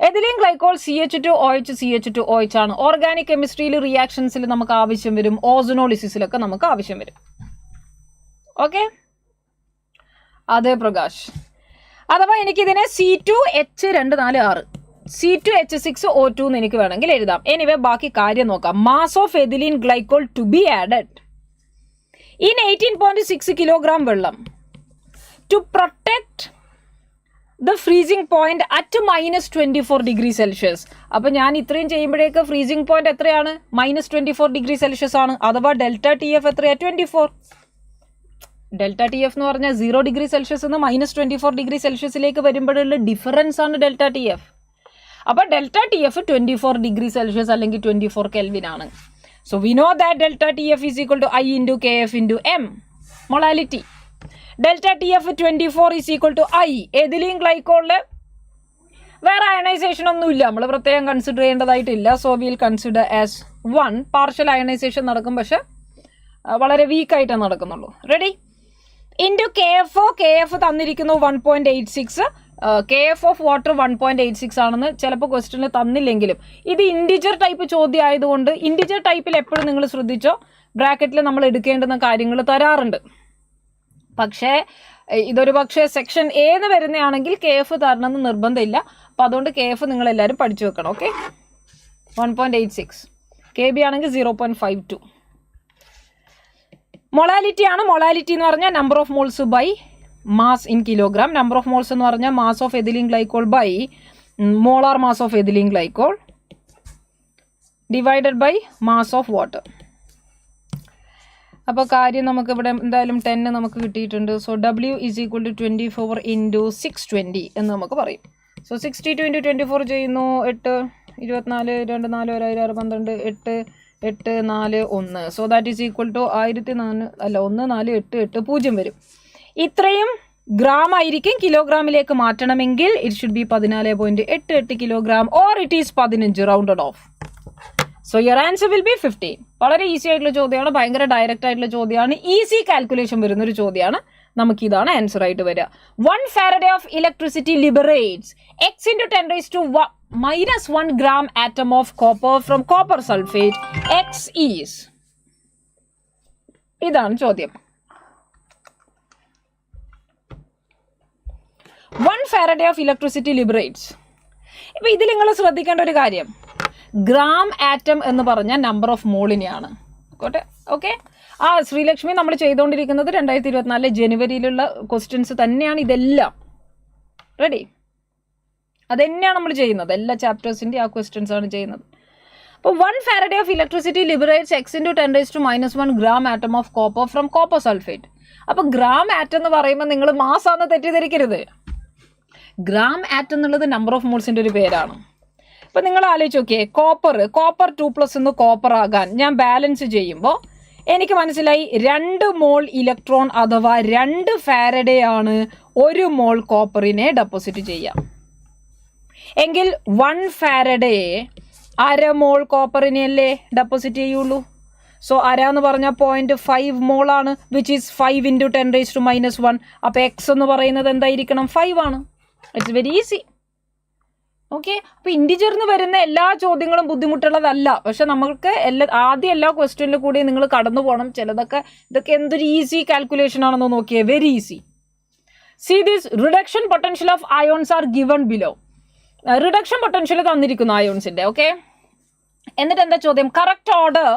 എഥിലീൻ ഗ്ലൈക്കോൾ CH2OH ആണ്. ഓർഗാനിക് കെമിസ്ട്രിയിൽ റിയാക്ഷൻസിൽ നമുക്ക് ആവശ്യം വരും. ഓസോണോളിസിസിലൊക്കെ നമുക്ക് ആവശ്യം വരും. ഓക്കെ, അതെ പ്രകാശ്. അഥവാ എനിക്കിതിനെ C2H246 C2H6O2 എന്ന് എനിക്ക് വേണമെങ്കിൽ എഴുതാം. എനിവേ ബാക്കി കാര്യം നോക്കാം. Mass of ethylene glycol to be added in 18.6 kilogram വെള്ളം to protect the freezing point at -24°C. അപ്പം ഞാൻ ഇത്രയും ചെയ്യുമ്പോഴേക്ക് ഫ്രീസിംഗ് പോയിന്റ് എത്രയാണ്? -24°C ആണ്. അഥവാ ΔTF എത്രയാണ്? 24. ΔTF എന്ന് പറഞ്ഞാൽ 0°C നിന്ന് -24°C വരുമ്പോഴുള്ള ഡിഫറൻസ് ആണ് ΔTF. അപ്പോൾ ΔTF 24°C അല്ലെങ്കിൽ 24 Kelvin ആണ്. So we know that ΔTF is equal to I × KF × M, molality. ΔTF 24 is equal to I. Ethylene ഗ്ലൈക്കോളിൽ വേറെ അയണൈസേഷൻ ഒന്നുമില്ല, നമ്മൾ പ്രത്യേകം കൺസിഡർ ചെയ്യേണ്ടതായിട്ടില്ല. So will consider as 1. Partial ionisation നടക്കും, പക്ഷെ വളരെ വീക്കായിട്ടേ നടക്കുന്നുള്ളൂ. റെഡി? ഇൻറ്റു KF തന്നിരിക്കുന്നു 1.86. KF ഓഫ് വാട്ടർ 1.86 ആണെന്ന് ചിലപ്പോൾ ക്വസ്റ്റ്യനിൽ തന്നില്ലെങ്കിലും ഇത് ഇൻഡിജർ ടൈപ്പ് ചോദ്യം ആയതുകൊണ്ട് ഇൻഡിജർ ടൈപ്പിൽ എപ്പോഴും നിങ്ങൾ ശ്രദ്ധിച്ചോ, ബ്രാക്കറ്റിൽ നമ്മൾ എടുക്കേണ്ടുന്ന കാര്യങ്ങൾ തരാറുണ്ട്. പക്ഷേ ഇതൊരു പക്ഷേ സെക്ഷൻ എന്ന് വരുന്നതാണെങ്കിൽ KF തരണമെന്ന് നിർബന്ധമില്ല. അപ്പോൾ അതുകൊണ്ട് KF നിങ്ങളെല്ലാവരും പഠിച്ചു വെക്കണം. ഓക്കെ, 1.86. KB ആണെങ്കിൽ 0.52. മൊളാലിറ്റി ആണ്. മൊളാലിറ്റി എന്ന് പറഞ്ഞാൽ number of moles by mass in kilogram. Number of moles എന്ന് പറഞ്ഞാൽ mass of ethylene glycol by molar mass of ethylene glycol divided by mass of water. അപ്പോൾ കാര്യം നമുക്ക് ഇവിടെ എന്തായാലും 10 നമുക്ക് കിട്ടിയിട്ടുണ്ട്. So W is equal to 24 × 620 എന്ന് നമുക്ക് പറയും. സോ 62 × 24 ചെയ്യുന്നു 8, 24, 2, 4, 1, 6, 12, 8, 8, 4, 1. So that is equal to 1408 0 വരും. ഇത്രയും ഗ്രാം ആയിരിക്കും. കിലോഗ്രാമിലേക്ക് മാറ്റണമെങ്കിൽ it should be 14.88 kilogram or it is 15 rounded off. So your answer will be 15. വളരെ ഈസി ആയിട്ടുള്ള ചോദ്യമാണ്, ഭയങ്കര ഡയറക്റ്റ് ആയിട്ടുള്ള ചോദ്യമാണ്, ഈസി കാൽക്കുലേഷൻ വരുന്നൊരു ചോദ്യമാണ്. നമുക്ക് ഇതാണ് ആൻസർ ആയിട്ട് വരിക. 1 Farad of electricity liberates x × 10⁻⁻1 gram atom of copper from copper sulfate. X is. ഇതാണ് ചോദ്യം. 1 Farad ഓഫ് ഇലക്ട്രിസിറ്റി ലിബറേറ്റ്സ്. ഇപ്പം ഇതിൽ നിങ്ങൾ ശ്രദ്ധിക്കേണ്ട ഒരു കാര്യം, ഗ്രാം ആറ്റം എന്ന് പറഞ്ഞാൽ നമ്പർ ഓഫ് മോളിനെയാണ്. ഓക്കെ, ശ്രീലക്ഷ്മി നമ്മൾ ചെയ്തുകൊണ്ടിരിക്കുന്നത് 2024 ജനുവരിയിലുള്ള ക്വസ്റ്റ്യൻസ് തന്നെയാണ് ഇതെല്ലാം. റെഡി? അതുതന്നെയാണ് നമ്മൾ ചെയ്യുന്നത്, എല്ലാ ചാപ്റ്റേഴ്സിൻ്റെ ആ ക്വസ്റ്റ്യൻസ് ആണ് ചെയ്യുന്നത്. അപ്പോൾ 1 Farad of electricity liberates x × 10⁻⁻1 gram atom of copper from copper sulfate. അപ്പോൾ ഗ്രാം ആറ്റം എന്ന് പറയുമ്പോൾ നിങ്ങൾ മാസാന്ന് തെറ്റിദ്ധരിക്കരുത്. ഗ്രാം ആറ്റം എന്നുള്ളത് നമ്പർ ഓഫ് മോൾസിൻ്റെ ഒരു പേരാണ്. ഇപ്പം നിങ്ങൾ ആലോചിച്ച് നോക്കിയേ, കോപ്പർ 2+ എന്ന് കോപ്പർ ആകാൻ ഞാൻ ബാലൻസ് ചെയ്യുമ്പോൾ എനിക്ക് മനസ്സിലായി 2 മോൾ ഇലക്ട്രോൺ അഥവാ 2 ഫാരഡേ ആണ് 1 മോൾ കോപ്പറിനെ ഡെപ്പോസിറ്റ് ചെയ്യാം. എങ്കിൽ 1 ഫാരഡേ 1/2 മോൾ കോപ്പറിനെയല്ലേ ഡെപ്പോസിറ്റ് ചെയ്യുള്ളൂ. സോ എന്ന് പറഞ്ഞാൽ 0.5 മോളാണ്, വിച്ച് ഈസ് 5 × 10⁻⁻1. അപ്പോൾ എക്സ് എന്ന് പറയുന്നത് എന്തായിരിക്കണം? 5 ആണ്. It's very easy. ഓക്കെ, അപ്പോൾ ഇൻഡിജറിന് വരുന്ന എല്ലാ ചോദ്യങ്ങളും ബുദ്ധിമുട്ടുള്ളതല്ല. പക്ഷെ നമുക്ക് ആദ്യം എല്ലാ ക്വസ്റ്റ്യനിലും കൂടി നിങ്ങൾ കടന്നു പോകണം. ഇതൊക്കെ എന്തൊരു ഈസി കാൽക്കുലേഷൻ ആണെന്ന് നോക്കിയേ, very easy. See this reduction potential of ions are given below. Reduction potential തന്നിരിക്കുന്നു അയോൺസിന്റെ. ഓക്കെ, എന്നിട്ട് എന്താ ചോദ്യം? Correct order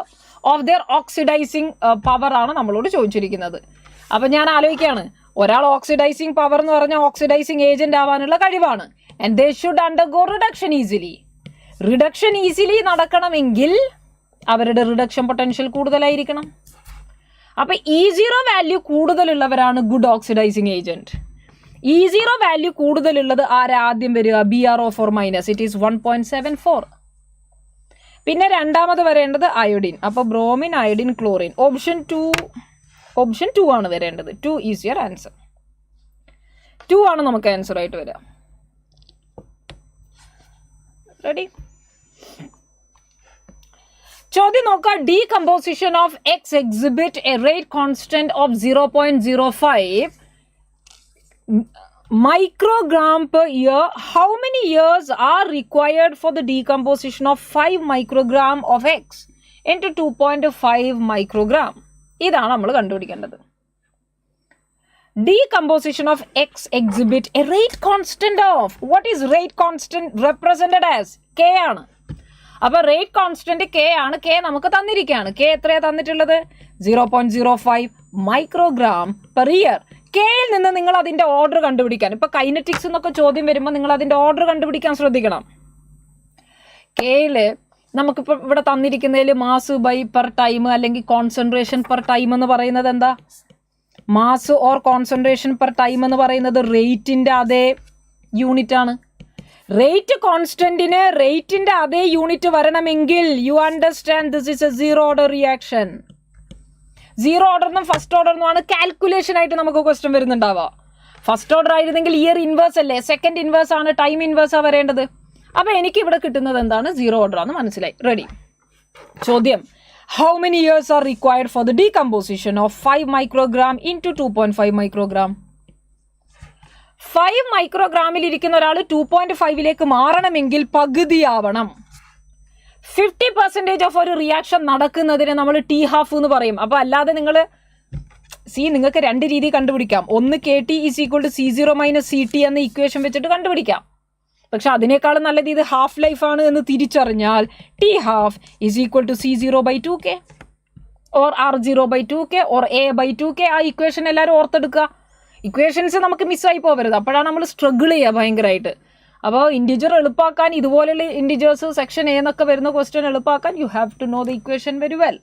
of their oxidising power ആണ് നമ്മളോട് ചോദിച്ചിരിക്കുന്നത്. അപ്പം ഞാൻ ആലോചിക്കുകയാണ്, ഒരാൾ ഓക്സിഡൈസിങ് പവർ എന്ന് പറഞ്ഞാൽ ഓക്സിഡൈസിങ് ഏജന്റ് ആവാനുള്ള കഴിവാണ്. And they should undergo reduction easily. Reduction easily നടക്കണമെങ്കിൽ അവരുടെ റിഡക്ഷൻ പൊട്ടൻഷ്യൽ കൂടുതലായിരിക്കണം. അപ്പം E0 വാല്യൂ കൂടുതലുള്ളവരാണ് good oxidising agent. E0 value കൂടുതലുള്ളത് ആദ്യം വരിക? BrO4-, it is 1.74. പിന്നെ രണ്ടാമത് വരേണ്ടത് അയോഡിൻ. അപ്പോൾ ബ്രോമിൻ, അയോഡിൻ, ക്ലോറിൻ. ഓപ്ഷൻ 2 ആണ് വരേണ്ടത്. 2 ഈസ് യുവർ ആൻസർ. 2 ആണ് നമുക്ക് ആൻസർ ആയിട്ട് വരിക. റെഡി? ചോദ്യം നോക്കുക. Decomposition of X exhibit A rate constant of 0.05 microgram per year. How many years are required for the decomposition of 5 microgram of X into 2.5 microgram? ഇതാണ് നമ്മൾ കണ്ടുപിടിക്കേണ്ടത്. Decomposition of X exhibit a rate constant of, what is rate constant represented as? K ആണ്. അപ്പോൾ rate constant K ആണ്. K നമുക്ക് തന്നിരിക്കുകയാണ്. K എത്രയാണ് തന്നിട്ടുള്ളത്? 0.05 മൈക്രോഗ്രാം പെർ ഇയർ. കെയിൽ നിന്ന് നിങ്ങൾ അതിൻ്റെ ഓർഡർ കണ്ടുപിടിക്കാൻ, ഇപ്പോൾ കൈനറ്റിക്സ് എന്നൊക്കെ ചോദ്യം വരുമ്പോൾ നിങ്ങൾ അതിൻ്റെ ഓർഡർ കണ്ടുപിടിക്കാൻ ശ്രദ്ധിക്കണം. കെയിൽ നമുക്കിപ്പോൾ ഇവിടെ തന്നിരിക്കുന്നതിൽ മാസ് ബൈ പെർ ടൈം അല്ലെങ്കിൽ കോൺസെൻട്രേഷൻ പെർ ടൈം എന്ന് പറയുന്നത് എന്താ? Mass or concentration per time എന്ന് പറയുന്നത് റേറ്റിൻ്റെ അതേ യൂണിറ്റ് ആണ്. റേറ്റ് കോൺസ്റ്റന്റിന് റേറ്റിൻ്റെ അതേ യൂണിറ്റ് വരണമെങ്കിൽ you understand this is a zero order reaction. Zero ഓർഡറിനും ഫസ്റ്റ് ഓർഡറിനുമാണ് കാൽക്കുലേഷൻ ആയിട്ട് നമുക്ക് ക്വസ്റ്റ്യൻ വരുന്നുണ്ടാവുക. ഫസ്റ്റ് ഓർഡർ ആയിരുന്നെങ്കിൽ ഇയർ ഇൻവേഴ്സ് അല്ലേ, സെക്കൻഡ് ഇൻവേഴ്സ് ആണ്, ടൈം ഇൻവേഴ്സാണ് വരേണ്ടത്. അപ്പോൾ എനിക്ക് ഇവിടെ കിട്ടുന്നത് എന്താണ്? സീറോ ഓർഡർ ആണ്. മനസ്സിലായി? റെഡി. ചോദ്യം, how many years are required for the decomposition of 5 microgram into 2.5 microgram? 5 മൈക്രോഗ്രാമിൽ ഇരിക്കുന്ന ഒരാൾ 2.5ലേക്ക് മാറണമെങ്കിൽ പകുതിയാവണം. 50% ഓഫ് ഒരു റിയാക്ഷൻ നടക്കുന്നതിന് നമ്മൾ ടി ഹാഫ് എന്ന് പറയും. അപ്പോൾ അല്ലാതെ നിങ്ങൾക്ക് രണ്ട് രീതി കണ്ടുപിടിക്കാം. ഒന്ന് KT = C0 - CT എന്ന ഇക്വേഷൻ വെച്ചിട്ട് കണ്ടുപിടിക്കാം. പക്ഷെ അതിനേക്കാളും നല്ലത് ഇത് ഹാഫ് ലൈഫ് ആണ് എന്ന് തിരിച്ചറിഞ്ഞാൽ T half = C0/2K or R0/2K or A/2K. ആ ഇക്വേഷൻ എല്ലാവരും ഓർത്തെടുക്കുക. ഇക്വേഷൻസ് നമുക്ക് മിസ്സായി പോകരുത്. അപ്പോഴാണ് നമ്മൾ സ്ട്രഗിൾ ചെയ്യുക ഭയങ്കരമായിട്ട്. അപ്പോൾ ഇൻഡിജർ എളുപ്പമാക്കാൻ, ഇതുപോലെയുള്ള ഇൻഡിജേഴ്സ് സെക്ഷൻ എ എന്നൊക്കെ വരുന്ന ക്വസ്റ്റ്യൻ എളുപ്പമാക്കാൻ you have to know the equation very well.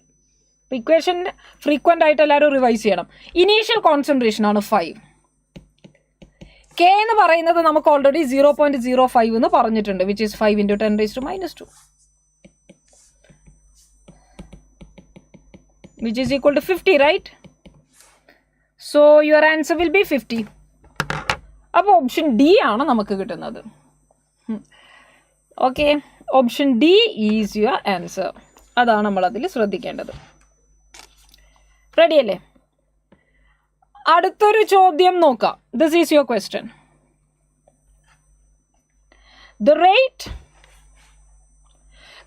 Equation frequent ആയിട്ട് എല്ലാവരും റിവൈസ് ചെയ്യണം. ഇനീഷ്യൽ കോൺസെൻട്രേഷൻ ആണ് 5. കെ എന്ന് പറയുന്നത് നമുക്ക് ഓൾറെഡി 0.05 എന്ന് പറഞ്ഞിട്ടുണ്ട്, which is 5 × 10⁻², which is equal to 50, right? So your answer will be 50. അപ്പോൾ ഓപ്ഷൻ ഡി ആണ് നമുക്ക് കിട്ടുന്നത്. Okay, option D is your answer. അതാണ് നമ്മളതിൽ ശ്രദ്ധിക്കേണ്ടത്. റെഡി അല്ലേ? അടുത്തൊരു ചോദ്യം നോക്കാം. This is your question.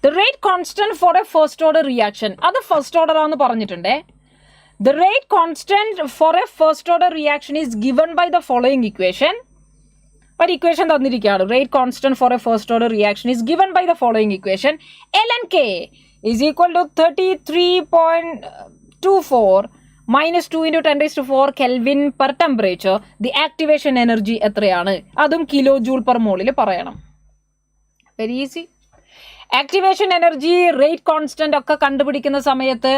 The rate constant for a first order reaction. അത് ഫസ്റ്റ് ഓർഡർ ആണെന്ന് പറഞ്ഞിട്ടുണ്ടേ. The rate constant for a first order reaction is given by the following equation. ഒരു ഇക്വേഷൻ തന്നിരിക്കുകയാണ്. Rate constant for a first order reaction is given by the following equation. ln K is equal to 33.24 minus 2 × 10⁻⁴ Kelvin per temperature. The activation energy എത്രയാണ്? അതും kilo joule per മോളിൽ പറയണം. Very easy. Activation energy, rate constant ഒക്കെ കണ്ടുപിടിക്കുന്ന സമയത്ത്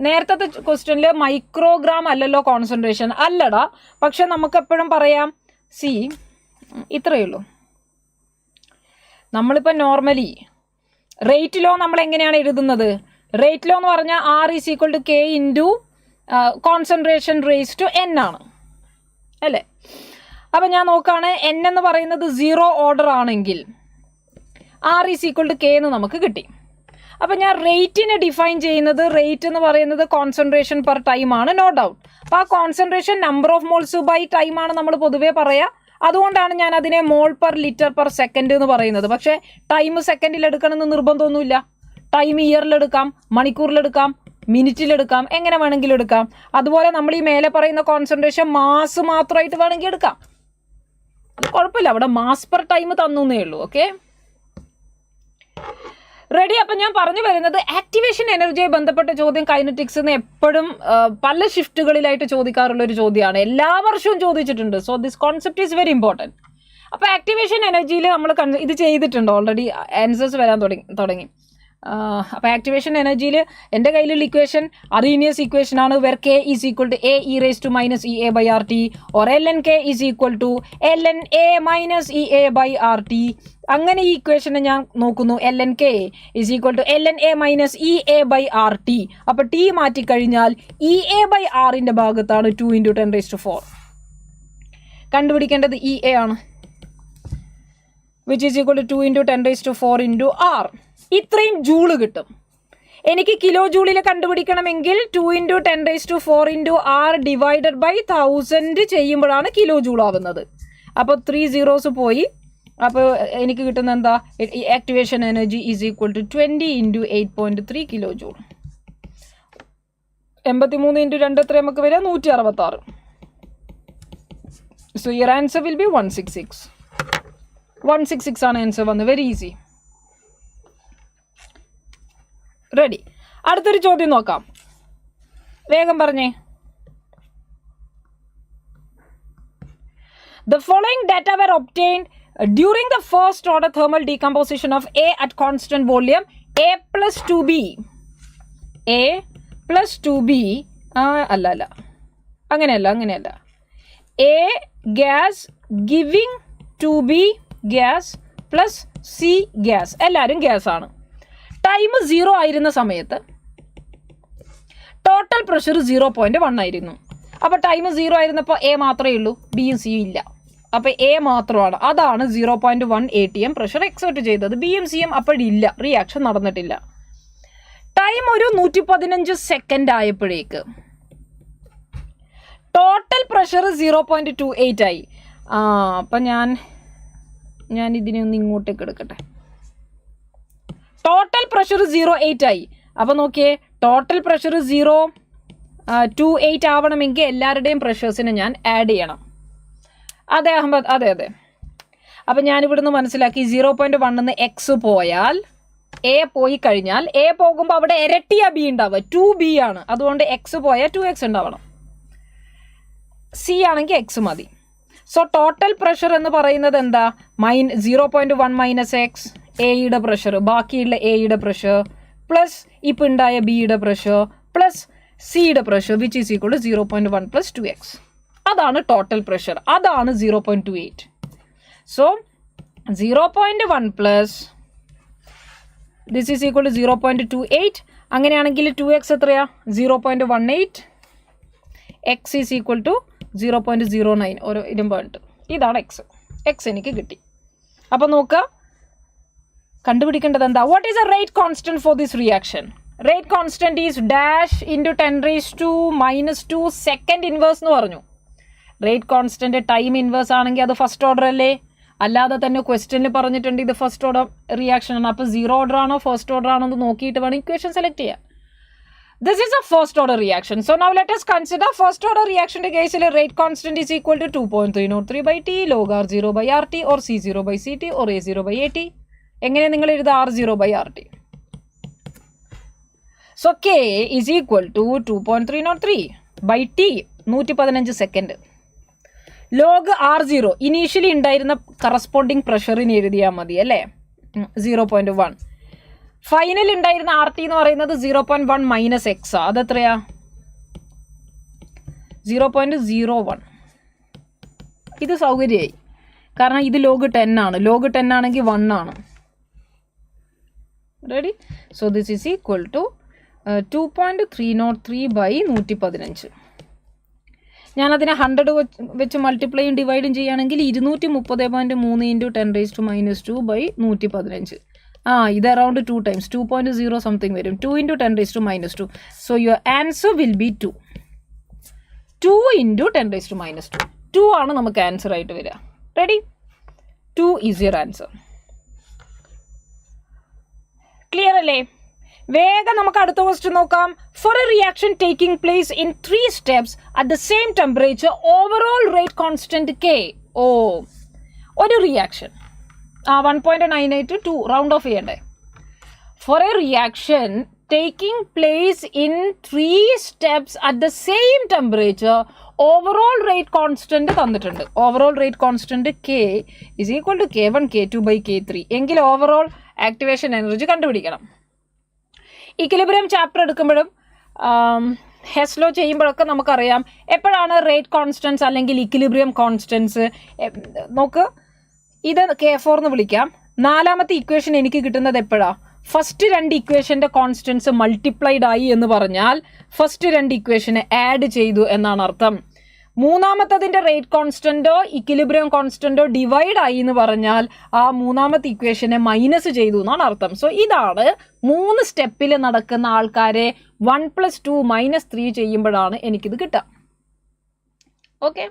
നേരത്തെ ക്വസ്റ്റ്യനിൽ microgram അല്ലല്ലോ കോൺസെൻട്രേഷൻ, അല്ലടാ. പക്ഷെ നമുക്ക് എപ്പോഴും പറയാം, ഇത്രയേ ഉള്ളൂ. നമ്മളിപ്പോൾ നോർമലി റേറ്റ് ലോ നമ്മൾ എങ്ങനെയാണ് എഴുതുന്നത്? റേറ്റ് ലോ എന്ന് പറഞ്ഞാൽ R = K × concentration raise to N ആണ് അല്ലേ? അപ്പം ഞാൻ നോക്കുകയാണ്, N എന്ന് പറയുന്നത് 0 ഓർഡർ ആണെങ്കിൽ R = K എന്ന് നമുക്ക് കിട്ടി. അപ്പം ഞാൻ റേറ്റിനെ ഡിഫൈൻ ചെയ്യുന്നത്, റേറ്റ് എന്ന് പറയുന്നത് കോൺസെൻട്രേഷൻ പെർ ടൈം ആണ്, നോ ഡൗട്ട്. അപ്പോൾ ആ concentration number of moles by time ആണ് നമ്മൾ പൊതുവേ പറയുക. അതുകൊണ്ടാണ് ഞാൻ അതിനെ mole per litre per second എന്ന് പറയുന്നത്. പക്ഷേ ടൈം സെക്കൻഡിൽ എടുക്കണമെന്ന് നിർബന്ധമൊന്നുമില്ല. ടൈം ഇയറിലെടുക്കാം, മണിക്കൂറിലെടുക്കാം, മിനിറ്റിലെടുക്കാം, എങ്ങനെ വേണമെങ്കിലും എടുക്കാം. അതുപോലെ നമ്മൾ ഈ മേലെ പറയുന്ന കോൺസെൻട്രേഷൻ മാസ് മാത്രമായിട്ട് വേണമെങ്കിൽ എടുക്കാം. അത് കുഴപ്പമില്ല, അവിടെ മാസ് പെർ ടൈം തന്നേ ഉള്ളൂ. Okay, ready. അപ്പം ഞാൻ പറഞ്ഞു വരുന്നത്, ആക്ടിവേഷൻ എനർജിയെ ബന്ധപ്പെട്ട ചോദ്യം കൈനറ്റിക്സ് എന്ന് എപ്പോഴും പല ഷിഫ്റ്റുകളിലായിട്ട് ചോദിക്കാറുള്ള ഒരു ചോദ്യമാണ്. എല്ലാ വർഷവും ചോദിച്ചിട്ടുണ്ട്. So this concept is very important. അപ്പോൾ ആക്ടിവേഷൻ എനർജിയിൽ നമ്മൾ ഇത് ചെയ്തിട്ടുണ്ട് ഓൾറെഡി, ആൻസേഴ്സ് വരാൻ തുടങ്ങി. അപ്പോൾ ആക്ടിവേഷൻ എനർജിയിൽ എൻ്റെ കയ്യിലുള്ള ഇക്വേഷൻ അറീനിയസ് ഇക്വേഷൻ ആണ്, were K = AE⁻⁻ or ln K = ln A - EA/RT. അങ്ങനെ ഈ ഇക്വേഷനെ ഞാൻ നോക്കുന്നു. ln K = ln A - EA/RT. അപ്പോൾ T മാറ്റിക്കഴിഞ്ഞാൽ EA/R ഭാഗത്താണ് 2 × 10⁻⁴. കണ്ടുപിടിക്കേണ്ടത് EA ആണ്, which is equal to 2 × 10⁻⁴ × R. ഇത്രയും ജൂള് കിട്ടും. എനിക്ക് കിലോ ജൂളിൽ കണ്ടുപിടിക്കണമെങ്കിൽ 2 × 10⁻⁴ × R ഡിവൈഡഡ് ബൈ 1000 ചെയ്യുമ്പോഴാണ് കിലോ ജൂൾ ആവുന്നത്. അപ്പോൾ 3 zeros പോയി. അപ്പോൾ എനിക്ക് കിട്ടുന്ന എന്താ? Activation energy is equal to 20 × 8.3 kilo joule. 83 × 2 എത്ര നമുക്ക് വരിക? 166. So your answer will be 166. 166 ആണ് ആൻസർ വന്നത്. Very easy. റെഡി. അടുത്തൊരു ചോദ്യം നോക്കാം. വേഗം പറഞ്ഞേ. The following data were obtained during the first order thermal decomposition of A at constant volume. A plus 2B. A plus 2B. അല്ല അങ്ങനെയല്ല. A gas giving 2B gas plus C gas. എല്ലാവരും gas ആണ്. Time 0 ആയിരുന്ന സമയത്ത് total pressure 0.1 ആയിരുന്നു. അപ്പോൾ time 0 ആയിരുന്നപ്പോൾ A മാത്രമേ ഉള്ളൂ, ബിയും സിയും ഇല്ല. അപ്പോൾ എ മാത്രമാണ്. അതാണ് 0.1 ATM പ്രഷർ എക്സേർട്ട് ചെയ്തത്. ബിയും സിയും അപ്പോഴില്ല, റിയാക്ഷൻ നടന്നിട്ടില്ല. ടൈം ഒരു 115 സെക്കൻഡ് ആയപ്പോഴേക്ക് ടോട്ടൽ പ്രഷർ 0.28 ആയി. അപ്പം ഞാൻ ഇതിനെ ഒന്ന് ഇങ്ങോട്ടേക്ക് എടുക്കട്ടെ. ടോട്ടൽ പ്രഷർ 0.8 ആയി. അപ്പോൾ നോക്കിയേ, ടോട്ടൽ പ്രഷർ 0.28 ആവണമെങ്കിൽ എല്ലാവരുടെയും പ്രഷേഴ്സിനെ ഞാൻ ആഡ് ചെയ്യണം. അതെ അഹമ്മദ്, അതെ. അപ്പം ഞാനിവിടുന്ന് മനസ്സിലാക്കി 0.1 എക്സ് പോയാൽ എ പോയി കഴിഞ്ഞാൽ എ പോകുമ്പോൾ അവിടെ ഇരട്ടിയാ ബി ഉണ്ടാവുക, 2B ആണ്. അതുകൊണ്ട് എക്സ് പോയാൽ 2x ഉണ്ടാവണം. സി ആണെങ്കിൽ എക്സ് മതി. സോ ടോട്ടൽ പ്രഷർ എന്ന് പറയുന്നത് എന്താ? 0.1 മൈനസ് എക്സ്, എയുടെ പ്രഷർ, ബാക്കിയുള്ള എയുടെ പ്രഷർ പ്ലസ് ഇപ്പം ഉണ്ടായ ബിയുടെ പ്രഷർ പ്ലസ് സിയുടെ pressure which is equal to 0.1 plus 2x. അതാണ് ടോട്ടൽ പ്രഷർ. അതാണ് 0.28. So 0.1 plus this is equal to 0.28. അങ്ങനെയാണെങ്കിൽ 2x എത്രയാ? 0.18. X is equal to 0.09. ഓരോ ഇരുമ്പുണ്ട്. ഇതാണ് എക്സ് എനിക്ക് കിട്ടി. അപ്പോൾ നോക്കുക, കണ്ടുപിടിക്കേണ്ടത് എന്താ? What is A rate constant for this reaction? Rate constant is dash into 10⁻⁻² second inverse എന്ന് പറഞ്ഞു. റേറ്റ് കോൺസ്റ്റന്റ് ടൈം ഇൻവേഴ്സ് ആണെങ്കിൽ അത് ഫസ്റ്റ് ഓർഡർ അല്ലേ? അല്ലാതെ തന്നെ ക്വസ്റ്റ്യനിൽ പറഞ്ഞിട്ടുണ്ട് ഇത് ഫസ്റ്റ് ഓർഡർ റിയാക്ഷൻ ആണ്. അപ്പോൾ 0 ഓർഡർ ആണോ ഫസ്റ്റ് ഓർഡർ ആണോ എന്ന് നോക്കിയിട്ട് വേണം ഇക്വേഷൻ സെലക്ട് ചെയ്യാൻ. This is a first order reaction. So now let us consider first order reaction case. Rate constant is equal to 2.303 by T log R0 by RT or C0 by CT or A0 by AT. എങ്ങനെ നിങ്ങൾ എഴുതുക? R0 by RT. So K is equal to 2.303 by T 115 second. Log R0 initially ഉണ്ടായിരുന്ന corresponding പ്രഷറിന് എഴുതിയാൽ മതി അല്ലേ? 0.1. Final ഉണ്ടായിരുന്ന RT എന്ന് പറയുന്നത് 0.1 മൈനസ് എക്സ്. അതെത്രയാ? 0.01. ഇത് സൗകര്യമായി, കാരണം ഇത് ലോഗ് 10 ആണ്. ലോഗ് 10 ആണെങ്കിൽ 1 ആണ്. Ready? So this is equal to 2.303 by 115. ഞാനതിനെ 100 വെച്ച് മൾട്ടിപ്ലൈയും ഡിവൈഡും ചെയ്യുകയാണെങ്കിൽ 230.3 ഇൻറ്റു 10⁻⁻² ബൈ 115. ഇത് അറൗണ്ട് 2 times 2.0 സംതിങ് വരും. 2 into 10⁻². So your answer will be 2. 2 into 10⁻². 2 ആണ് നമുക്ക് ആൻസർ ആയിട്ട് വരിക. Ready? 2 is your answer. Clear അല്ലേ? വേഗം നമുക്ക് അടുത്ത ക്വസ്റ്റ്യൻ നോക്കാം. For a reaction taking place in 3 steps at the same temperature, overall rate constant K. ഒരു റിയാക്ഷൻ 1.98 2 റൗണ്ട് ഓഫ് ചെയ്യണ്ടേ? For a reaction taking place in 3 steps at the same temperature, overall rate constant തന്നിട്ടുണ്ട്. Overall rate constant K is equal to K1 K2 by K3. എങ്കിൽ overall activation energy കണ്ടുപിടിക്കണം. Equilibrium chapter എടുക്കുമ്പോഴും Hess law ചെയ്യുമ്പോഴൊക്കെ നമുക്കറിയാം എപ്പോഴാണ് rate constants അല്ലെങ്കിൽ equilibrium constants. നോക്ക്, ഇത് K4 എന്ന് വിളിക്കാം. 4ാമത്തെ ഇക്വേഷൻ എനിക്ക് കിട്ടുന്നത് എപ്പോഴാണ്? ഫസ്റ്റ് 2 ഇക്വേഷൻ്റെ കോൺസ്റ്റൻസ് മൾട്ടിപ്ലൈഡ് ആയി എന്ന് പറഞ്ഞാൽ ഫസ്റ്റ് 2 ഇക്വേഷനെ ആഡ് ചെയ്തു എന്നാണ് അർത്ഥം. 3ാമത്തതിൻ്റെ റേറ്റ് കോൺസ്റ്റൻറ്റോ ഇക്വിലിബ്രിയം കോൺസ്റ്റൻറ്റോ ഡിവൈഡ് ആയി എന്ന് പറഞ്ഞാൽ ആ 3ാമത്തെ ഇക്വേഷനെ മൈനസ് ചെയ്തു എന്നാണ് അർത്ഥം. സോ ഇതാണ് 3 സ്റ്റെപ്പിൽ നടക്കുന്ന ആൾക്കാരെ 1 + 2 - 3 ചെയ്യുമ്പോഴാണ് എനിക്കിത് കിട്ടുക. ഓക്കെ,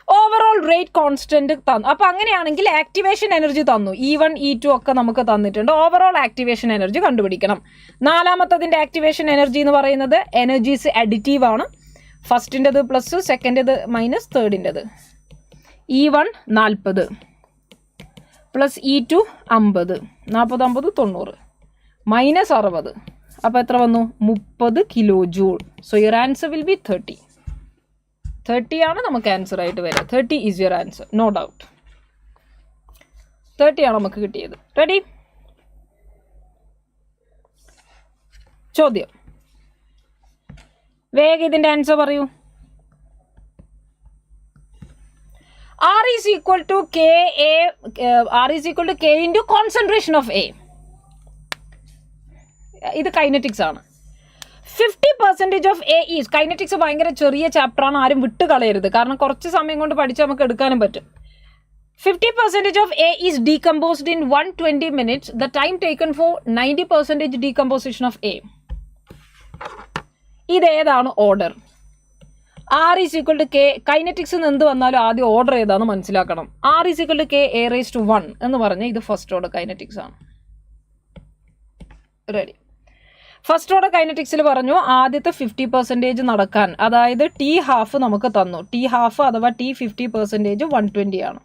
ഓവറോൾ റേറ്റ് കോൺസ്റ്റന്റ് തന്നു. അപ്പോൾ അങ്ങനെയാണെങ്കിൽ ആക്ടിവേഷൻ എനർജി തന്നു. E1 E2 ഒക്കെ നമുക്ക് തന്നിട്ടുണ്ട്. ഓവറോൾ ആക്ടിവേഷൻ എനർജി കണ്ടുപിടിക്കണം. 4ാമത്തതിൻ്റെ ആക്ടിവേഷൻ എനർജി എന്ന് പറയുന്നത് എനർജീസ് അഡിറ്റീവ് ആണ്. ഫസ്റ്റിൻ്റെത് പ്ലസ്, സെക്കൻഡേത് മൈനസ്, തേർഡിൻ്റെത്. E1 40 plus E2 50, 40 50 90 minus 60. അപ്പോൾ എത്ര വന്നു? 30 kilo joule. So your answer will be 30. 30 ആണ് നമുക്ക് ആൻസർ ആയിട്ട് വരിക. 30 is your answer, no doubt. 30 ആണ് നമുക്ക് കിട്ടിയത്. റെഡി? ചോദ്യം വേഗം ഇതിൻ്റെ ആൻസർ പറയൂ. R is equal to K into concentration of A. ഇത് കൈനറ്റിക്സ് ആണ്. 50% ഓഫ് A is, കൈനറ്റിക്സ് ഭയങ്കര ചെറിയ ചാപ്റ്ററാണ്, ആരും വിട്ട് കളയരുത്, കാരണം കുറച്ച് സമയം കൊണ്ട് പഠിച്ച് നമുക്ക് എടുക്കാനും പറ്റും. 50% of A is decomposed in 120 minutes. The time taken for 90% decomposition of A. ഇതേതാണ് order? R is equal to K. Kinetics എന്ത് വന്നാലും ആദ്യം ഓർഡർ ഏതാണെന്ന് മനസ്സിലാക്കണം. R is equal to K A raised to 1 എന്ന് പറഞ്ഞാൽ ഇത് ഫസ്റ്റ് ഓർഡർ കൈനറ്റിക്സ് ആണ്. റെഡി? ഫസ്റ്റ് ഓർഡർ കൈനറ്റിക്സിൽ പറഞ്ഞു ആദ്യത്തെ 50% നടക്കാൻ, അതായത് T ഹാഫ് നമുക്ക് തന്നു. T ഹാഫ് അഥവാ T 50% 120 ആണ്.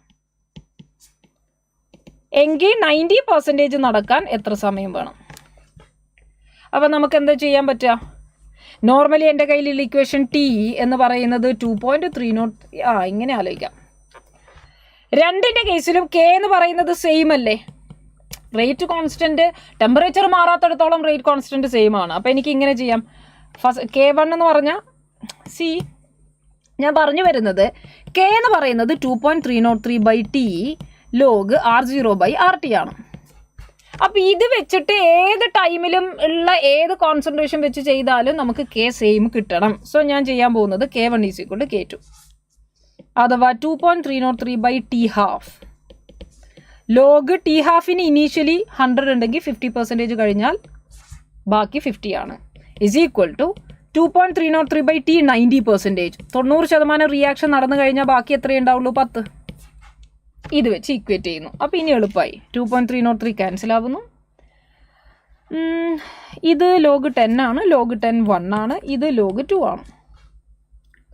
എങ്കിൽ 90% നടക്കാൻ എത്ര സമയം വേണം? അപ്പം നമുക്ക് എന്താ ചെയ്യാൻ പറ്റുക? നോർമലി എൻ്റെ കയ്യിലുള്ള ഇക്വേഷൻ T എന്ന് പറയുന്നത് 2.30, ഇങ്ങനെ ആലോചിക്കാം. രണ്ടിൻ്റെ കേസിലും K എന്ന് പറയുന്നത് സെയിം അല്ലേ? റേറ്റ് കോൺസ്റ്റൻറ്റ്, ടെമ്പറേച്ചർ മാറാത്തിടത്തോളം റേറ്റ് കോൺസ്റ്റൻറ്റ് സെയിം ആണ്. അപ്പോൾ എനിക്ക് ഇങ്ങനെ ചെയ്യാം. ഫസ്റ്റ് K1 എന്ന് പറഞ്ഞാൽ ഞാൻ പറഞ്ഞു വരുന്നത് K എന്ന് പറയുന്നത് 2.303/T log R0/RT ആണ്. അപ്പോൾ ഇത് വെച്ചിട്ട് ഏത് ടൈമിലും ഉള്ള ഏത് കോൺസെൻട്രേഷൻ വെച്ച് ചെയ്താലും നമുക്ക് K സെയിം കിട്ടണം. സോ ഞാൻ ചെയ്യാൻ പോകുന്നത് K1 is equal to K2 അഥവാ 2.303/T half ലോഗ് T ഹാഫിന് ഇനീഷ്യലി 100 ഉണ്ടെങ്കിൽ 50% കഴിഞ്ഞാൽ ബാക്കി 50 ആണ്, is equal to 2.303/T 90%. 90% reaction നടന്നു കഴിഞ്ഞാൽ ബാക്കി എത്രയേ ഉണ്ടാവുള്ളൂ? 10. ഇത് വെച്ച് ഇക്വേറ്റ് ചെയ്യുന്നു. അപ്പോൾ ഇനി എളുപ്പമായി. 2.303 ക്യാൻസൽ ആവുന്നു. ഇത് ലോഗ് 10 ആണ്, ലോഗ് 10 1 ആണ്, ഇത് ലോഗ് 2 ആണ്.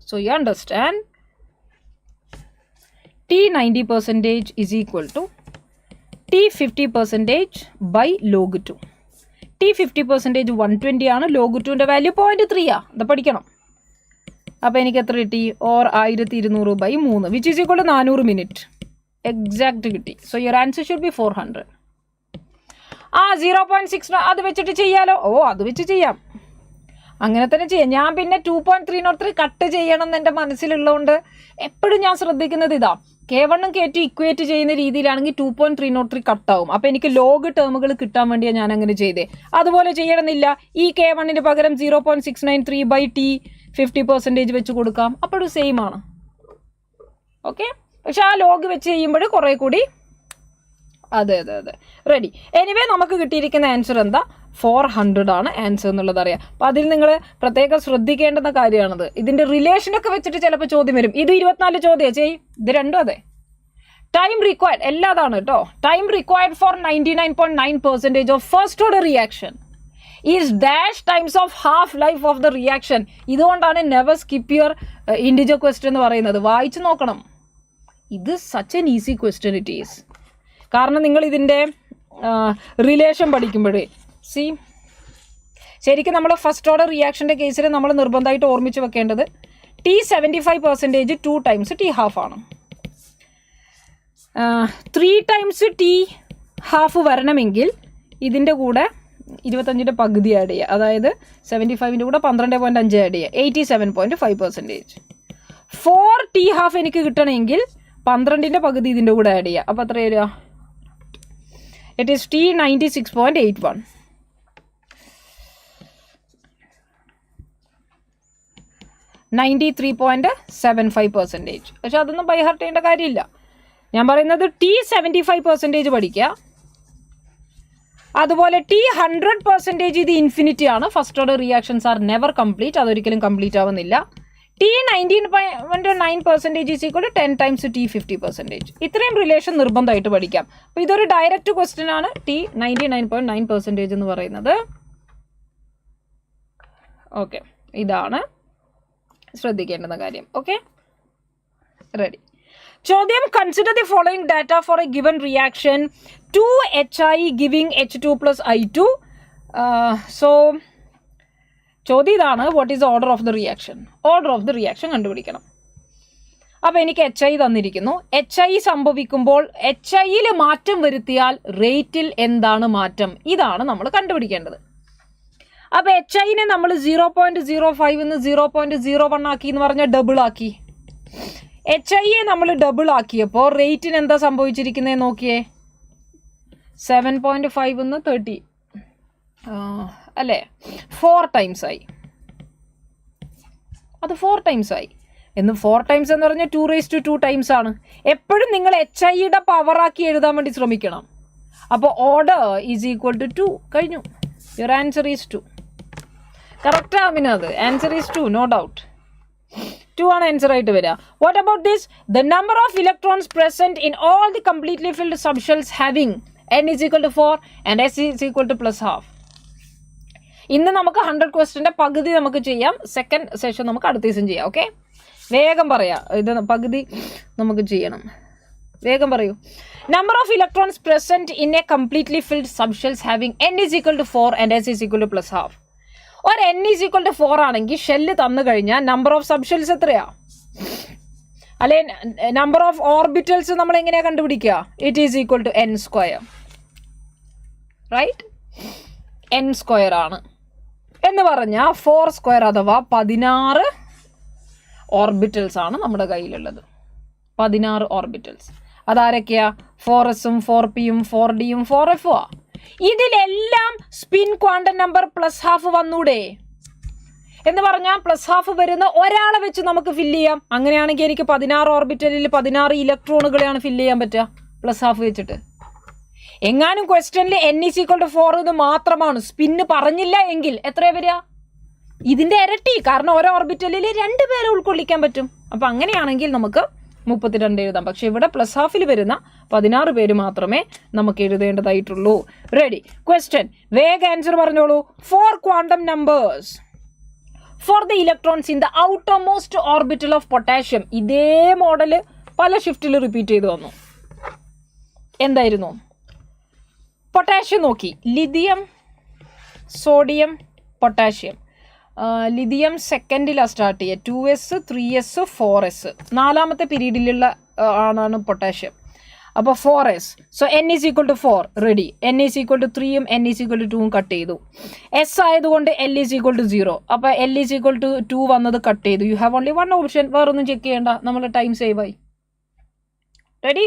So you understand T 90% is equal to T 50% by log 2. T 50% 120 ആണ്, ലോഗ് 2ൻ്റെ വാല്യൂ 0.3 ആ. അത് പഠിക്കണം. അപ്പോൾ എനിക്ക് എത്ര കിട്ടി? 1200/3 which is equal to 400 minute. Exact കിട്ടി. So your answer should be 400. 0.6 അത് വെച്ചിട്ട് ചെയ്യാലോ? അത് വെച്ച് ചെയ്യാം, അങ്ങനെ തന്നെ ചെയ്യാം. ഞാൻ പിന്നെ 2.303 കട്ട് ചെയ്യണം എന്ന് എൻ്റെ മനസ്സിലുള്ളതുകൊണ്ട് എപ്പോഴും ഞാൻ ശ്രദ്ധിക്കുന്നത് ഇതാ, K1 ഉം K2 ഇക്വേറ്റ് ചെയ്യുന്ന രീതിയിലാണെങ്കിൽ 2.303 കട്ടാവും. അപ്പോൾ എനിക്ക് ലോഗ് ടേമുകൾ കിട്ടാൻ വേണ്ടിയാണ് ഞാൻ അങ്ങനെ ചെയ്തേ. അതുപോലെ ചെയ്യണമെന്നില്ല. ഈ K1ന് പകരം 0.693/T 50% വെച്ച് കൊടുക്കാം, അപ്പോഴും സെയിം ആണ്. ഓക്കെ, പക്ഷെ ആ ലോഗ് വെച്ച് ചെയ്യുമ്പോൾ കുറേ കൂടി അതെ. റെഡി? എനിവേ നമുക്ക് കിട്ടിയിരിക്കുന്ന ആൻസർ എന്താ? 400 ആണ് ആൻസർ എന്നുള്ളത് അറിയാം. അപ്പോൾ അതിൽ നിങ്ങൾ പ്രത്യേകം ശ്രദ്ധിക്കേണ്ടുന്ന കാര്യമാണത്. ഇതിൻ്റെ റിലേഷനൊക്കെ വെച്ചിട്ട് ചിലപ്പോൾ ചോദ്യം വരും. ഇത് 24 ചോദ്യം ഇത് രണ്ടും അതെ. ടൈം റിക്വയർഡ് എല്ലാതാണ് കേട്ടോ. Time required for 99.9% of first order reaction is dash times of half life of the reaction. ഇതുകൊണ്ടാണ് never skip your integer question എന്ന് പറയുന്നത്. വായിച്ചു നോക്കണം. ഇത് such an easy question it is. കാരണം നിങ്ങൾ ഇതിൻ്റെ റിലേഷൻ പഠിക്കുമ്പോഴേ ശരിക്കും നമ്മൾ ഫസ്റ്റ് ഓർഡർ റിയാക്ഷൻ്റെ കേസിൽ നമ്മൾ നിർബന്ധമായിട്ട് ഓർമ്മിച്ച് വെക്കേണ്ടത് T 75% 2 times T ഹാഫ് ആണ്. 3 times T ഹാഫ് വരണമെങ്കിൽ ഇതിൻ്റെ കൂടെ 25ൻ്റെ പകുതി ആഡ് ചെയ്യുക, അതായത് 75ൻ്റെ കൂടെ 12.5 ആഡ് ചെയ്യുക, 87.5%. 4 T ഹാഫ് എനിക്ക് കിട്ടണമെങ്കിൽ 12ൻ്റെ പകുതി ഇതിൻ്റെ കൂടെ ആഡ് ചെയ്യുക. അപ്പോൾ എത്ര വരിക? It is T 96.81. 93.75%. പക്ഷെ അതൊന്നും ബൈ ഹാർട്ട് ചെയ്യേണ്ട കാര്യമില്ല. ഞാൻ പറയുന്നത് T 75% പഠിക്കുക. അതുപോലെ T 100% ഇത് ഇൻഫിനിറ്റി ആണ്. First order reactions are never complete, അതൊരിക്കലും കംപ്ലീറ്റ് ആവുന്നില്ല. T 19.9% is equal to 10 times T 50%. ഇത്രയും റിലേഷൻ നിർബന്ധമായിട്ട് പഠിക്കാം. അപ്പോൾ ഇതൊരു ഡയറക്റ്റ് ക്വസ്റ്റ്യൻ ആണ്. T 99.9% എന്ന് പറയുന്നത്. ഓക്കെ, ഇതാണ് ശ്രദ്ധിക്കേണ്ടുന്ന കാര്യം. Okay, ready? ചോദ്യം: consider the following data for a given reaction 2HI giving H2 plus I2. So ചോദ്യം ഇതാണ്, what is order of the reaction? Order of the reaction കണ്ടുപിടിക്കണം. അപ്പോൾ എനിക്ക് HI തന്നിരിക്കുന്നു. HI സംഭവിക്കുമ്പോൾ HIയിൽ മാറ്റം വരുത്തിയാൽ റേറ്റിൽ എന്താണ് മാറ്റം? ഇതാണ് നമ്മൾ കണ്ടുപിടിക്കേണ്ടത്. അപ്പോൾ HIനെ നമ്മൾ 0.05 നിന്ന് 0.01 ആക്കി എന്ന് പറഞ്ഞാൽ ഡബിൾ ആക്കി. HIയെ നമ്മൾ ഡബിൾ ആക്കിയപ്പോൾ റേറ്റിന് എന്താ സംഭവിച്ചിരിക്കുന്നത് നോക്കിയേ. 7.5 നിന്ന് 30 അല്ലേ, 4 ടൈംസ് ആയി. അത് 4 ടൈംസ് ആയി. എന്ന് 4 ടൈംസ് എന്ന് പറഞ്ഞാൽ 2 ടൈംസ് ആണ്. എപ്പോഴും നിങ്ങൾ HIയുടെ പവറാക്കി എഴുതാൻ വേണ്ടി ശ്രമിക്കണം. അപ്പോൾ ഓർഡർ ഈസ് ഈക്വൽ ടു 2. കഴിഞ്ഞു. Your answer is 2. കറക്റ്റ് ആമിന് അത് ആൻസർ ഈസ് 2, നോ ഡൗട്ട്. 2 ആണ് ആൻസർ ആയിട്ട് വരിക. What about this? The number of electrons present in all the completely filled subshells having n is equal to 4 and s is equal to plus half. ഇന്ന് നമുക്ക് 100 ക്വസ്റ്റ്യൻ്റെ പകുതി നമുക്ക് ചെയ്യാം. Second session നമുക്ക് അടുത്ത ദിവസം ചെയ്യാം. ഓക്കെ, വേഗം പറയാം. ഇത് പകുതി നമുക്ക് ചെയ്യണം. വേഗം പറയൂ. Number of electrons present in A completely filled subshells having n is equal to 4 and s is equal to plus half. ഒരു n is equal to 4 ആണെങ്കിൽ ഷെല്ല് തന്നു കഴിഞ്ഞാൽ നമ്പർ ഓഫ് സബ്ഷെൽസ് എത്രയാ? അല്ലെ, നമ്പർ ഓഫ് ഓർബിറ്റൽസ് നമ്മൾ എങ്ങനെയാ കണ്ടുപിടിക്കുക? It is equal to n square, right? n square ആണ് എന്ന് പറഞ്ഞാൽ 4 സ്ക്വയർ അഥവാ 16 ഓർബിറ്റൽസ് ആണ് നമ്മുടെ കയ്യിലുള്ളത്. 16 ഓർബിറ്റൽസ്. അതാരൊക്കെയാ? 4s-ഉം 4p-യും 4d-യും 4f-ഉം ആ. ഇതിലെല്ലാം spin quantum number plus half വന്നൂടെ എന്ന് പറഞ്ഞാൽ പ്ലസ് ഹാഫ് വരുന്ന ഒരാളെ വെച്ച് നമുക്ക് ഫില്ല് ചെയ്യാം. അങ്ങനെയാണെങ്കിൽ എനിക്ക് 16 ഓർബിറ്റലിൽ 16 ഇലക്ട്രോണുകളെയാണ് ഫില്ല് ചെയ്യാൻ പറ്റുക പ്ലസ് ഹാഫ് വെച്ചിട്ട്. എങ്ങാനും ക്വസ്റ്റ്യനിൽ n is equal to 4 എന്ന് മാത്രമാണ് സ്പിന്ന് പറഞ്ഞില്ല എങ്കിൽ എത്രയാ വരിക? ഇതിൻ്റെ ഇരട്ടി. കാരണം ഓരോ ഓർബിറ്റലിൽ 2 പേരെ ഉൾക്കൊള്ളിക്കാൻ പറ്റും. അപ്പം അങ്ങനെയാണെങ്കിൽ നമുക്ക് 32 എഴുതാം. പക്ഷെ ഇവിടെ പ്ലസ് ഹാഫിൽ വരുന്ന 16 പേര് മാത്രമേ നമുക്ക് എഴുതേണ്ടതായിട്ടുള്ളൂ. റെഡി? ക്വസ്റ്റ്യൻ വേഗം ആൻസർ പറഞ്ഞോളൂ. 4 quantum numbers for the electrons in the outermost orbital of potassium. ഇതേ മോഡല് പല ഷിഫ്റ്റിൽ റിപ്പീറ്റ് ചെയ്ത് വന്നു. എന്തായിരുന്നു? പൊട്ടാഷ്യം നോക്കി. Lithium, sodium, potassium. ലിഥിയം സെക്കൻഡിലാണ് സ്റ്റാർട്ട് ചെയ്യുക. 2s, 3s, 4s. 4ാമത്തെ പീരീഡിലുള്ള ആണ് പൊട്ടാഷ്യം. അപ്പോൾ 4s. സോ n is equal to 4. Ready. n is equal to 3-യും n is equal to 2-യും കട്ട് ചെയ്തു. s ആയതുകൊണ്ട് l is equal to 0. അപ്പോൾ l is equal to 2 വന്നത് കട്ട് ചെയ്തു. You have only 1 option. വേറൊന്നും ചെക്ക് ചെയ്യേണ്ട. നമ്മൾ ടൈം സേവ് ആയി. റെഡി?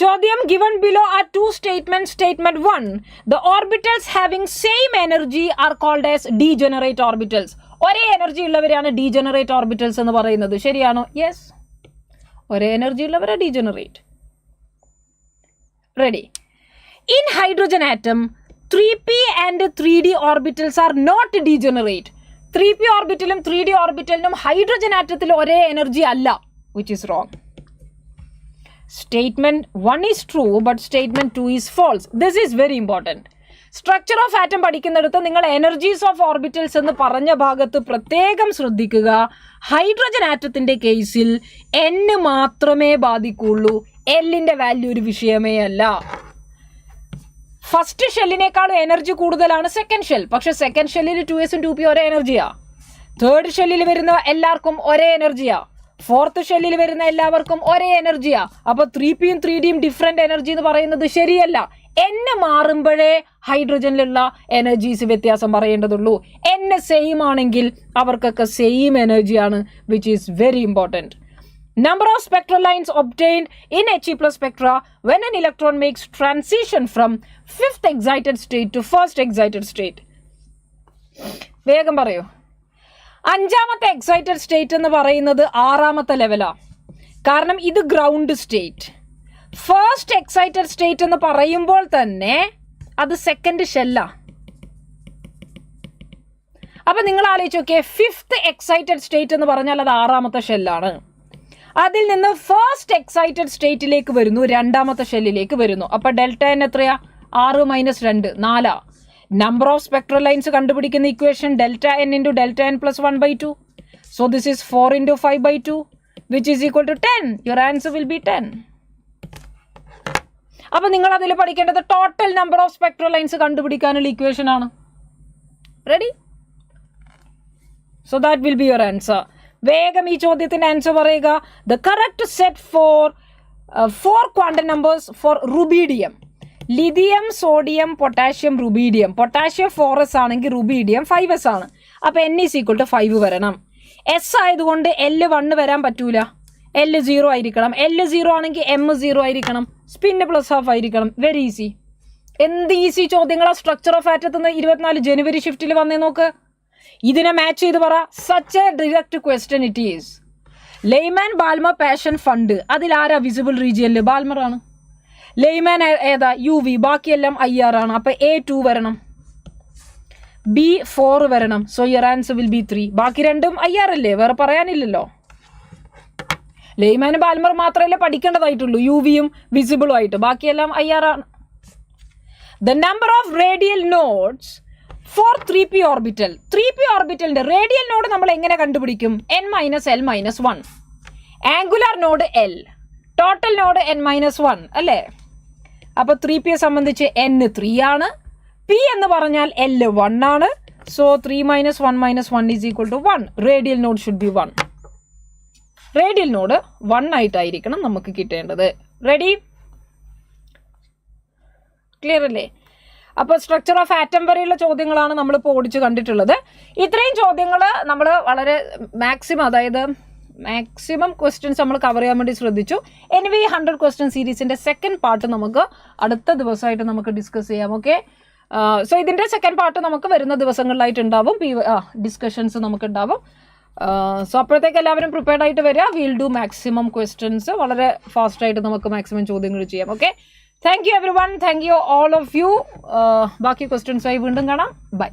ചോദ്യം given below are 2 statements. Statement 1, the orbitals having same energy are called as degenerate orbitals. ഒരേ energy ഉള്ളവരാണ് ഡീജനറേറ്റ് ഓർബിറ്റൽസ് എന്ന് പറയുന്നത്. ശരിയാണോ? യെസ്, ഒരേ എനർജി ഉള്ളവരാണ് degenerate. Ready? In hydrogen atom 3p and 3d orbitals are not degenerate. 3p ഓർബിറ്റലും 3d ഓർബിറ്റലിനും hydrogen ആറ്റത്തിൽ ഒരേ എനർജി അല്ല, which is wrong. Statement 1 is true, but statement 2 is false. This is very important. Structure of atom പഠിക്കുന്നിടത്ത് നിങ്ങൾ energies of orbitals എന്ന് പറഞ്ഞ ഭാഗത്ത് പ്രത്യേകം ശ്രദ്ധിക്കുക. ഹൈഡ്രജൻ ആറ്റത്തിൻ്റെ കേസിൽ n മാത്രമേ ബാധിക്കുള്ളൂ. എല്ലിൻ്റെ വാല്യൂ ഒരു വിഷയമേ അല്ല. ഫസ്റ്റ് ഷെല്ലിനേക്കാളും എനർജി കൂടുതലാണ് സെക്കൻഡ് ഷെൽ. പക്ഷെ സെക്കൻഡ് ഷെല്ലിൽ 2s-ഉം 2p ഒരേ എനർജിയാ. തേർഡ് ഷെല്ലിൽ വരുന്ന എല്ലാവർക്കും ഒരേ എനർജിയാ. ഫോർത്ത് ഷെല്ലിൽ വരുന്ന എല്ലാവർക്കും ഒരേ എനർജിയാ. അപ്പോൾ 3pയും 3dയും ഡിഫറെൻ്റ് എനർജി എന്ന് പറയുന്നത് ശരിയല്ല. n മാറുമ്പോഴേ ഹൈഡ്രജനിലുള്ള എനർജീസ് വ്യത്യാസം പറയേണ്ടതുള്ളൂ. n സെയിം ആണെങ്കിൽ അവർക്കൊക്കെ സെയിം എനർജിയാണ്, which is very important. Number of spectral lines obtained in He plus spectra when an electron makes transition from 5th excited state to 1st excited state. വേഗം പറയൂ. 5ാമത്തെ excited state എന്ന് പറയുന്നത് 6ാമത്തെ ലെവലാണ്. കാരണം ഇത് ground state. First excited state എന്ന് പറയുമ്പോൾ തന്നെ അത് സെക്കൻഡ് ഷെല്ലാണ്. അപ്പം നിങ്ങൾ ആലോചിച്ച് നോക്കിയേ, 5th എക്സൈറ്റഡ് സ്റ്റേറ്റ് എന്ന് പറഞ്ഞാൽ അത് 6ാമത്തെ ഷെല്ലാണ്. അതിൽ നിന്ന് ഫസ്റ്റ് എക്സൈറ്റഡ് സ്റ്റേറ്റിലേക്ക് വരുന്നു, 2ാമത്തെ ഷെല്ലിലേക്ക് വരുന്നു. അപ്പോൾ ഡെൽറ്റ n എത്രയാ? 6 - 2 4. നമ്പർ ഓഫ് സ്പെക്ട്രൽ ലൈൻസ് കണ്ടുപിടിക്കുന്ന equation delta n × delta n + 1/2. So this is 4 × 5/2 which is equal to 10. Your answer will be 10. അപ്പം നിങ്ങൾ അതിൽ പഠിക്കേണ്ടത് total number of spectral lines കണ്ടുപിടിക്കാനുള്ള ഇക്വേഷൻ ആണ്. Ready? So that will be your answer. വേഗം ഈ ചോദ്യത്തിൻ്റെ ആൻസർ പറയുക. The correct set for 4 quantum numbers for rubidium. Lithium, sodium, potassium, rubidium. Potassium 4s ആണെങ്കിൽ റുബീഡിയം 5s ആണ്. അപ്പോൾ n = 5 വരണം. S ആയതുകൊണ്ട് L 1 വരാൻ പറ്റൂല. L 0 ആയിരിക്കണം. L 0 ആണെങ്കിൽ M 0 ആയിരിക്കണം. സ്പിന്ന് +½ ആയിരിക്കണം. Very easy. എന്ത് ഈസി ചോദ്യങ്ങളാണ് സ്ട്രക്ചർ ഓഫ് ആറ്റത്തിൽ നിന്ന് 24 ജനുവരി ഷിഫ്റ്റിൽ വന്നേ നോക്ക്. ഇതിനെ മാച്ച് ചെയ്ത് പറ. Such a direct question it is. Lyman Balmer Paschen Pfund, അതിലാരാ വിസിബിൾ റീജിയനിൽ? ബാൽമർ ആണ്. ലെയ്മാൻ ഏതാ? UV. ബാക്കിയെല്ലാം IR ആണ്. അപ്പോൾ A 2 വരണം, B 4 വരണം. So your answer will B 3. ബാക്കി രണ്ടും IR അല്ലേ, വേറെ പറയാനില്ലല്ലോ. ലെയ്മാനും ബാൽമർ മാത്രമല്ലേ പഠിക്കേണ്ടതായിട്ടുള്ളൂ, UVയും വിസിബിളും ആയിട്ട്. ബാക്കിയെല്ലാം IR ആണ്. The number of radial nodes for 3p orbital. 3p ഓർബിറ്റലിന്റെ റേഡിയൽ നോഡ് നമ്മൾ എങ്ങനെ കണ്ടുപിടിക്കും? n - l - 1. Angular node L, total node n-1 അല്ലേ? അപ്പോൾ 3p സംബന്ധിച്ച് n 3 ആണ്. p എന്ന് പറഞ്ഞാൽ l 1 ആണ്. So 3 - 1 - 1 = 1. Radial node should be 1. Radial node 1 ആയിട്ടായിരിക്കണം നമുക്ക് കിട്ടേണ്ടത്. റെഡി? ക്ലിയർ അല്ലേ? അപ്പോൾ സ്ട്രക്ചർ ഓഫ് ആറ്റം വരെയുള്ള ചോദ്യങ്ങളാണ് നമ്മളിപ്പോൾ ഓടിച്ച് കണ്ടിട്ടുള്ളത്. ഇത്രയും ചോദ്യങ്ങൾ നമ്മൾ വളരെ മാക്സിമം ക്വസ്റ്റ്യൻസ് നമ്മൾ കവർ ചെയ്യാൻ വേണ്ടി ശ്രദ്ധിച്ചു. എനിവേ 100 ക്വസ്റ്റ്യൻ സീരീസിൻ്റെ സെക്കൻഡ് പാർട്ട് നമുക്ക് അടുത്ത ദിവസമായിട്ട് നമുക്ക് ഡിസ്കസ് ചെയ്യാം. ഓക്കെ, സോ ഇതിൻ്റെ സെക്കൻഡ് പാർട്ട് നമുക്ക് വരുന്ന ദിവസങ്ങളിലായിട്ട് ഉണ്ടാവും. ഡിസ്കഷൻസ് നമുക്ക് ഉണ്ടാവും. സോ അപ്പോഴത്തേക്ക് എല്ലാവരും പ്രിപ്പയർഡ് ആയിട്ട് വരിക. Will do maximum questions. വളരെ ഫാസ്റ്റായിട്ട് നമുക്ക് മാക്സിമം ചോദ്യങ്ങൾ ചെയ്യാം. Okay, thank you everyone. Thank you all of you. ബാക്കി ക്വസ്റ്റ്യൻസായി വീണ്ടും കാണാം. ബൈ.